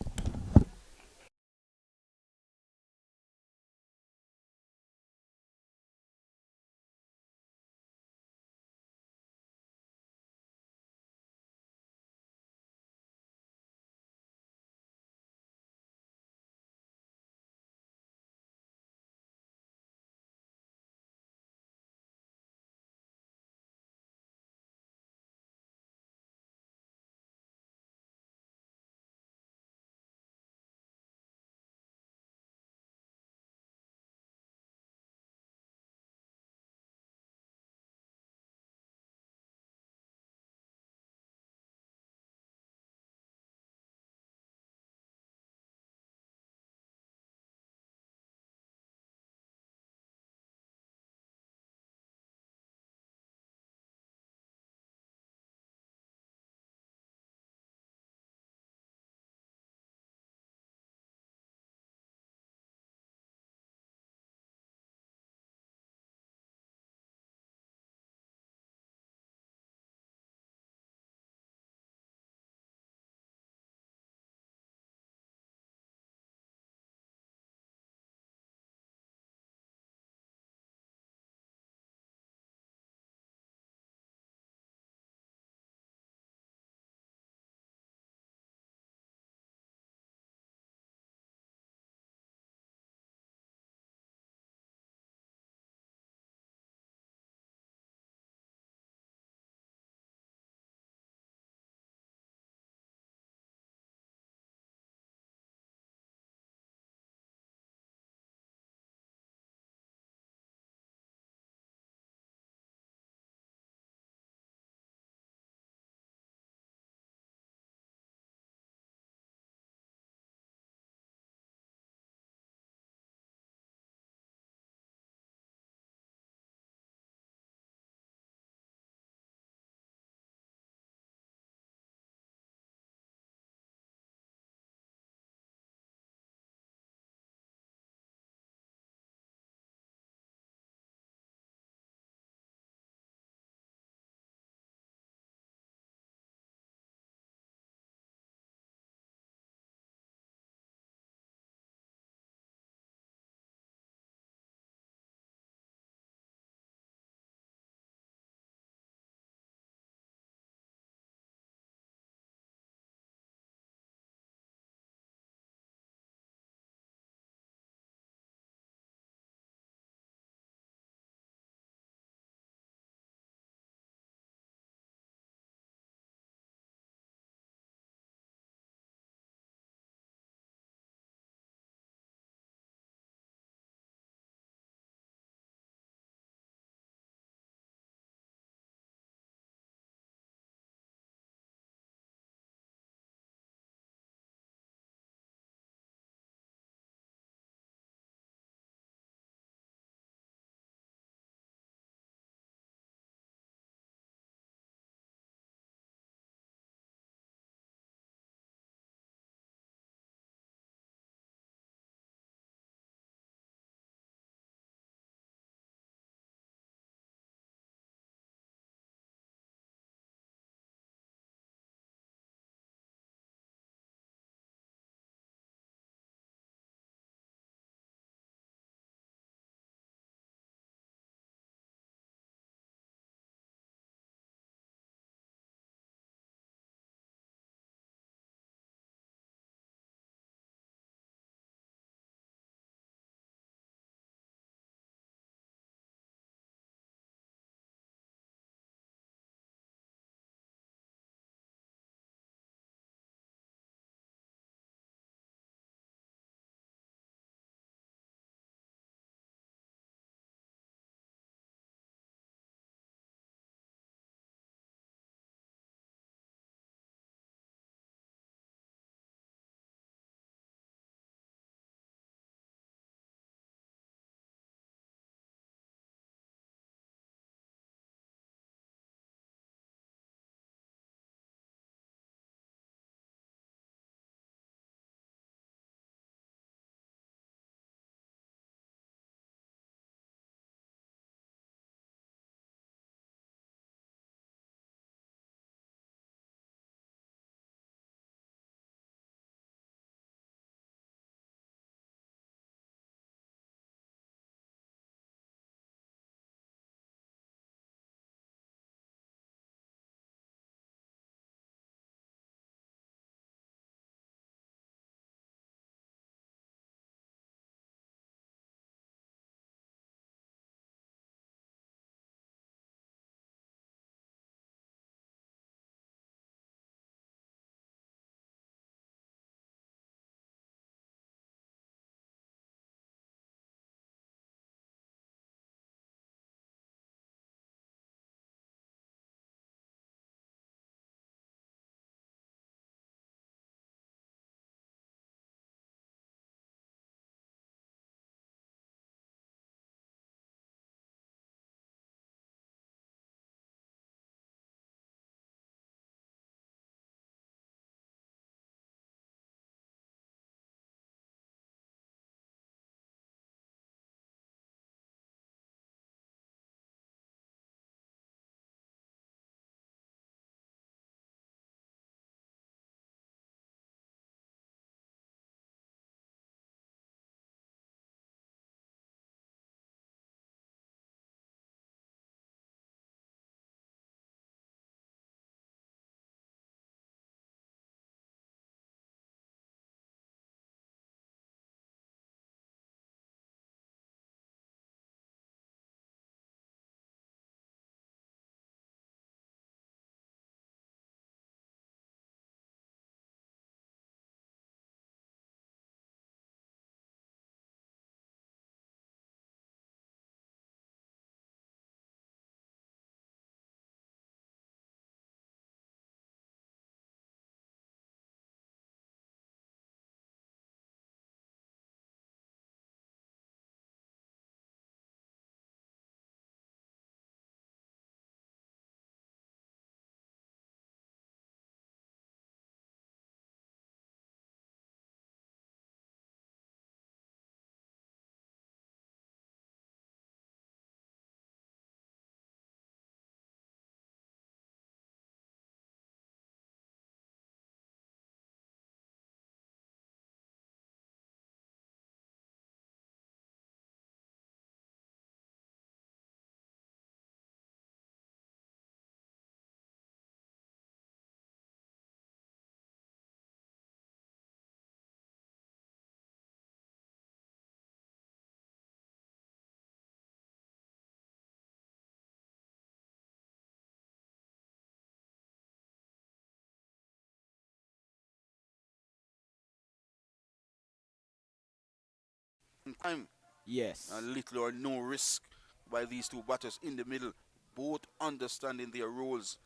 time. Yes. Little or no risk by these two batters in the middle, both understanding their roles.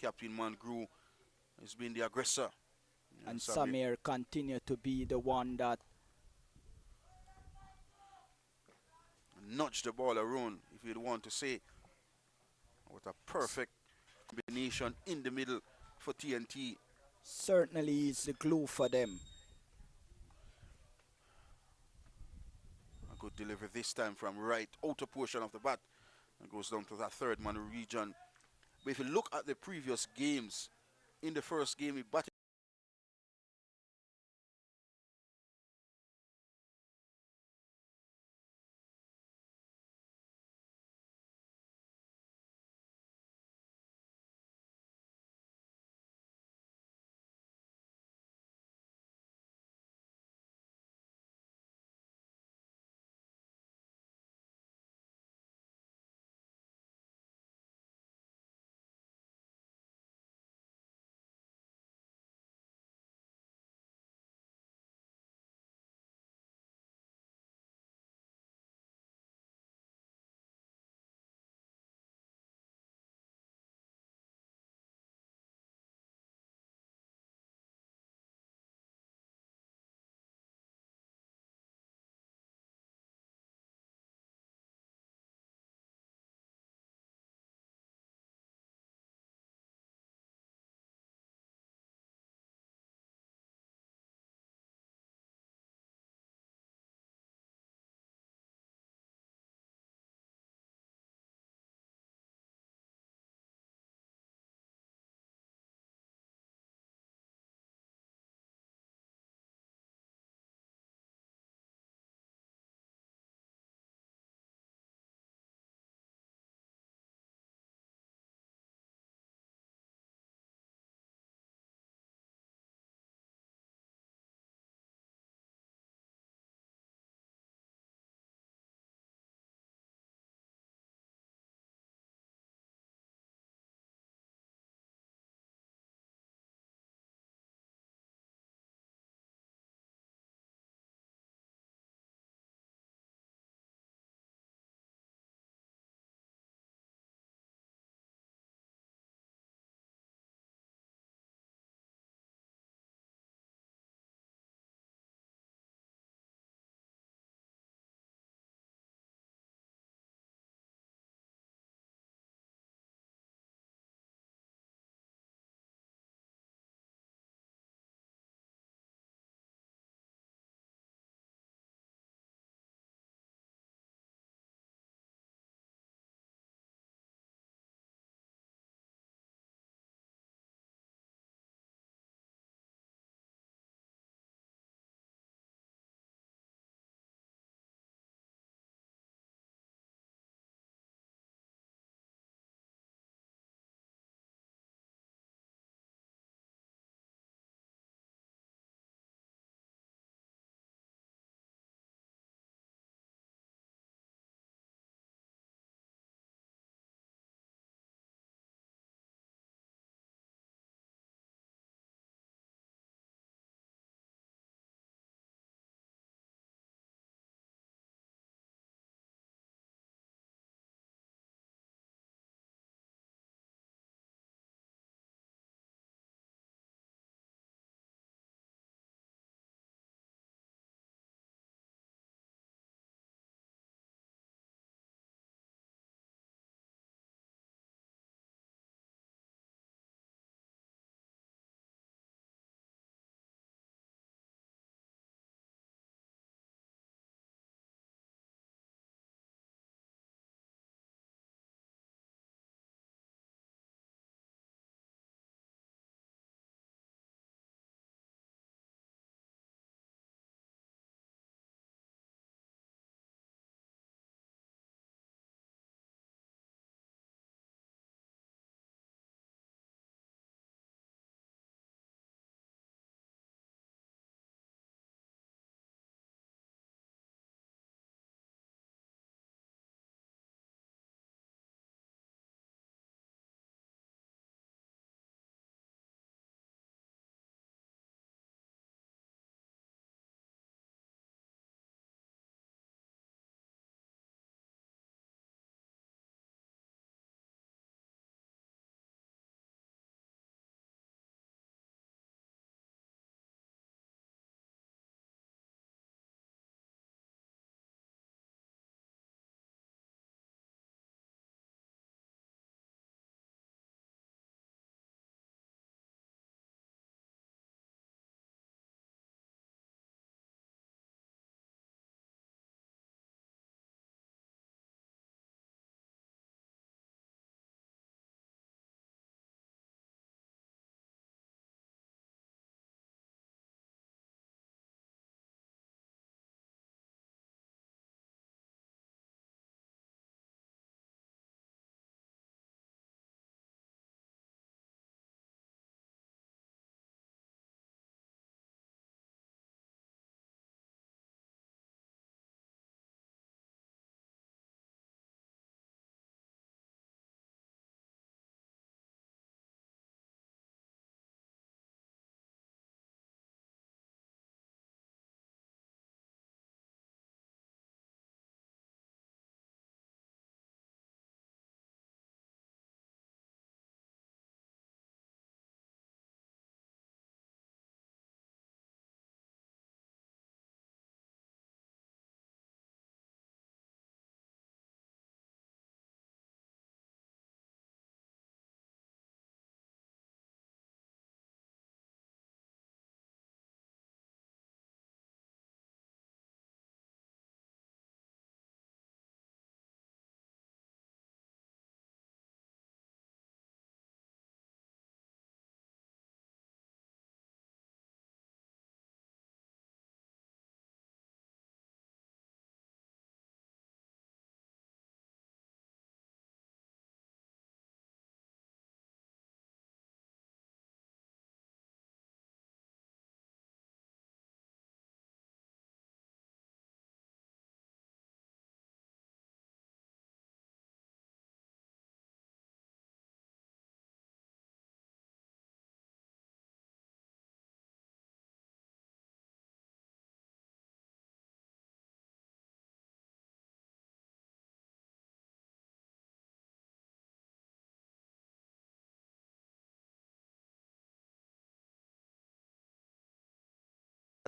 Captain Mangru has been the aggressor. And Samir continue to be the one that nudge the ball around, if you'd want to say. What a perfect combination in the middle for TNT. certainly is the glue for them. A good delivery this time from right outer portion of the bat. And goes down to that third man region. But if you look at the previous games, in the first game he batted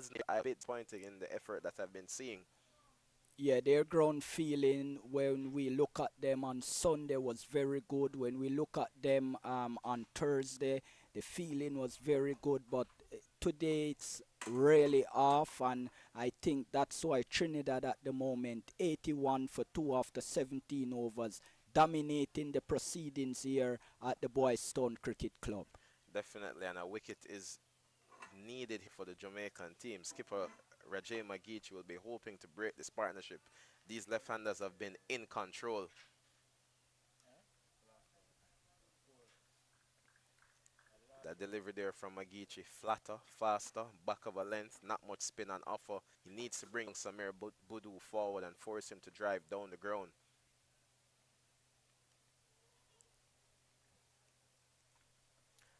wasn't a bit disappointed in the effort that I've been seeing. Yeah, their ground feeling when we look at them on Sunday was very good. When we look at them on Thursday, the feeling was very good. But today it's really off, and I think that's why Trinidad at the moment 81 for 2 after 17 overs, dominating the proceedings here at the Boys Stone Cricket Club. Definitely, and a wicket is needed for the Jamaican team. Skipper Rajay Magic will be hoping to break this partnership. These left-handers have been in control. That delivery there from Magici, flatter, faster, back of a length, not much spin on offer. He needs to bring Samir Budu forward and force him to drive down the ground.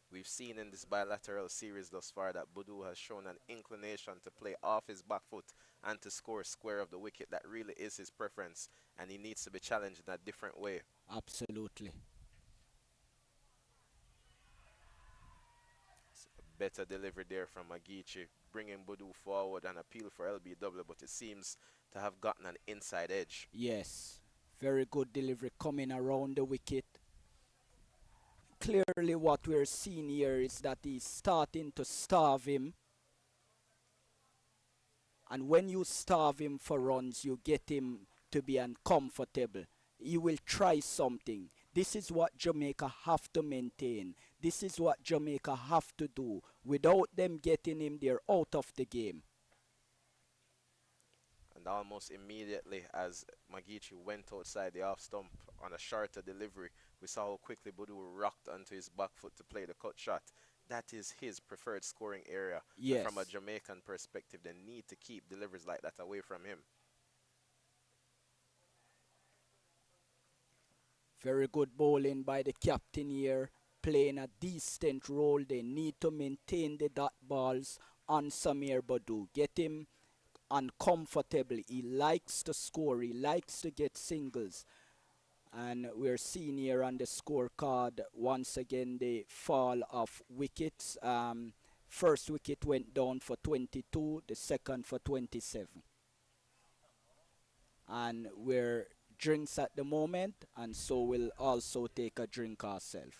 We've seen in this bilateral series thus far that Budu has shown an inclination to play off his back foot and to score square of the wicket. That really is his preference, and he needs to be challenged in a different way. Absolutely. Better delivery there from Magici, bringing Budu forward and appeal for LBW, but it seems to have gotten an inside edge. Yes, very good delivery coming around the wicket. Clearly what we're seeing here is that he's starting to starve him. And when you starve him for runs, you get him to be uncomfortable. He will try something. This is what Jamaica have to maintain. This is what Jamaica have to do. Without them getting him, they're out of the game. And almost immediately as Magici went outside the off stump on a shorter delivery, we saw how quickly Budu rocked onto his back foot to play the cut shot. That is his preferred scoring area. Yes. And from a Jamaican perspective, they need to keep deliveries like that away from him. Very good bowling by the captain here, playing a decent role. They need to maintain the dot balls on Samir Badu. Get him uncomfortable. He likes to score. He likes to get singles. And we're seeing here on the scorecard once again the fall of wickets. First wicket went down for 22, the second for 27. And we're drinks at the moment, and so we'll also take a drink ourselves.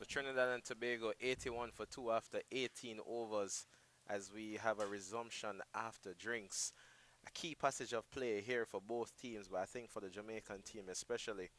So Trinidad and Tobago 81 for 2 after 18 overs as we have a resumption after drinks. A key passage of play here for both teams, but I think for the Jamaican team especially.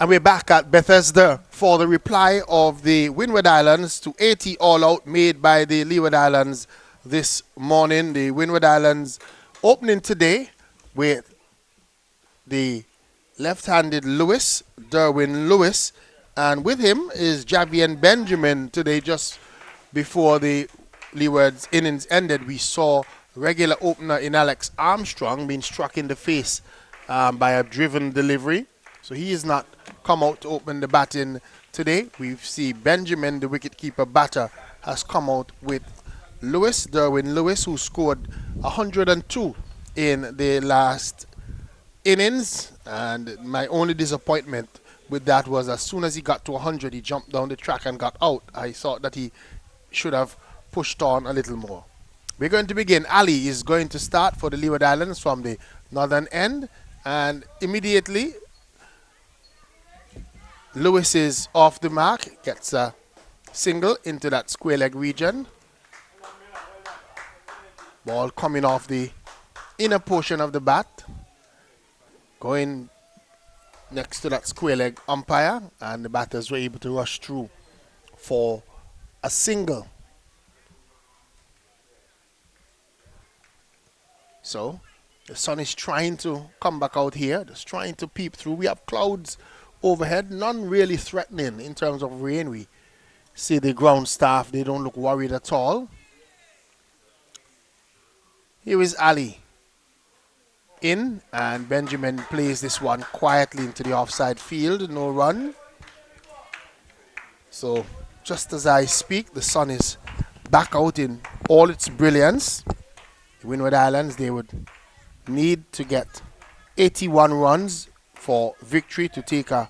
And we're back at Bethesda for the reply of the Windward Islands to 80 all-out made by the Leeward Islands this morning. The Windward Islands opening today with the left-handed Lewis, Derwin Lewis, and with him is Javian Benjamin. Today, just before the Leeward's innings ended, we saw regular opener in Alex Armstrong being struck in the face by a driven delivery. So he is not come out to open the batting today. We see Benjamin, the wicketkeeper batter, has come out with Lewis, Derwin Lewis, who scored 102 in the last innings. And my only disappointment with that was as soon as he got to 100, he jumped down the track and got out. I thought that he should have pushed on a little more. We're going to begin. Ali is going to start for the Leeward Islands from the northern end. And immediately, Lewis is off the mark, gets a single into that square leg region. Ball coming off the inner portion of the bat, going next to that square leg umpire, and the batters were able to rush through for a single. So the sun is trying to come back out here, just trying to peep through. We have clouds overhead, none really threatening in terms of rain. We see the ground staff, they don't look worried at all. Here is Ali in, and Benjamin plays this one quietly into the offside field, no run. So just as I speak, the sun is back out in all its brilliance. The Windward Islands, they would need to get 81 runs for victory to take a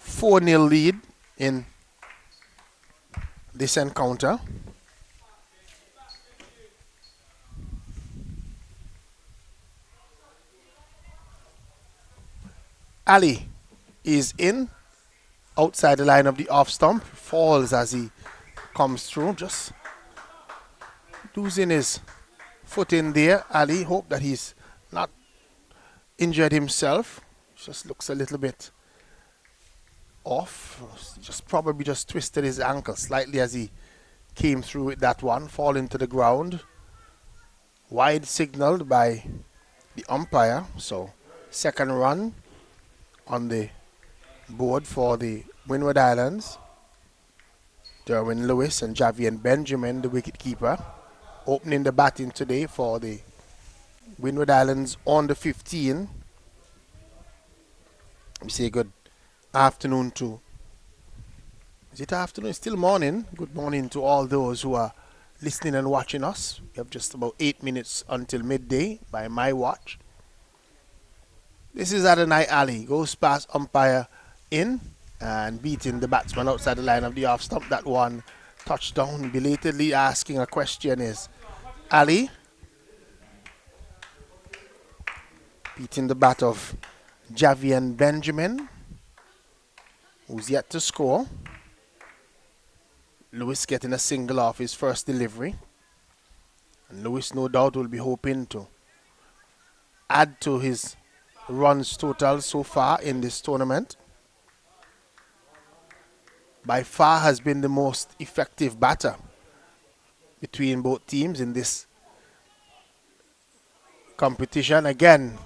4-0 lead in this encounter. Ali is in, outside the line of the off stump, falls as he comes through, just losing his foot in there. Ali, hope that he's not injured himself. Just looks a little bit off. Just probably just twisted his ankle slightly as he came through with that one, falling to the ground. Wide signaled by the umpire. So second run on the board for the Windward Islands. Derwin Lewis and Javian Benjamin, the wicketkeeper, opening the batting today for the Windward Islands on the 15. We say good afternoon to, is it afternoon? It's still morning. Good morning to all those who are listening and watching us. We have just about 8 minutes until midday by my watch. This is Adonai Ali. Goes past umpire in and beating the batsman outside the line of the off stump. That one touchdown. Belatedly asking a question is Ali. Beating the bat of Javian Benjamin, who's yet to score. Lewis getting a single off his first delivery. And Lewis no doubt will be hoping to add to his runs total so far in this tournament. By far has been the most effective batter between both teams in this competition. Again,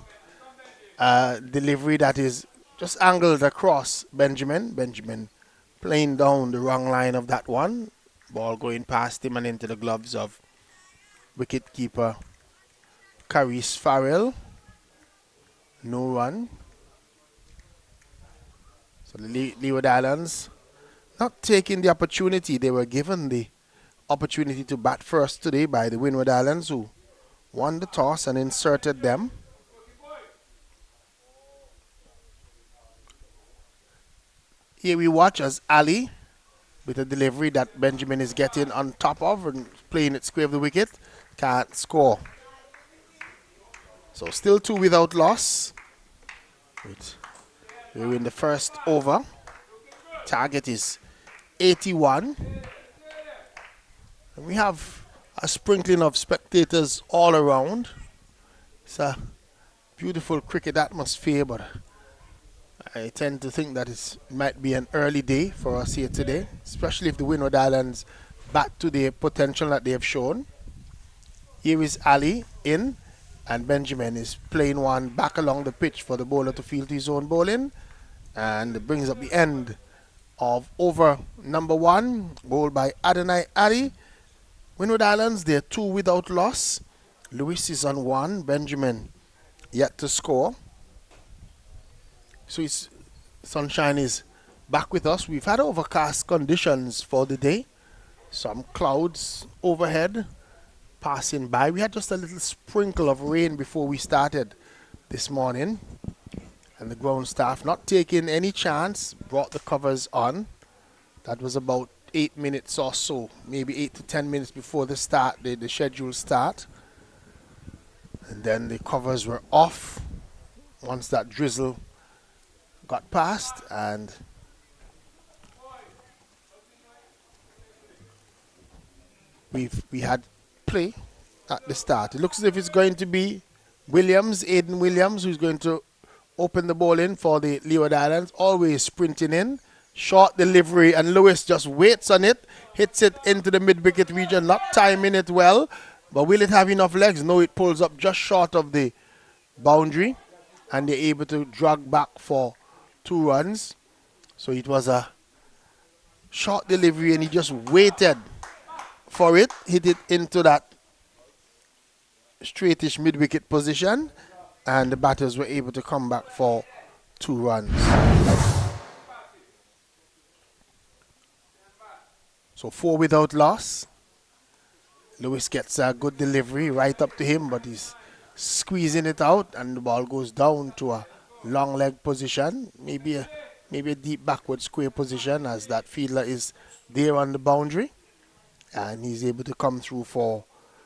delivery that is just angled across Benjamin. Benjamin playing down the wrong line of that one. Ball going past him and into the gloves of wicketkeeper Caris Farrell. No run. So the Leeward Islands not taking the opportunity. They were given the opportunity to bat first today by the Windward Islands, who won the toss and inserted them. Here we watch as Ali, with a delivery that Benjamin is getting on top of and playing it square of the wicket, can't score. So still 2 without loss. We're in the first over. Target is 81. And we have a sprinkling of spectators all around. It's a beautiful cricket atmosphere, but I tend to think that it might be an early day for us here today, especially if the Windward Islands bat to the potential that they have shown. Here is Ali in, and Benjamin is playing one back along the pitch for the bowler to field his own bowling, and it brings up the end of over number 1, bowled by Adonai Ali. Windward Islands, they're 2 without loss. Lewis is on 1, Benjamin yet to score. So sunshine is back with us. We've had overcast conditions for the day. Some clouds overhead passing by. We had just a little sprinkle of rain before we started this morning. And the ground staff, not taking any chance, brought the covers on. That was about 8 minutes or so, maybe 8 to 10 minutes before the start, the scheduled start. And then the covers were off once that drizzle got past, and we had play at the start. It looks as if it's going to be Aiden Williams, who's going to open the ball in for the Leeward Islands, always sprinting in. Short delivery, and Lewis just waits on it, hits it into the mid-wicket region, not timing it well, but will it have enough legs? No, it pulls up just short of the boundary, and they're able to drag back for 2 runs. So it was a short delivery, and he just waited for it, hit it into that straightish mid-wicket position, and the batters were able to come back for 2 runs. So 4 without loss. Lewis gets a good delivery right up to him, but he's squeezing it out, and the ball goes down to a long leg position, maybe a deep backward square position, as that fielder is there on the boundary, and he's able to come through for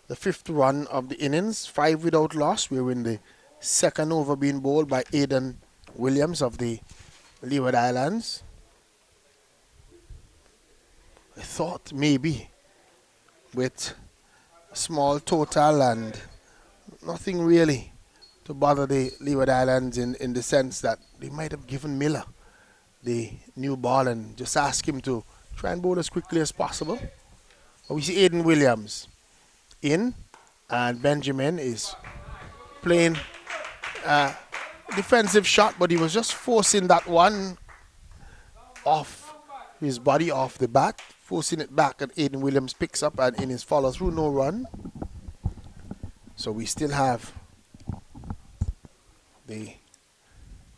the 5th run of the innings. 5 without loss. We're in the 2nd over being bowled by Aiden Williams of the Leeward Islands. I thought maybe with small total and nothing really to bother the Leeward Islands in the sense that they might have given Miller the new ball and just ask him to try and bowl as quickly as possible. But we see Aiden Williams in, and Benjamin is playing a defensive shot, but he was just forcing that one off his body, off the bat, forcing it back, and Aiden Williams picks up, and in his follow through, no run. So we still have the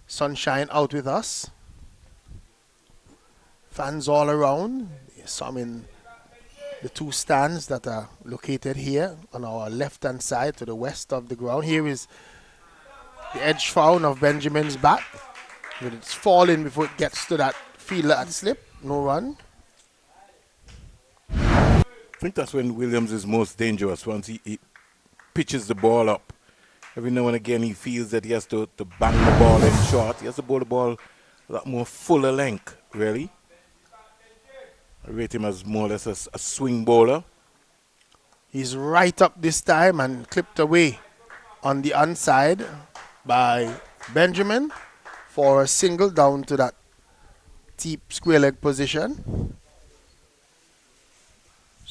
sunshine out with us. Fans all around. There's some in the 2 stands that are located here on our left hand side to the west of the ground. Here is the edge foul of Benjamin's bat. But it's falling before it gets to that fielder at slip. No run. I think that's when Williams is most dangerous, once he pitches the ball up. Every now and again he feels that he has to bang the ball in short. He has to bowl the ball a lot more fuller length, really. I rate him as more or less a swing bowler. He's right up this time and clipped away on the onside by Benjamin for a single down to that deep square leg position.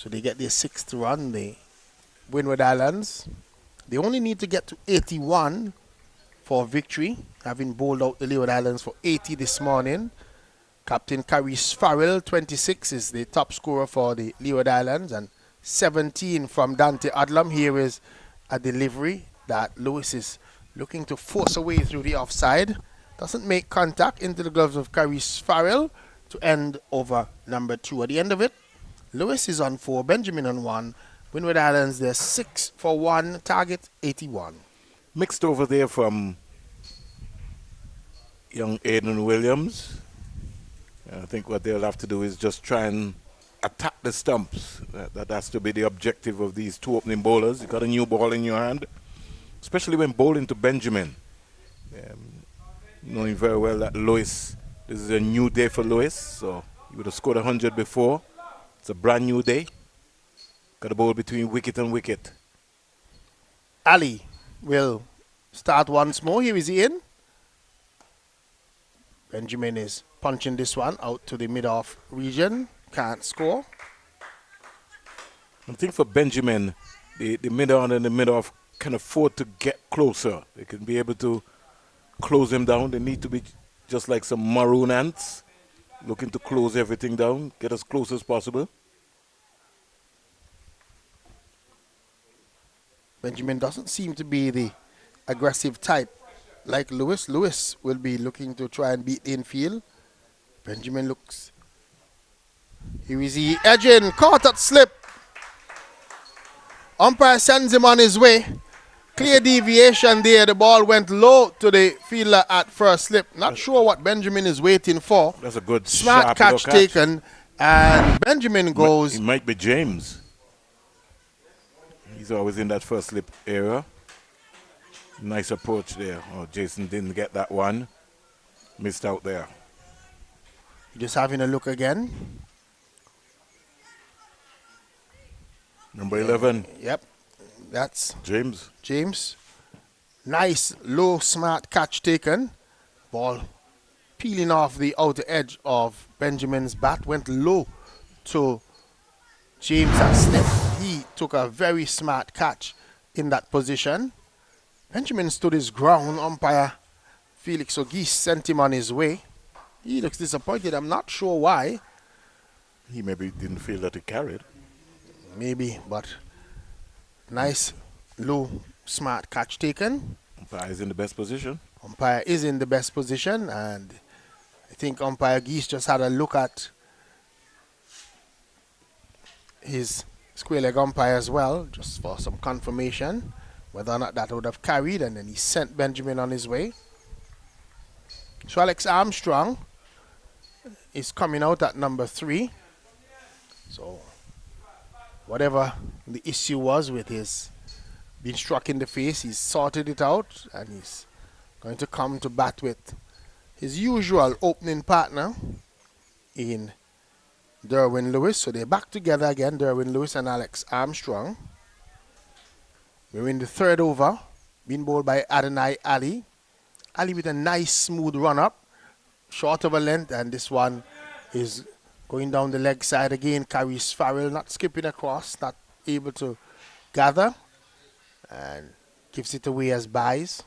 So they get their 6th run, the Windward Islands. They only need to get to 81 for victory, having bowled out the Leeward Islands for 80 this morning. Captain Caris Farrell, 26, is the top scorer for the Leeward Islands, and 17 from Dante Adlam. Here is a delivery that Lewis is looking to force away through the offside. Doesn't make contact into the gloves of Caris Farrell to end over number 2. At the end of it, Lewis is on 4, Benjamin on 1. Windward Islands, they're 6 for 1, target 81. Mixed over there from young Aiden Williams. I think what they'll have to do is just try and attack the stumps. That has to be the objective of these two opening bowlers. You got a new ball in your hand, especially when bowling to Benjamin. Knowing very well that Lewis, this is a new day for Lewis, so he would have scored 100 before. It's a brand new day. Got a bowl between wicket and wicket. Ali will start once more. Here is he in. Benjamin is punching this one out to the mid-off region. Can't score. I think for Benjamin, the mid-on and the mid-off can afford to get closer. They can be able to close him down. They need to be just like some maroon ants, looking to close everything down, get as close as possible. Benjamin doesn't seem to be the aggressive type like Lewis. Lewis will be looking to try and beat the infield. Benjamin looks. Here is he edging, caught at slip. Umpire sends him on his way. Clear deviation there. The ball went low to the fielder at first slip. Not sure what Benjamin is waiting for. That's a good smart catch taken. And Benjamin goes. It might be James. He's always in that first slip area. Nice approach there. Oh, Jason didn't get that one. Missed out there. Just having a look again. Number 11. Yep. That's James. James. Nice, low, smart catch taken. Ball peeling off the outer edge of Benjamin's bat. Went low to James at slip. He took a very smart catch in that position. Benjamin stood his ground. Umpire Felix O'Geese sent him on his way. He looks disappointed. I'm not sure why. He maybe didn't feel that he carried. Maybe, but nice, low, smart catch taken. Umpire is in the best position. Umpire is in the best position, and I think Umpire Geese just had a look at his square leg umpire as well, just for some confirmation whether or not that would have carried, and then he sent Benjamin on his way. So Alex Armstrong is coming out at number 3. So whatever the issue was with his being struck in the face, he's sorted it out, and he's going to come to bat with his usual opening partner in Derwin Lewis. So they're back together again, Derwin Lewis and Alex Armstrong. We're in the 3rd over, being bowled by Adonai Ali. Ali with a nice smooth run up, short of a length, and this one is going down the leg side again. Caris Farrell not skipping across, not able to gather, and gives it away as byes.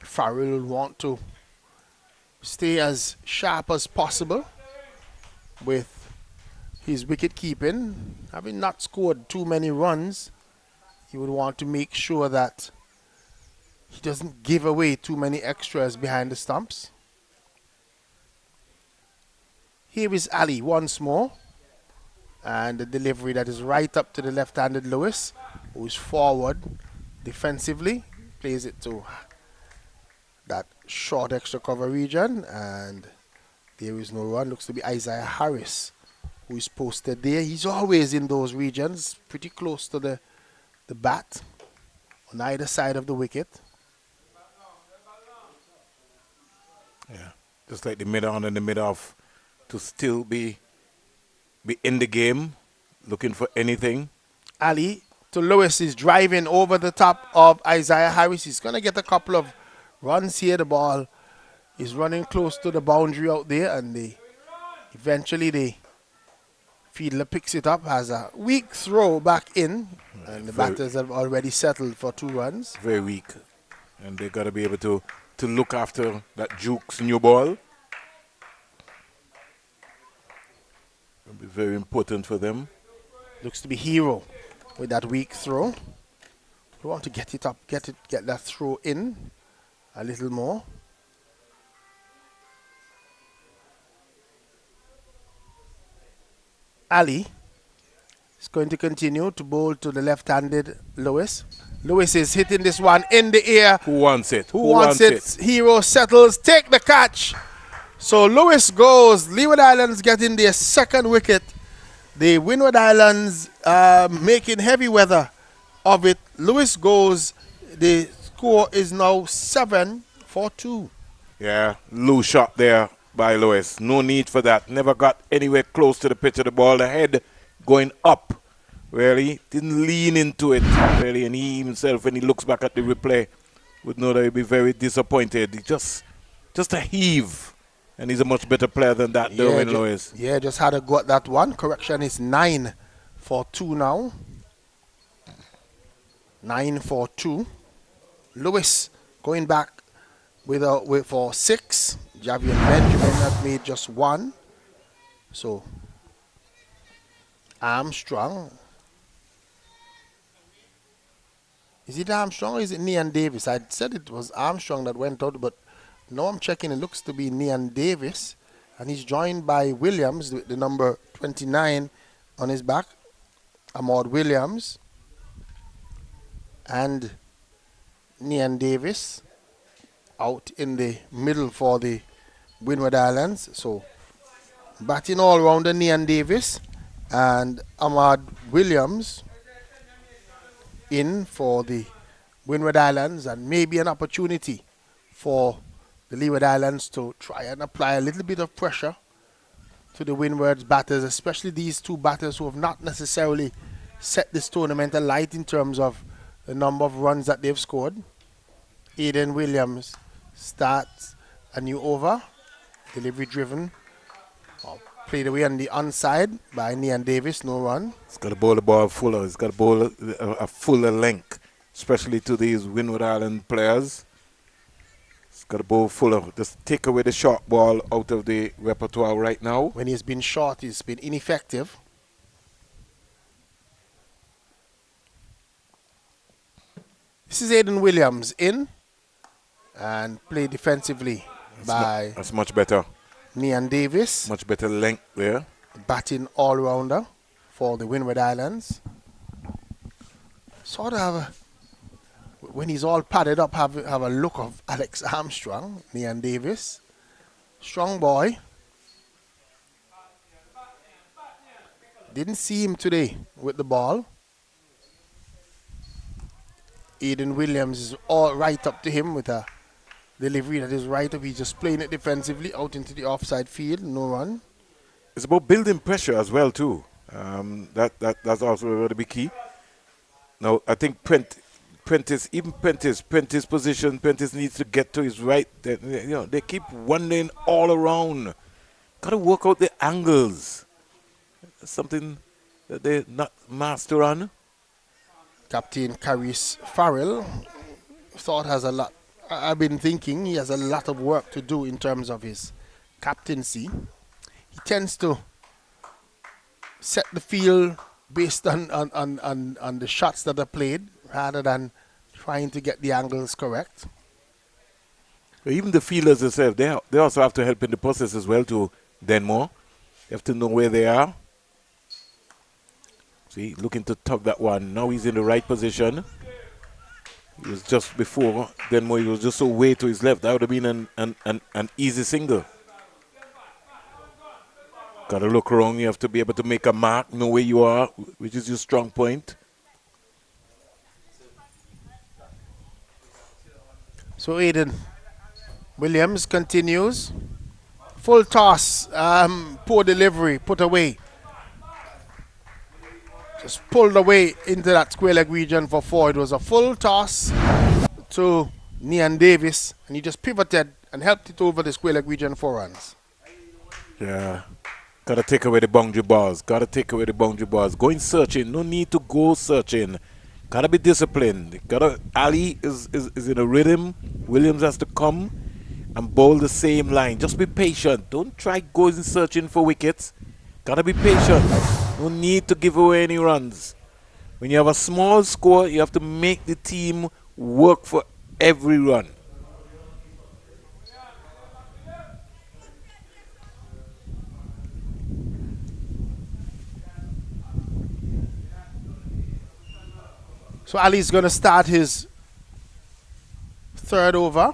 Farrell will want to stay as sharp as possible with his wicket keeping. Having not scored too many runs, he would want to make sure that he doesn't give away too many extras behind the stumps. Here is Ali once more, and the delivery that is right up to the left-handed Lewis, who is forward defensively, plays it to that short extra cover region, and there is no run. Looks to be Isaiah Harris who is posted there. He's always in those regions, pretty close to the bat on either side of the wicket. Yeah, just like the mid-on and the mid-off to still be in the game, looking for anything. Ali to Lewis is driving over the top of Isaiah Harris. He's going to get a couple of runs here. The ball is running close to the boundary out there, and the Eventually, the fielder picks it up, has a weak throw back in, and the batters have already settled for 2 runs. Very weak. And they got to be able to look after that Duke's new ball. It'll be very important for them. Looks to be Hero with that weak throw. We want to get it up, get that throw in a little more. Ali is going to continue to bowl to the left-handed Lewis. Lewis is hitting this one in the air. Who wants it? Who wants it? Hero settles, take the catch. So Lewis goes. Leeward Islands getting their 2nd wicket. The Windward Islands making heavy weather of it. Lewis goes. The score is now 7-2. Yeah, loose shot there by Lewis. No need for that. Never got anywhere close to the pitch of the ball. The head going up. Really didn't lean into it. Really, and he himself, when he looks back at the replay, would know that he'd be very disappointed. He just a heave. And he's a much better player than that, Derwin Lewis. Yeah, just had a go at that one. Correction is 9-2 now. 9-2. Lewis going back for 6. Javier Benjamin had made just 1. So Armstrong. Is it Armstrong or is it Nian Davis? I said it was Armstrong that went out, but now I'm checking. It looks to be Nian Davis, and he's joined by Williams, the number 29 on his back. Ahmad Williams and Nian Davis out in the middle for the Windward Islands. So batting all rounder Nian Davis and Ahmad Williams in for the Windward Islands, and maybe an opportunity for the Leeward Islands to try and apply a little bit of pressure to the Windward's batters, especially these 2 batters who have not necessarily set this tournament alight in terms of the number of runs that they've scored. Aiden Williams starts a new over, delivery driven, played away on the onside by Nian Davis, no run. He's got to bowl the ball fuller. He's got to bowl a fuller length, especially to these Windward Island players. He's got to bowl fuller. Just take away the short ball out of the repertoire right now. When he's been short, he's been ineffective. This is Aiden Williams in and played defensively by that's much better. Nian Davis. Much better length there. Batting all-rounder for the Windward Islands. Sort of have a, when he's all padded up, have a look of Alex Armstrong, Nian Davis. Strong boy. Didn't see him today with the ball. Aiden Williams is all right up to him with a delivery that is right up. He's just playing it defensively out into the offside field. No run. It's about building pressure as well too. That's also going to be key. Now I think Prentice position. Prentice needs to get to his right. They keep wandering all around. Got to work out the angles. That's something that they're not master on. Captain Caris Farrell thought has a lot. I've been thinking he has a lot of work to do in terms of his captaincy. He tends to set the field based on the shots that are played rather than trying to get the angles correct. Even the fielders themselves, they also have to help in the process as well to Denmore. They have to know where they are. See, looking to tug that one. Now he's in the right position. He was just before Denmore. He was just so way to his left. That would have been an easy single. Got to look around. You have to be able to make a mark, know where you are, which is your strong point. So Aiden Williams continues. Full toss, poor delivery, put away. Just pulled away into that square leg region for 4. It was a full toss to Nian Davis, and he just pivoted and helped it over the square leg region 4 runs. Yeah. Gotta take away the boundary bars. Gotta take away the boundary bars. Going searching. No need to go searching. Gotta be disciplined. Ali is in a rhythm. Williams has to come and bowl the same line. Just be patient. Don't try going searching for wickets. Gotta be patient. No need to give away any runs. When you have a small score, you have to make the team work for every run. So Ali's going to start his third over.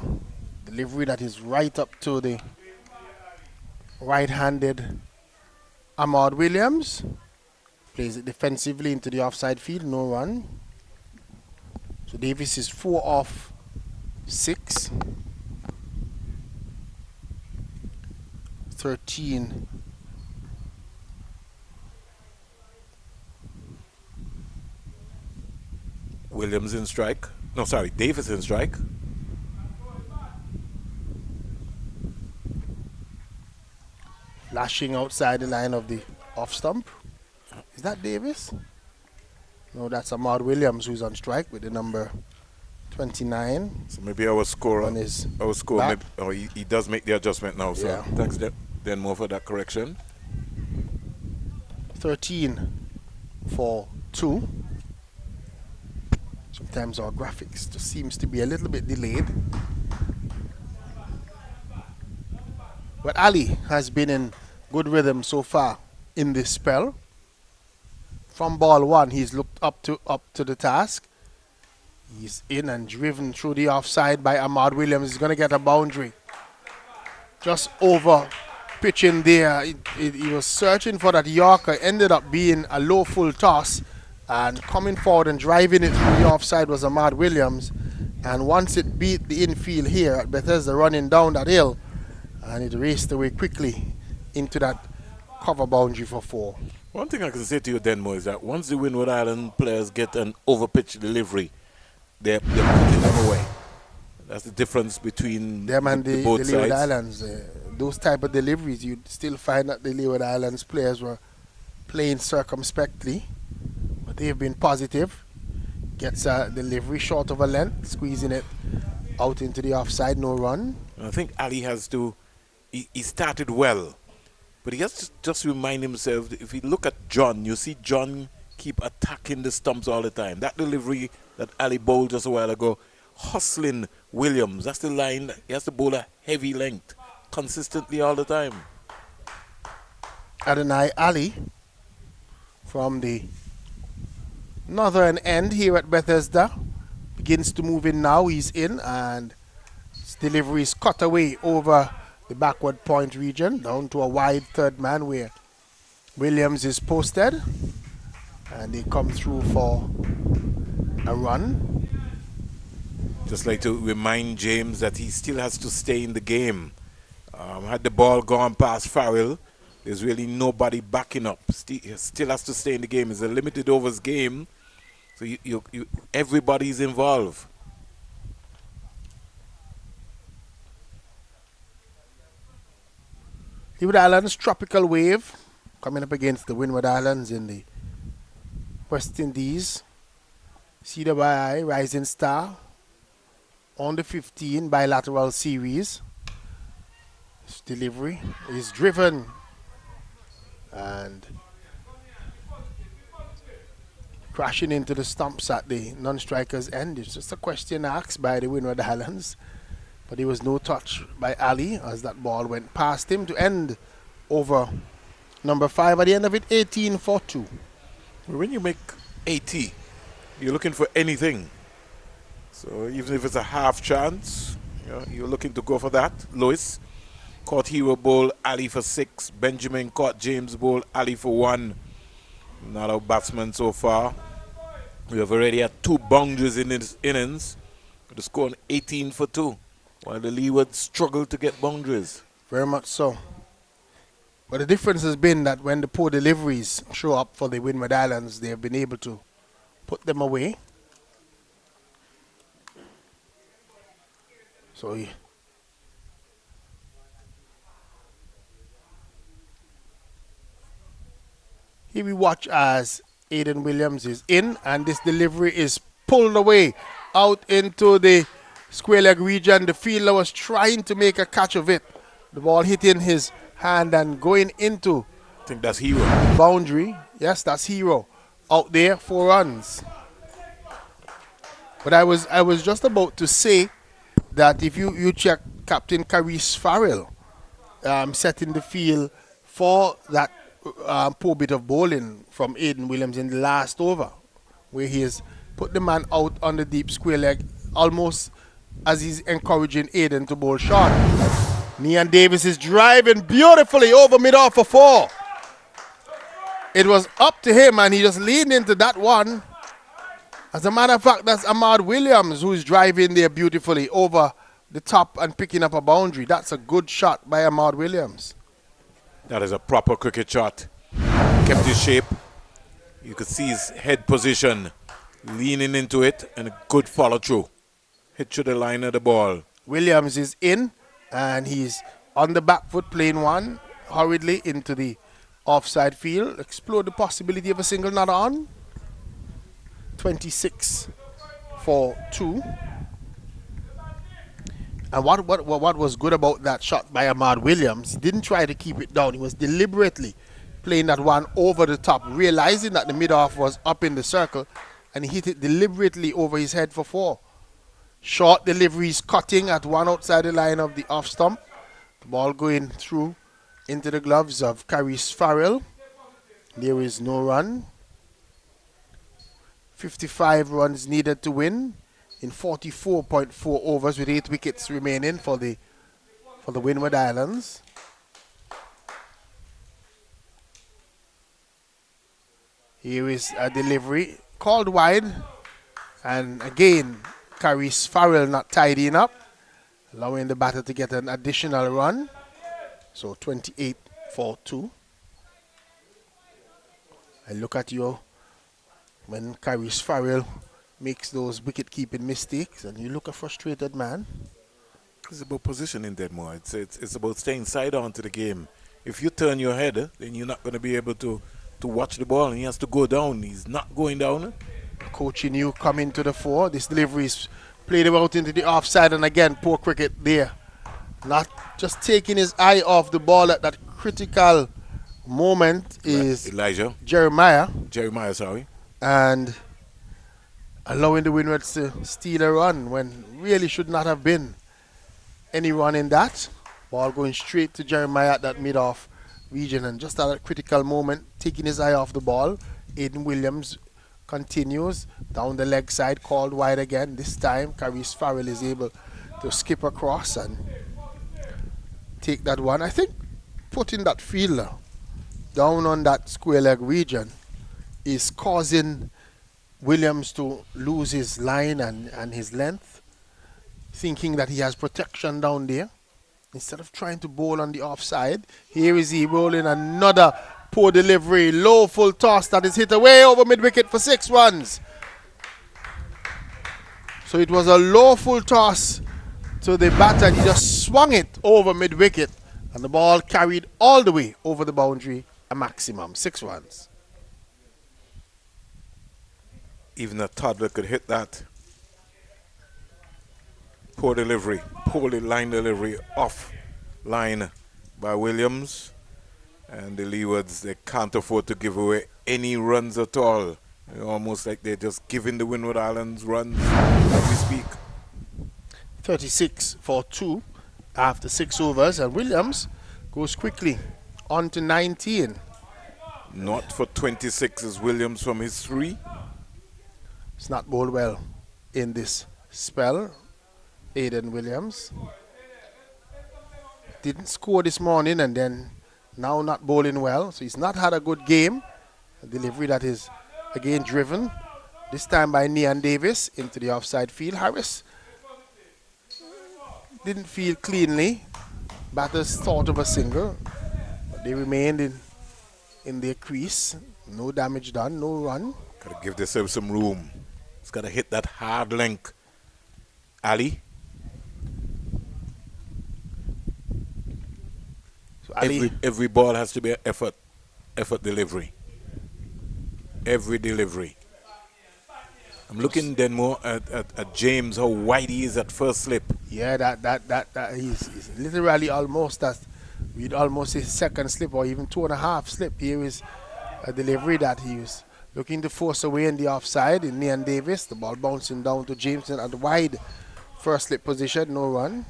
Delivery that is right up to the right-handed Ahmad Williams. Plays it defensively into the offside field, no run. So Davis is 4 off 6. 13. Williams in strike. No, sorry, Davis in strike. Flashing outside the line of the off stump. Is that Davis? No, that's Ahmad Williams who's on strike with the number 29. So maybe our scorer, On his our score, back. he does make the adjustment now. So Yeah. thanks, Denmo, for that correction. 13 for 2. Sometimes our graphics just seems to be a little bit delayed. But Ali has been in good rhythm so far in this spell. From ball 1, he's looked up to the task. He's in and driven through the offside by Ahmad Williams. He's going to get a boundary. Just over pitching there. He was searching for that Yorker. Ended up being a low full toss. And coming forward and driving it through the offside was Ahmad Williams. And once it beat the infield here at Bethesda, running down that hill, and it raced away quickly into that cover boundary for 4. One thing I can say to you, Denmo, is that once the Windward Island players get an overpitch delivery, they're putting them away. That's the difference between Them and the both Leeward sides. Islands. Those type of deliveries, you'd still find that the Leeward Islands players were playing circumspectly. But they've been positive. Gets a delivery short of a length, squeezing it out into the offside, no run. And I think Ali has to, he started well, but he has to just remind himself, if you look at John, you see John keep attacking the stumps all the time. That delivery that Ali bowled just a while ago, hustling Williams, that's the line, he has to bowl a heavy length consistently all the time. Adonai Ali from the northern end here at Bethesda begins to move in now. He's in and his delivery is cut away over the backward point region down to a wide third man where Williams is posted, and they come through for a run. Just like to remind James that he still has to stay in the game. Had the ball gone past Farrell, there's really nobody backing up. He still has to stay in the game. It's a limited overs game, so everybody's involved. Leeward Islands tropical wave coming up against the Windward Islands in the West Indies. CWI Rising Star on the 15 bilateral series. This delivery is driven and crashing into the stumps at the non-striker's end. It's just a question asked by the Windward Islands, but there was no touch by Ali as that ball went past him to end over number 5. At the end of it, 18 for 2. When you make 80, you're looking for anything. So even if it's a half chance, you're looking to go for that. Lewis caught Hero Bowl, Ali for 6. Benjamin caught James Bowl, Ali for 1. Not our batsman so far. We have already had 2 boundaries in this innings. With the score on 18 for 2. While the Leeward struggled to get boundaries. Very much so. But the difference has been that when the poor deliveries show up for the Windward Islands, they have been able to put them away. So Here we watch as Aiden Williams is in, and this delivery is pulled away out into the square leg region. The fielder was trying to make a catch of it. The ball hitting his hand and going into I think that's Hero. boundary. Yes, that's Hero. Out there, 4 runs. But I was just about to say that if you check Captain Carice Farrell setting the field for that poor bit of bowling from Aiden Williams in the last over, where he has put the man out on the deep square leg, almost as he's encouraging Aiden to bowl short. Nian Davis is driving beautifully over mid-off for 4. It was up to him, and he just leaned into that one. As a matter of fact, that's Ahmad Williams who's driving there beautifully over the top and picking up a boundary. That's a good shot by Ahmad Williams. That is a proper cricket shot. Kept his shape. You could see his head position leaning into it, and a good follow through. Hit to the line of the ball. Williams is in, and he's on the back foot playing one hurriedly into the offside field. Explore the possibility of a single not on. 26 for 2. And what was good about that shot by Ahmad Williams, he didn't try to keep it down. He was deliberately playing that one over the top, realizing that the mid-off was up in the circle, and he hit it deliberately over his head for 4. Short deliveries cutting at one outside the line of the off stump. The ball going through into the gloves of Carice Farrell. There is no run. 55 runs needed to win in 44.4 overs with 8 wickets remaining for the Windward Islands. Here is a delivery called wide, and again Carice Farrell not tidying up, allowing the batter to get an additional run. So 28 for 2. I look at you when Carice Farrell makes those wicket-keeping mistakes, and you look a frustrated man. It's about positioning, Deadmore. It's about staying side on to the game. If you turn your head, then you're not going to be able to watch the ball, and he has to go down. He's not going down. Coaching you coming to the fore. This delivery is played out into the offside, and again, poor cricket there. Not just taking his eye off the ball at that critical moment is Elijah. Jeremiah, sorry. and allowing the Windwards to steal a run when really should not have been any run in that. Ball going straight to Jeremiah at that mid-off region, and just at that critical moment, taking his eye off the ball. Aiden Williams continues down the leg side, called wide again. This time, Carice Farrell is able to skip across and take that one. I think putting that fielder down on that square leg region is causing Williams to lose his line and his length, thinking that he has protection down there. Instead of trying to bowl on the offside, here is he rolling another poor delivery, low full toss that is hit away over mid-wicket for 6 runs. So it was a low full toss to the batter, and he just swung it over mid-wicket, and the ball carried all the way over the boundary, a maximum 6 runs. Even a toddler could hit that. Poor delivery, poorly line delivery off line by Williams. And the Leewards, they can't afford to give away any runs at all. Almost like they're just giving the Windward Islands runs as we speak. 36 for 2 after 6 overs, and Williams goes quickly on to 19. Not for 26 is Williams from his 3. It's not bowled well in this spell. Aiden Williams didn't score this morning, and then now not bowling well, so he's not had a good game. A delivery that is again driven, this time by Nian Davis into the offside field. Harris didn't feel cleanly. Batters thought of a single, but they remained in their crease. No damage done, no run. Gotta give themselves some room. It's gotta hit that hard length. Ali. So Ali, Every ball has to be an effort delivery. every delivery. I'm looking then more at James, how wide he is at first slip. Yeah, that he's literally almost at, we'd almost say second slip or even 2.5 slip. Here is a delivery that he was looking to force away in the offside in Nean Davis. The ball bouncing down to Jameson at the wide first slip position, no run.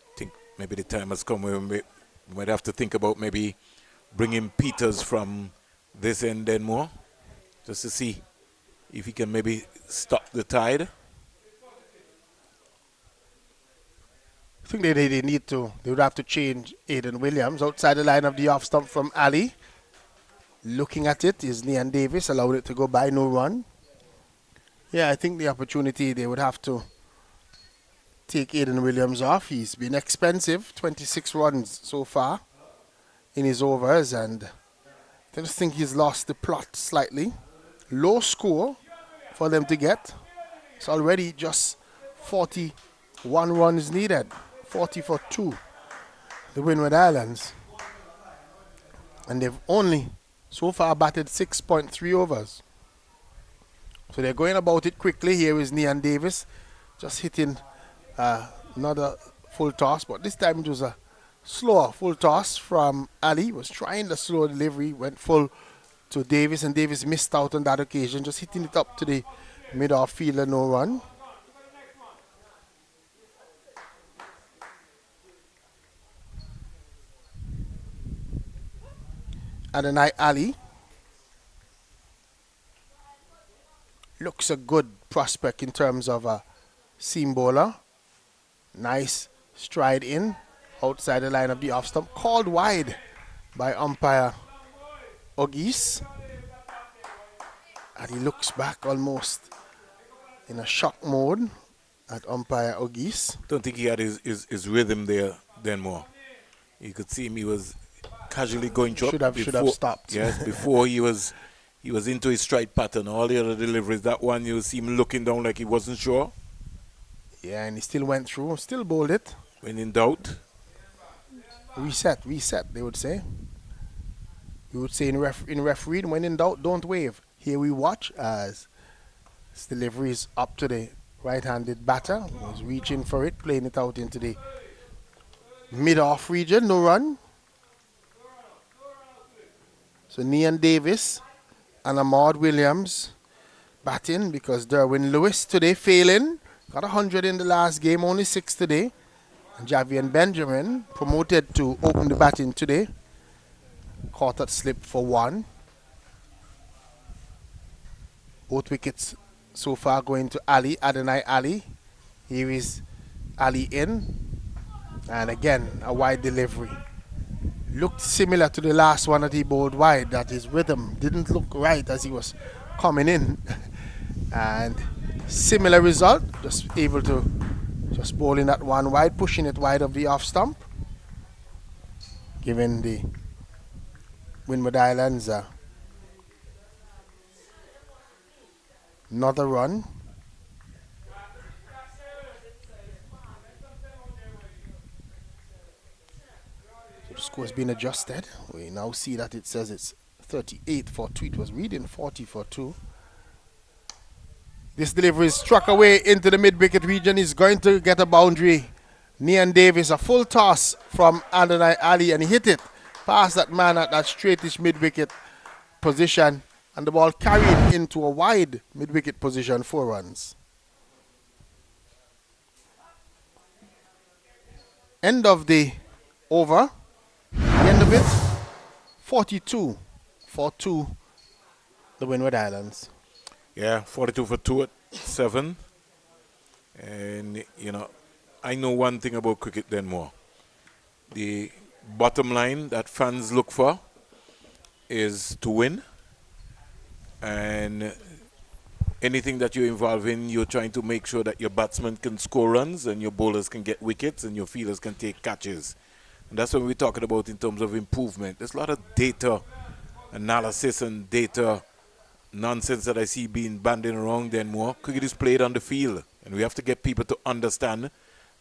I think maybe the time has come where we might have to think about maybe bringing Peters from this end then more, just to see if he can maybe stop the tide. I think they need to. They would have to change Aiden Williams outside the line of the off stump from Ali. Looking at it is Nean Davis, allowed it to go by, no run. Yeah, I think the opportunity, they would have to take Aiden Williams off. He's been expensive, 26 runs so far in his overs, and I just think he's lost the plot slightly. Low score for them to get. It's already just 41 runs needed. 40 for 2, the Windward Islands. And they've only so far batted 6.3 overs. So they're going about it quickly. Here is Nean Davis just hitting another full toss, but this time it was a slower full toss from Ali. Was trying the slow delivery, went full to Davis, and Davis missed out on that occasion, just hitting it up to the mid-off fielder, no run. Adonai Ali looks a good prospect in terms of a seam bowler. Nice stride in outside the line of the off stump. Called wide by umpire Ogis. And he looks back almost in a shock mode at umpire Ogis. Don't think he had his rhythm there then more. You could see him, he was casually going through. Should have stopped. Yes, before he was into his stride pattern. All the other deliveries, that one you see him looking down like he wasn't sure. Yeah, and he still went through, still bowled it. When in doubt. Reset, they would say. We would say in refereeing, when in doubt, don't wave. Here we watch as this delivery is up to the right-handed batter. He's reaching for it, playing it out into the mid-off region, no run. So Nean Davis and Ahmad Williams batting because Derwin Lewis today failing. Got 100 in the last game, only 6 today. And Javian Benjamin promoted to open the batting today. Caught at slip for 1. Both wickets so far going to Ali, Adonai Ali. Here is Ali in. And again, a wide delivery. Looked similar to the last one that he bowled wide, that his rhythm didn't look right as he was coming in. And similar result, just able to just bowling that one wide, pushing it wide of the off stump, giving the Windward Islands another run. The score has been adjusted. We now see that it says it's 38 for 2. It was reading 40 for 2. This delivery is struck away into the mid-wicket region. He's going to get a boundary. Nean Davis, a full toss from Adonai Ali, and he hit it past that man at that straightish mid-wicket position, and the ball carried into a wide mid-wicket position, 4 runs. End of the over. The end of it, 42 for 2, the Windward Islands. Yeah, 42 for 2 at 7. And, you know, I know one thing about cricket then more. The bottom line that fans look for is to win. And anything that you're involved in, you're trying to make sure that your batsmen can score runs and your bowlers can get wickets and your fielders can take catches. And that's what we're talking about in terms of improvement. There's a lot of data analysis and data nonsense that I see being bandied around then more. Cricket is played on the field. And we have to get people to understand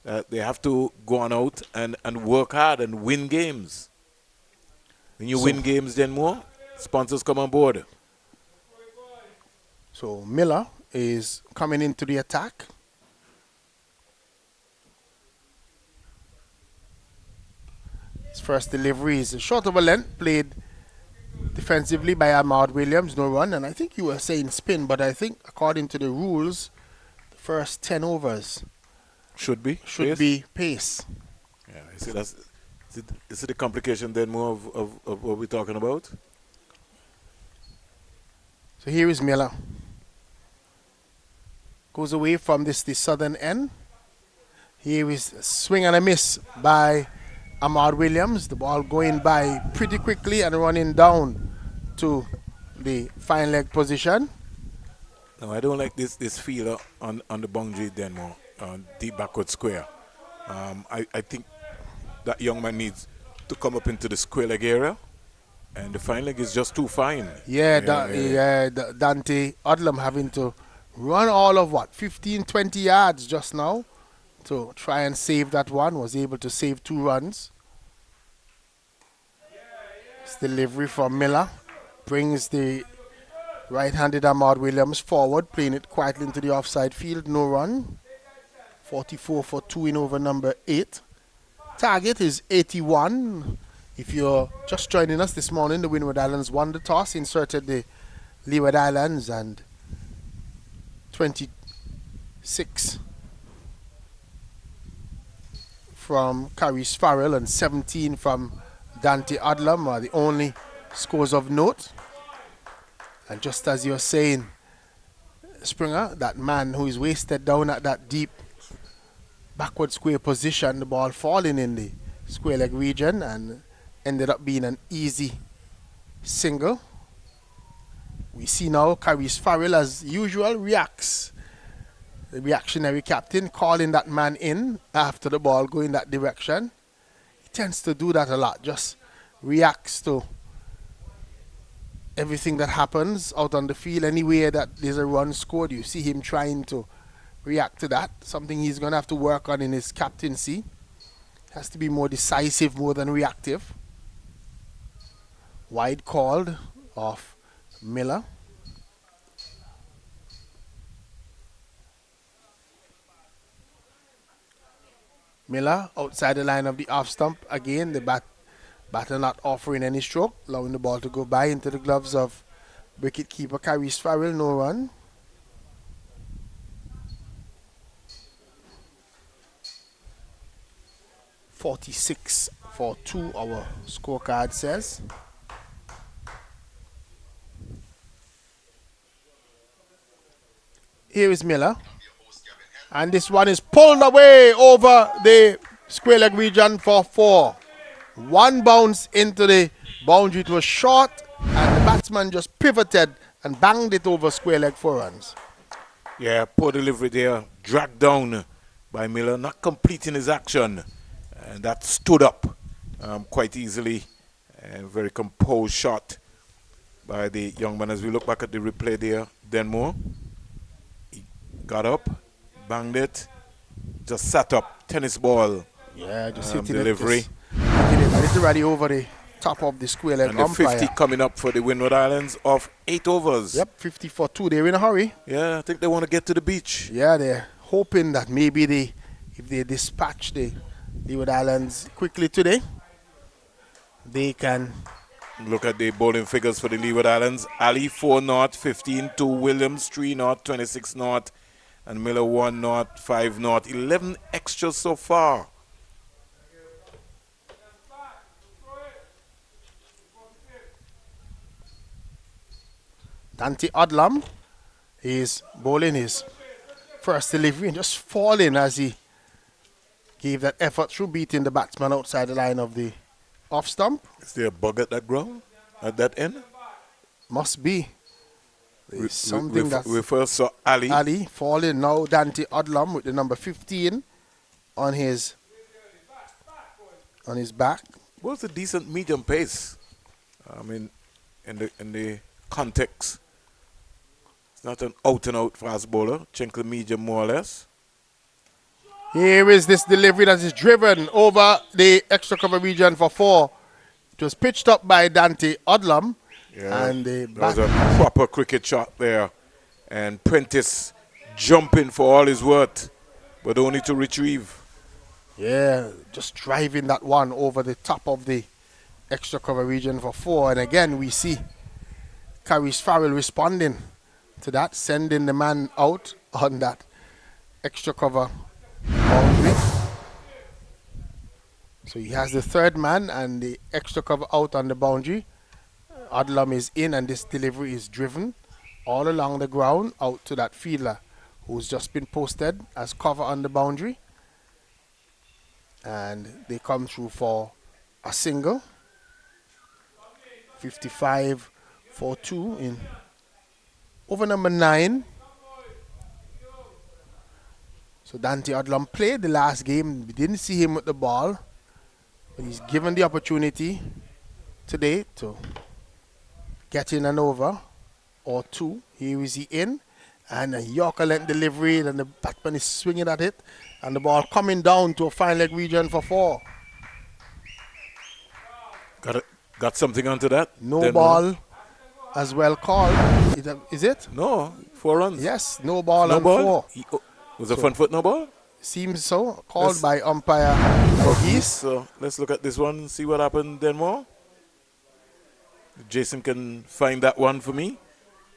that they have to go on out and work hard and win games. When you win games, then more sponsors come on board. So Miller is coming into the attack. His first delivery is short of a length, played defensively by Ahmad Williams, no run. And I think you were saying spin, but I think according to the rules, the first 10 overs should be pace. Yeah, I see is it the complication then more of what we're talking about? So here is Miller. Goes away from the southern end. Here is a swing and a miss by Ahmad Williams. The ball going by pretty quickly and running down to the fine leg position. No, I don't like this fielder on the boundary then more, deep backward square. I think that young man needs to come up into the square leg area, and the fine leg is just too fine. Dante Odlum having to run all of 15-20 yards just now to try and save that one. Was able to save 2 runs. This delivery from Miller brings the right-handed Ahmad Williams forward, playing it quietly into the offside field. No run. 44 for 2 in over number 8. Target is 81. If you're just joining us this morning, the Windward Islands won the toss, inserted the Leeward Islands, and 26 from Caris Farrell and 17 from Dante Odlum are the only scores of note. And just as you're saying, Springer, that man who is wasted down at that deep backward square position, the ball falling in the square leg region and ended up being an easy single. We see now Caris Farrell, as usual, reacts. The reactionary captain calling that man in after the ball going that direction. He tends to do that a lot, just reacts to everything that happens out on the field. Anywhere that there's a run scored, you see him trying to react to that. Something he's going to have to work on in his captaincy. Has to be more decisive more than reactive. Wide called off Miller. Miller outside the line of the off stump. Again, the batter not offering any stroke, allowing the ball to go by into the gloves of wicket keeper Caris Farrell. No run. .46 for 2, our scorecard says. Here is Miller. And this one is pulled away over the square leg region for 4. One bounce into the boundary. It was short, and the batsman just pivoted and banged it over square leg 4 runs. Yeah, poor delivery there. Dragged down by Miller, not completing his action. And that stood up quite easily. And very composed shot by the young man. As we look back at the replay there, Denmore. He got up, banged it, just sat up, tennis ball. Yeah, just hitting delivery. It's already over the top of the square leg and the 50 coming up for the Windward Islands of 8 overs. Yep, 50 for 2. They're in a hurry. Yeah, I think they want to get to the beach. Yeah, they're hoping that maybe if they dispatch the Leeward Islands quickly today, they can look at the bowling figures for the Leeward Islands. Ali 4 naught, 15 2, Williams 3 naught, 26 naught, and Miller 1 naught, 5 naught. 11 extras so far. Dante Odlum is bowling his first delivery and just falling as he gave that effort through beating the batsman outside the line of the off stump. Is there a bug at that ground, at that end? Must be. Something that we first saw Ali falling. Now Dante Odlum with the number 15 on his back. Was a decent medium pace. I mean, in the context, it's not an out and out fast bowler. Chinkle medium more or less. Here is this delivery that is driven over the extra cover region for 4. It was pitched up by Dante Odlum. Yeah, And the that was a proper cricket shot there. And Prentice jumping for all his worth, but only to retrieve. Yeah, just driving that one over the top of the extra cover region for 4. And again, we see Caris Farrell responding to that, sending the man out on that extra cover boundary. So he has the third man and the extra cover out on the boundary. Adlam is in, and this delivery is driven all along the ground out to that fielder who's just been posted as cover on the boundary. And they come through for a single. 55 for 2 in over number 9. So Dante Odlum played the last game. We didn't see him with the ball, but he's given the opportunity today to get in an over or 2. Here is he in, and a Yorker length delivery, and the batsman is swinging at it, and the ball coming down to a fine leg region for 4. Got something onto that? No then ball as well called. Is it? No, 4 runs. Yes, no ball No on ball? 4. Was a front foot no ball? Seems so. Called by umpire East. So let's look at this one and see what happened then more. Jason can find that one for me.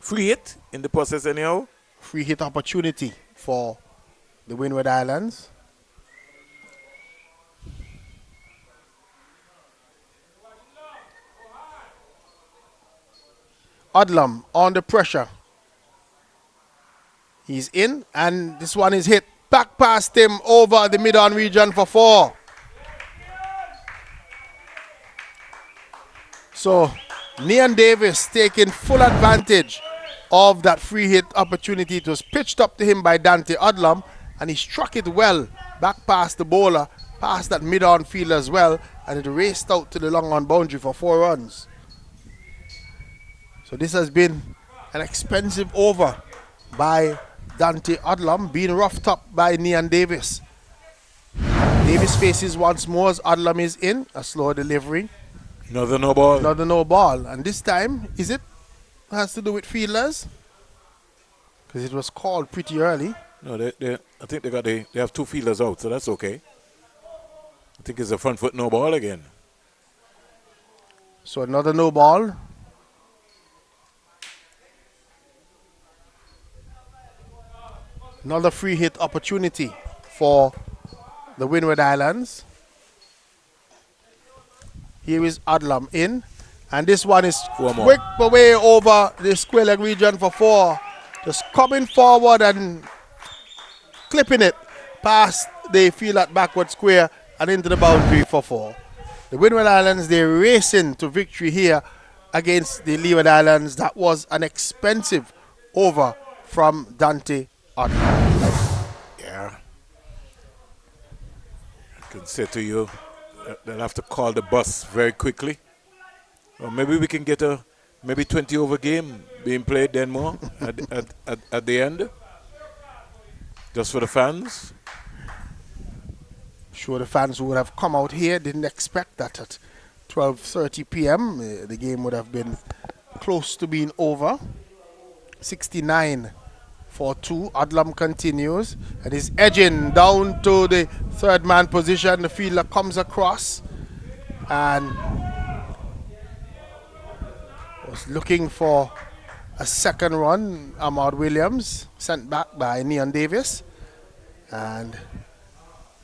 Free hit in the process anyhow. Free hit opportunity for the Windward Islands. Odlum on the pressure. He's in, and this one is hit back past him over the mid-on region for 4. So Nian Davis taking full advantage of that free hit opportunity. It was pitched up to him by Dante Odlum, and he struck it well back past the bowler, past that mid-on field as well, and it raced out to the long-on boundary for 4 runs. So this has been an expensive over by Dante Odlum, being roughed up by Nian Davis. Davis faces once more as Odlum is in, a slow delivery. Another no ball. Another no ball. And this time, is it has to do with fielders? Because it was called pretty early. No, I think they have 2 fielders out, so that's okay. I think it's a front foot no ball again. So another no ball. Another free hit opportunity for the Windward Islands. Here is Odlum in, and this one is quick away over the square leg region for 4. Just coming forward and clipping it past the field at backward square and into the boundary for 4. The Windward Islands, they're racing to victory here against the Leeward Islands. That was an expensive over from Dante Odlum. Yeah. I can say to you, they'll have to call the bus very quickly. Or maybe we can get a maybe 20 over game being played then more at the end. Just for the fans. Sure, the fans who would have come out here didn't expect that at 12:30 p.m. The game would have been close to being over. 69 for 2. Odlum continues and is edging down to the third man position. The fielder comes across and was looking for a second run. Ahmad Williams sent back by Nian Davis and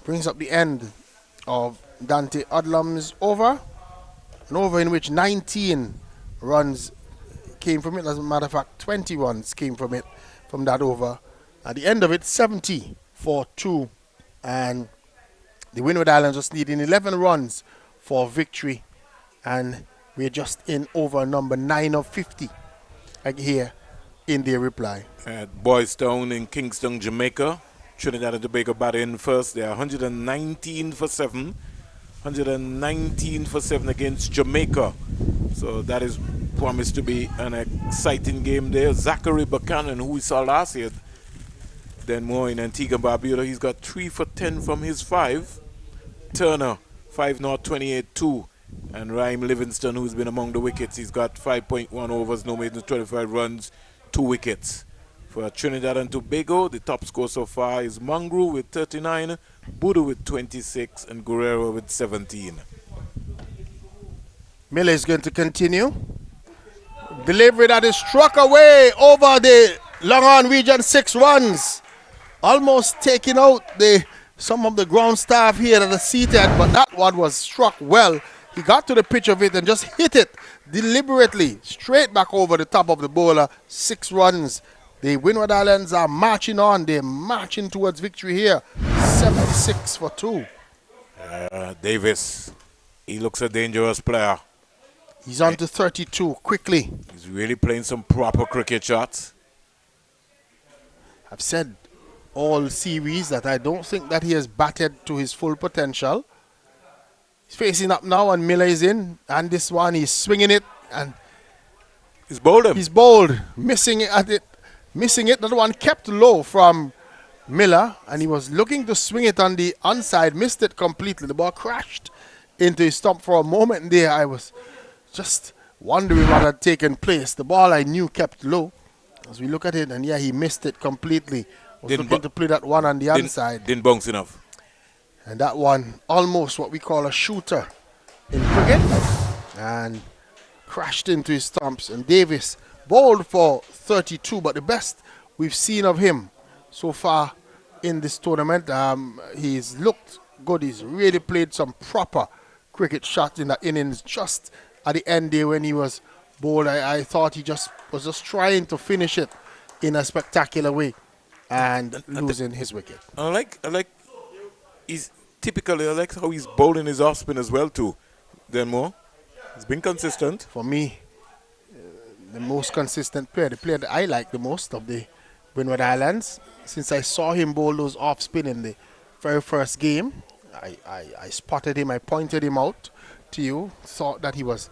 brings up the end of Dante Odlum's over. An over in which 19 runs came from it. As a matter of fact, 20 runs came from it, from that over. At the end of it, 70 for 2. And the Windward Islands just needing 11 runs for victory. And we're just in over number 9 of 50 here in their reply. At Boys Town in Kingston, Jamaica. Trinidad and Tobago batting first. They are 119 for 7. 119 for 7 against Jamaica. So that is promised to be an exciting game there. Zachary Buchanan, who we saw last year, Then more in Antigua and Barbuda. He's got 3 for 10 from his 5. Turner, 5 not 28-2. And Rhyme Livingston, who's been among the wickets, he's got 5.1 overs, no more than 25 runs, 2 wickets. For Trinidad and Tobago, the top score so far is Mangru with 39, Budu with 26, and Guerrero with 17. Miller is going to continue. Delivery that is struck away over the long on region, 6 runs. Almost taking out some of the ground staff here that are seated, but that one was struck well. He got to the pitch of it and just hit it deliberately straight back over the top of the bowler. 6 runs. The Windward Islands are marching on. They're marching towards victory here. 76 for 2. Davis, he looks a dangerous player. He's on to 32 quickly. He's really playing some proper cricket shots. I've said all series that I don't think that he has batted to his full potential. He's facing up now and Miller is in. And this one, he's swinging it. And he's bowled him. He's bowled. Missing it at it. Missing it. That one kept low from Miller. And he was looking to swing it on the onside. Missed it completely. The ball crashed into his stump for a moment there. I was just wondering what had taken place. The ball I knew kept low. As we look at it, and yeah, he missed it completely. Was looking to play that one on the onside. Didn't bounce enough. And that one, almost what we call a shooter in cricket. And crashed into his stumps. And Davis bowled for 32, but the best we've seen of him so far in this tournament. He's looked good. He's really played some proper cricket shots in that innings. Just at the end there when he was bowled, I thought he was just trying to finish it in a spectacular way and losing his wicket. I like he's typically, I like how he's bowling his off spin as well too. Then more, he's been consistent. For me, the most consistent player, the player that I like the most of the Windward Islands, since I saw him bowl those off spin in the very first game, I spotted him, I pointed him out to you, thought that he was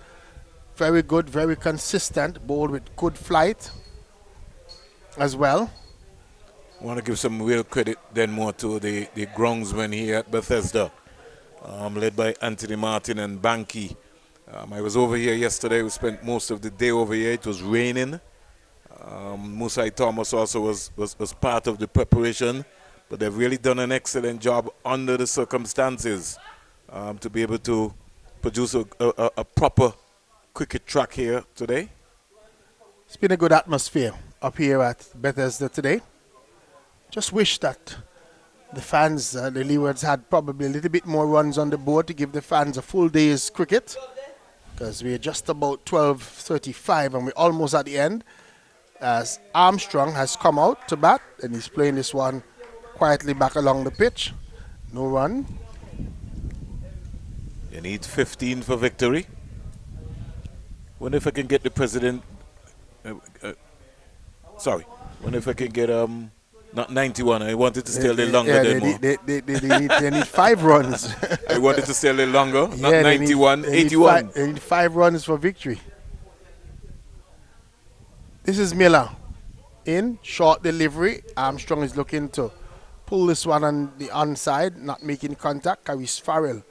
very good, very consistent, bowled with good flight as well. I want to give some real credit then more to the groundsmen here at Bethesda, led by Anthony Martin and Banky. I was over here yesterday. We spent most of the day over here. It was raining. Musai Thomas also was part of the preparation, but they've really done an excellent job under the circumstances to be able to produce a proper cricket track here today. It's been a good atmosphere up here at Bethesda today. Just wish that the fans, the Leewards, had probably a little bit more runs on the board to give the fans a full day's cricket, because we're just about 12:35 and we're almost at the end, as Armstrong has come out to bat and he's playing this one quietly back along the pitch. No run. You need 15 for victory. Wonder if I can get the president. Wonder if I can get not 91. I wanted to stay a little longer. They need 5 runs. I wanted to stay a little longer. Not 91, 81. They need 5 runs for victory. This is Miller in short delivery. Armstrong is looking to pull this one on the onside, not making contact. Caris Farrell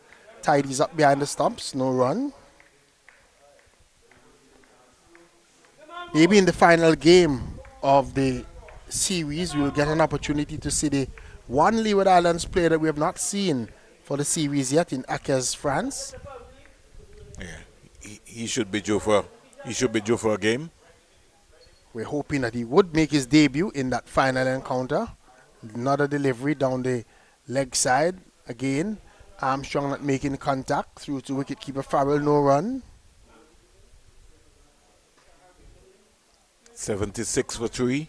tidies up behind the stumps. No run. Maybe in the final game of the series, we'll get an opportunity to see the one Leeward Islands player that we have not seen for the series yet in Akez, France. Yeah, he should be due for a game. We're hoping that he would make his debut in that final encounter. Another delivery down the leg side again. Armstrong not making contact through to wicketkeeper Farrell. No run. 76 for 3.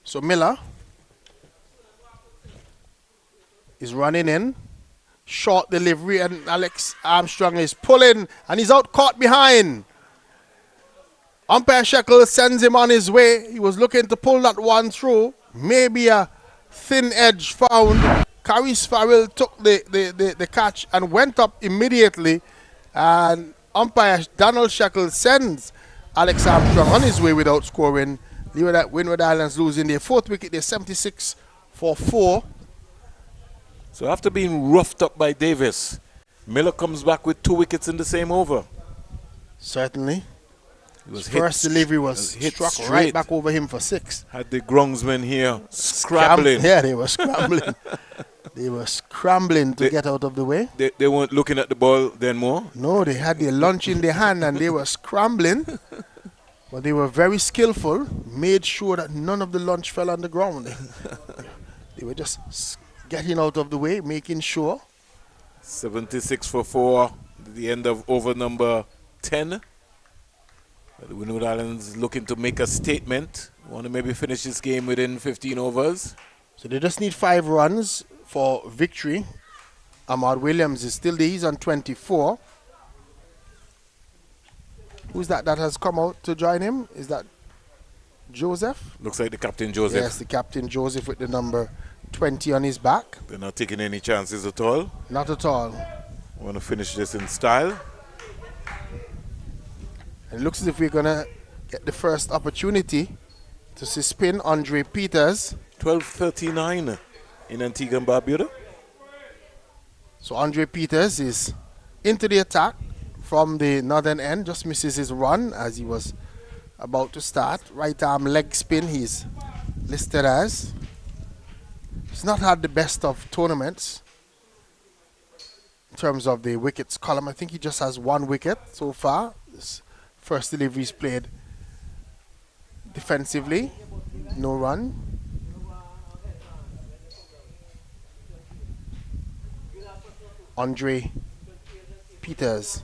So Miller is running in. Short delivery and Alex Armstrong is pulling and he's out caught behind. Umpire Sheckle sends him on his way. He was looking to pull that one through. Maybe a thin edge found. Caris Farrell took the catch and went up immediately. And umpire Donald Sheckle sends Alex Armstrong on his way without scoring. Windward Islands losing their 4th wicket. They're 76 for 4. So after being roughed up by Davis, Miller comes back with 2 wickets in the same over. Certainly. His first delivery was struck right back over him for 6. Had the groundsmen here scrabbling. Yeah, they were scrambling. They were scrambling to get out of the way. They weren't looking at the ball then more? No, they had their lunch in their hand and they were scrambling. But they were very skillful, made sure that none of the lunch fell on the ground. They were just getting out of the way, making sure. 76 for 4, the end of over number 10. The Windward Islands looking to make a statement. Want to maybe finish this game within 15 overs. So they just need 5 runs for victory. Ahmad Williams is still there. He's on 24. Who's that has come out to join him? Is that Joseph? Looks like the captain Joseph. Yes, the captain Joseph with the number 20 on his back. They're not taking any chances at all. Not at all. Want to finish this in style. And it looks as if we're going to get the first opportunity to see spin Andre Peters. 12:39 in Antigua and Barbuda. So Andre Peters is into the attack from the northern end. Just misses his run as he was about to start. Right arm leg spin he's listed as. He's not had the best of tournaments in terms of the wickets column. I think he just has 1 wicket so far. His first delivery is played defensively. No run. Andre Peters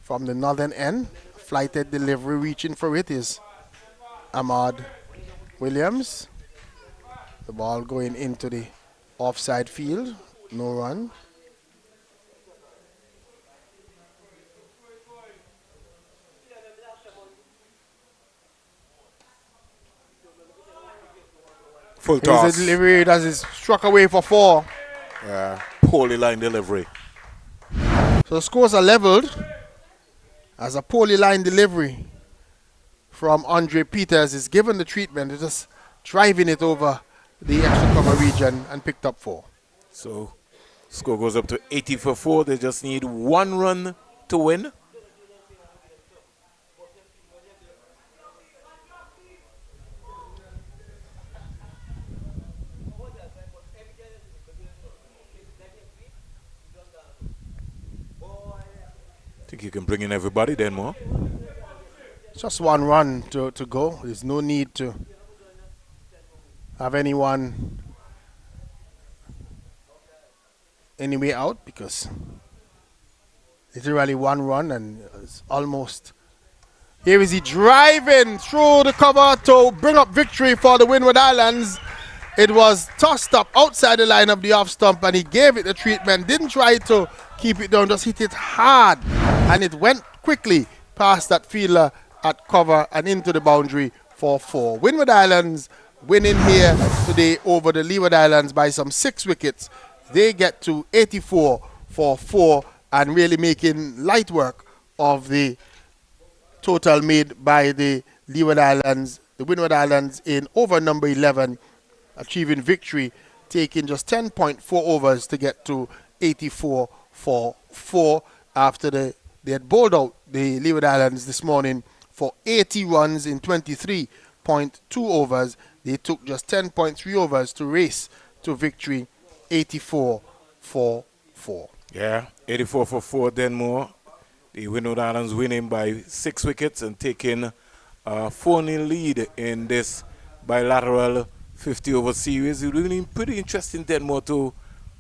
from the northern end. Flighted delivery, reaching for it is Ahmad Williams. The ball going into the offside field. No run. Full Here's toss. the delivery that is struck away for 4. Poorly line delivery. So the scores are leveled as a poorly lined delivery from Andre Peters is given the treatment. They're just driving it over the extra cover region and picked up 4. So score goes up to 80 for 4. They just need 1 run to win. Think you can bring in everybody then more. Just 1 run to go. There's no need to have anyone anyway out because literally 1 run and it's almost. Here is he driving through the cover to bring up victory for the Windward Islands. It was tossed up outside the line of the off stump and he gave it the treatment. Didn't try to keep it down, just hit it hard. And it went quickly past that fielder at cover and into the boundary for 4. Windward Islands winning here today over the Leeward Islands by some 6 wickets. They get to 84 for 4 and really making light work of the total made by the Leeward Islands, the Windward Islands in over number 11, achieving victory, taking just 10.4 overs to get to 84 for 4 after they had bowled out the Leeward Islands this morning for 80 runs in 23.2 overs. They took just 10.3 overs to race to victory, 84 for 4. Yeah, 84 for 4 then more. The Windward Islands winning by 6 wickets and taking a 4-0 lead in this bilateral 50-over series. It will be pretty interesting then more to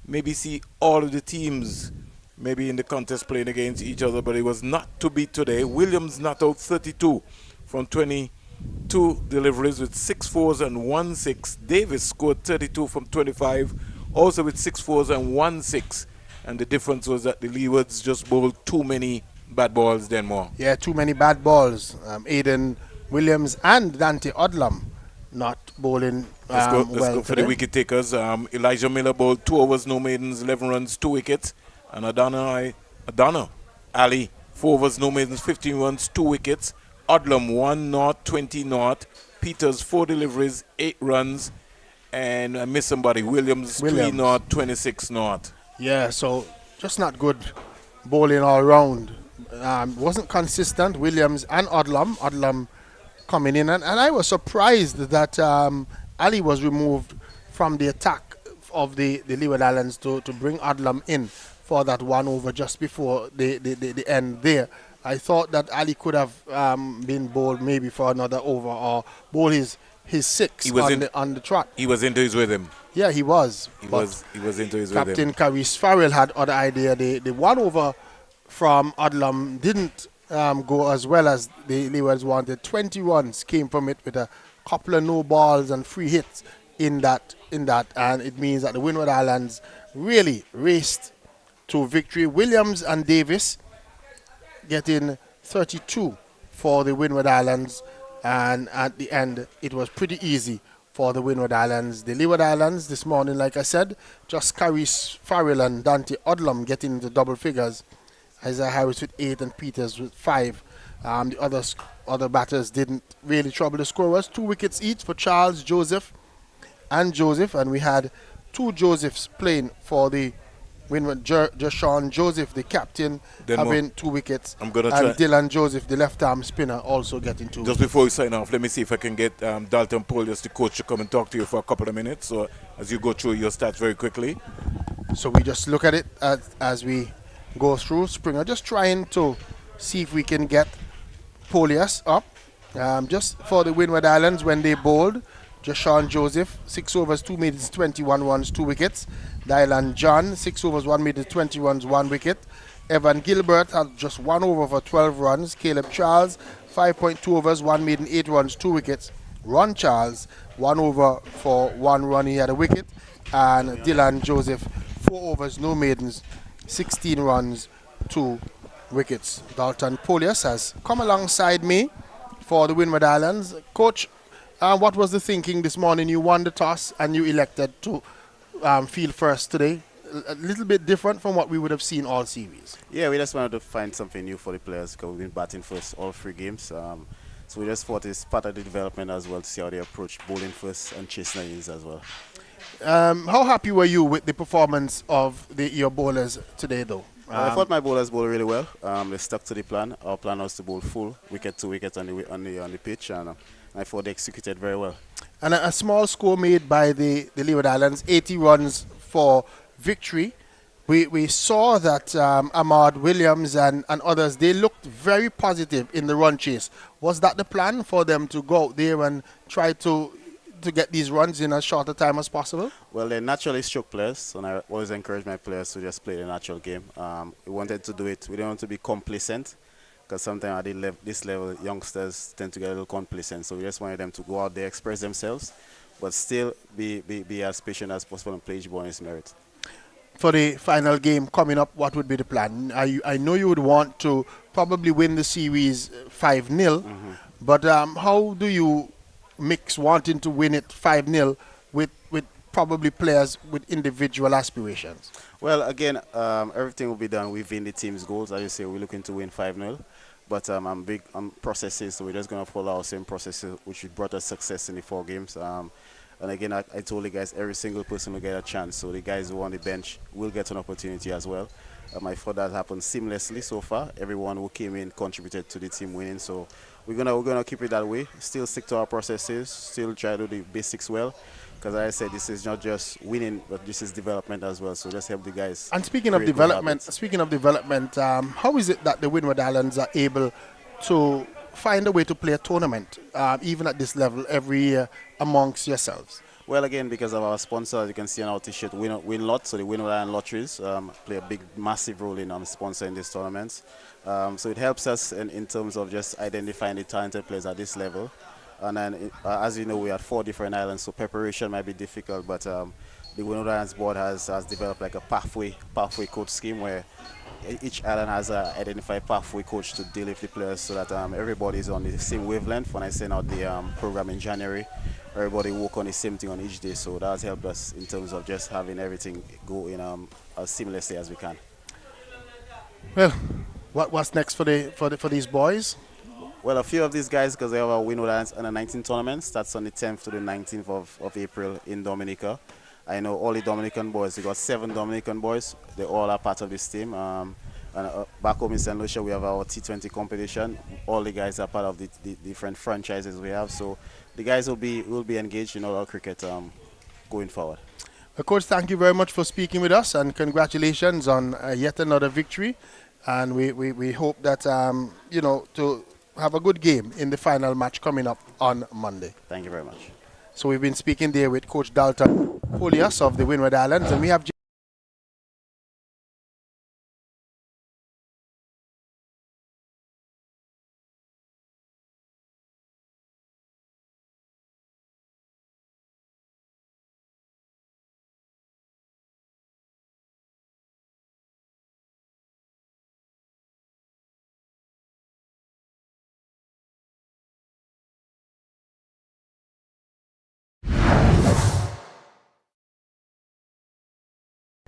maybe see all of the teams maybe in the contest playing against each other, but it was not to be today. Williams not out 32 from 22 deliveries with 6 fours and 1 6. Davis scored 32 from 25, also with 6 fours and 1 6. And the difference was that the Leewards just bowled too many bad balls then more. Yeah, too many bad balls. Aiden Williams and Dante Odlum not bowling Let's go well for today. the wicket takers. Elijah Miller bowled 2 overs, no maidens, 11 runs, 2 wickets. And Adana Ali, 4 overs, no maidens, 15 runs, 2 wickets. Odlum, 1 not, 20 not. Peters, 4 deliveries, 8 runs. And I missed somebody. Williams, 3 not, 26 not. Yeah, so just not good bowling all round. Wasn't consistent, Williams and Odlum. Odlum coming in. And I was surprised that Ali was removed from the attack of the Leeward Islands to bring Odlum in for that 1 over just before the end there. I thought that Ali could have been bowled maybe for another over or bowl his 6 on the trot. He was into his rhythm. Yeah, he was. He was into his rhythm. Captain Caris Farrell had other idea. The 1 over from Odlum didn't go as well as the Leewards wanted. 20 runs came from it with a couple of no balls and free hits in that, and it means that the Windward Islands really raced to victory. Williams and Davis getting 32 for the Windward Islands, and at the end it was pretty easy for the Windward Islands. The Leeward Islands this morning, like I said, just Caris Farrell and Dante Odlum getting into double figures. Isaiah Harris with 8 and Peters with 5. The other batters didn't really trouble the scorers. 2 wickets each for Charles, Joseph, and we had 2 Josephs playing for the Windward. Jashawn Joseph, the captain, having 2 wickets. I'm gonna and Dylan Joseph, the left-arm spinner, also getting 2 Just before we sign off, let me see if I can get Dalton Polius, the coach, to come and talk to you for a couple of minutes. So as you go through your stats very quickly. So we just look at it as we go through. Springer just trying to see if we can get Polius up. Just for the Windward Islands when they bowled, Jashawn Joseph, 6 overs, 2 maidens, 21 runs, 2 wickets. Dylan John, 6 overs, 1 maiden, 20 runs, 1 wicket. Evan Gilbert had just 1 over for 12 runs. Caleb Charles, 5.2 overs, 1 maiden, 8 runs, 2 wickets. Ron Charles, 1 over for 1 run, he had a wicket. And Dylan Joseph, 4 overs, no maidens, 16 runs, 2 wickets. Dalton Polius has come alongside me for the Windward Islands. Coach, what was the thinking this morning? You won the toss and you elected to field first today. A little bit different from what we would have seen all series. Yeah, we just wanted to find something new for the players because we've been batting first all 3 games. So we just thought it's part of the development as well to see how they approach bowling first and chasing innings as well. How happy were you with the performance of your bowlers today, though? I thought my bowlers bowled really well. They stuck to the plan. Our plan was to bowl full, wicket to wicket on the pitch, and I thought they executed very well. And a small score made by the Leeward Islands, 80 runs for victory. We saw that Ahmad Williams and others, they looked very positive in the run chase. Was that the plan for them to go out there and try to get these runs in as short a time as possible? Well, they're naturally stroke players, and I always encourage my players to just play the natural game. We wanted to do it. We don't want to be complacent, because sometimes at this level, youngsters tend to get a little complacent. So we just wanted them to go out there, express themselves, but still be as patient as possible and play each ball on its merit. For the final game coming up, what would be the plan? I know you would want to probably win the series 5-0, but how do you mix wanting to win it 5-0 with probably players with individual aspirations? Well, again, everything will be done within the team's goals. As you say, we're looking to win 5-0. But I'm big on processes, so we're just going to follow our same processes, which brought us success in the 4 games. And again, I told the guys, every single person will get a chance. So the guys who are on the bench will get an opportunity as well. I thought that happened seamlessly so far. Everyone who came in contributed to the team winning. So we're gonna keep it that way. Still stick to our processes. Still try to do the basics well. Because as I said, this is not just winning, but this is development as well. So just help the guys. And speaking of development, how is it that the Windward Islands are able to find a way to play a tournament, even at this level, every year amongst yourselves? Well, again, because of our sponsor, as you can see on our T-shirt, Win Lot, so the Windward Island Lotteries play a big, massive role in sponsoring these tournaments. So it helps us in terms of just identifying the talented players at this level. And then, as you know, we have 4 different islands, so preparation might be difficult, but the Windward Islands board has developed like a pathway coach scheme where each island has an identified pathway coach to deal with the players so that everybody is on the same wavelength. When I send out the program in January, everybody work on the same thing on each day. So that's helped us in terms of just having everything go in as seamlessly as we can. Well, what's next for these boys? Well, a few of these guys, because they have a Windward Islands under 19 tournament, starts on the 10th to the 19th of April in Dominica. I know all the Dominican boys. We got 7 Dominican boys. They all are part of this team. Back home in St. Lucia, we have our T20 competition. All the guys are part of the different franchises we have. So the guys will be engaged in all our cricket going forward. Coach, thank you very much for speaking with us, and congratulations on yet another victory. And we hope that to have a good game in the final match coming up on Monday. Thank you very much. So we've been speaking there with Coach Dalton Polias of the Windward Islands, and we have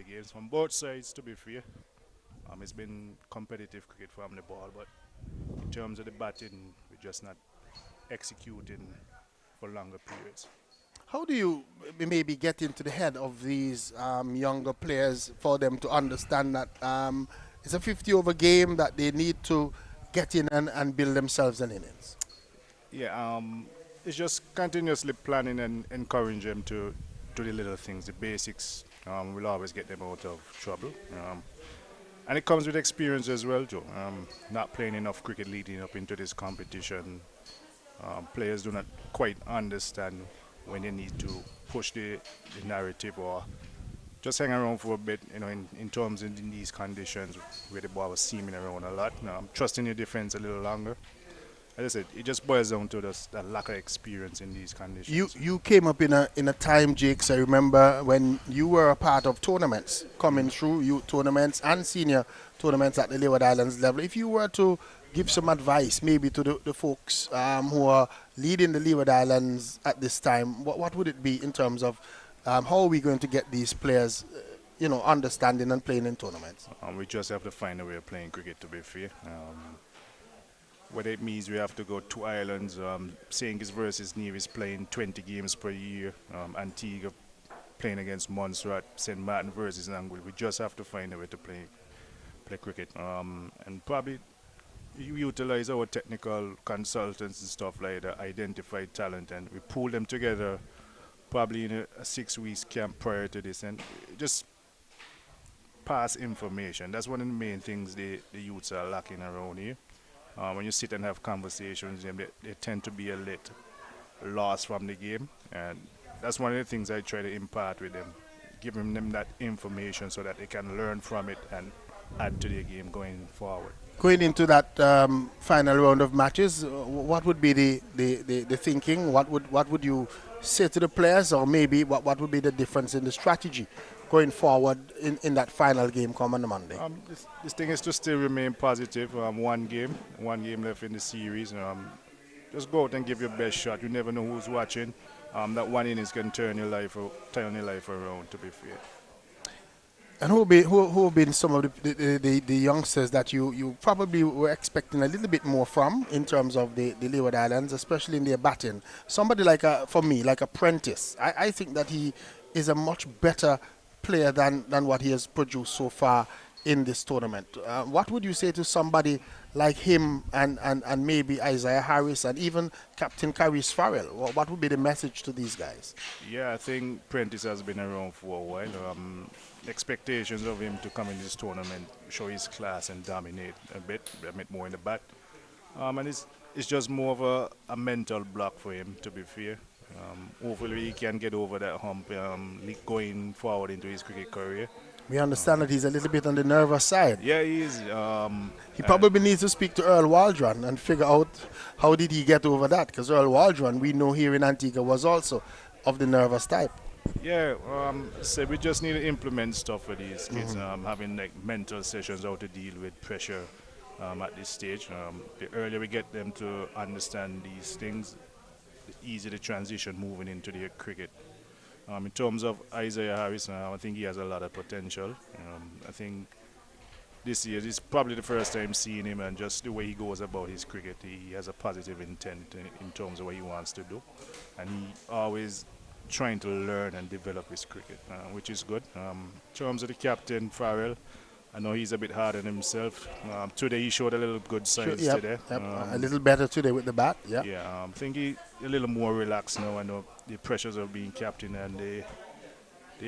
games from both sides, to be fair. It's been competitive cricket from the ball, but in terms of the batting, we're just not executing for longer periods. How do you maybe get into the head of these younger players for them to understand that it's a 50-over game, that they need to get in and build themselves an innings? Yeah, it's just continuously planning and encouraging them to do the little things, the basics. Will always get them out of trouble. And it comes with experience as well, Joe. Not playing enough cricket leading up into this competition. Players do not quite understand when they need to push the narrative or just hang around for a bit, in terms of in these conditions where the ball was seaming around a lot. Trusting your defense a little longer. As I said, it just boils down to that lack of experience in these conditions. You came up in a time, Jakes, I remember when you were a part of tournaments coming through, youth tournaments and senior tournaments at the Leeward Islands level. If you were to give some advice maybe to the folks who are leading the Leeward Islands at this time, what would it be in terms of how are we going to get these players understanding and playing in tournaments? We just have to find a way of playing cricket, to be fair. Whether it means we have to go to islands, St. Kitts versus Nevis playing 20 games per year, Antigua playing against Montserrat, St. Martin versus Anguilla. We just have to find a way to play cricket, and probably utilize our technical consultants and stuff like that, identify talent, and we pull them together probably in a 6 weeks camp prior to this, and just pass information. That's one of the main things the youths are lacking around here. When you sit and have conversations, they tend to be a little lost from the game, and that's one of the things I try to impart with them, giving them that information so that they can learn from it and add to their game going forward. Going into that final round of matches, what would be the thinking? What would you say to the players, or maybe what would be the difference in the strategy going forward in that final game come on Monday? This thing is to still remain positive. One game left in the series. Just go out and give your best shot. You never know who's watching. That one innings can turn your life around, to be fair. And who have been some of the youngsters that you probably were expecting a little bit more from in terms of the Leeward Islands, especially in their batting? Somebody for me, like Apprentice. I think that he is a much better player than what he has produced so far in this tournament. What would you say to somebody like him and maybe Isaiah Harris and even Captain Caris Farrell? What would be the message to these guys? Yeah, I think Prentice has been around for a while. Expectations of him to come in this tournament, show his class and dominate a bit more in the bat. And it's just more of a mental block for him, to be fair. Hopefully he can get over that hump going forward into his cricket career. We understand that he's a little bit on the nervous side. Yeah, he is. He probably needs to speak to Earl Waldron and figure out how did he get over that, because Earl Waldron, we know here in Antigua, was also of the nervous type. Yeah, so we just need to implement stuff for these kids, having like mental sessions, how to deal with pressure at this stage. The earlier we get them to understand these things, easy the transition moving into the cricket. In terms of Isaiah Harris, I think he has a lot of potential. I think this year is probably the first time seeing him, and just the way he goes about his cricket, he has a positive intent in terms of what he wants to do, and he always trying to learn and develop his cricket, which is good. In terms of the captain, Farrell, I know he's a bit hard on himself. Today he showed a little good signs today. A little better today with the bat, yeah. Yeah, I think he's a little more relaxed now. I know the pressures of being captain and the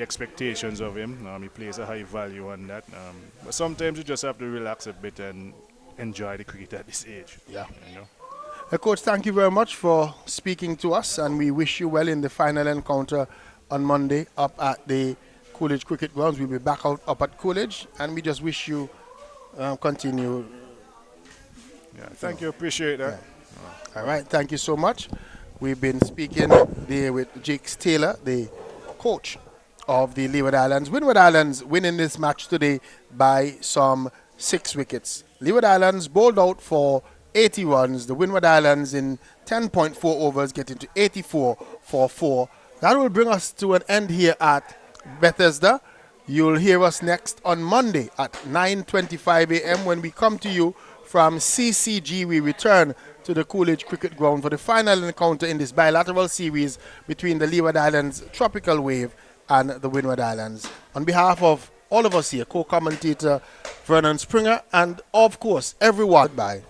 expectations of him. He plays a high value on that. But sometimes you just have to relax a bit and enjoy the cricket at this age. Yeah. You know? Coach, thank you very much for speaking to us, and we wish you well in the final encounter on Monday up at the Coolidge Cricket Grounds. We'll be back up at Coolidge, and we just wish you continue. Yeah, thank you. Appreciate that. Yeah. All right, thank you so much. We've been speaking there with Jakes Taylor, the coach of the Leeward Islands. Windward Islands winning this match today by some 6 wickets. Leeward Islands bowled out for 80 runs. The Windward Islands in 10.4 overs getting to 84 for 4. That will bring us to an end here at Bethesda. You'll hear us next on Monday at 9:25 a.m. when we come to you from CCG. We return to the Coolidge Cricket Ground for the final encounter in this bilateral series between the Leeward Islands Tropical Wave and the Windward Islands. On behalf of all of us here, co-commentator Vernon Springer, and of course everyone, bye.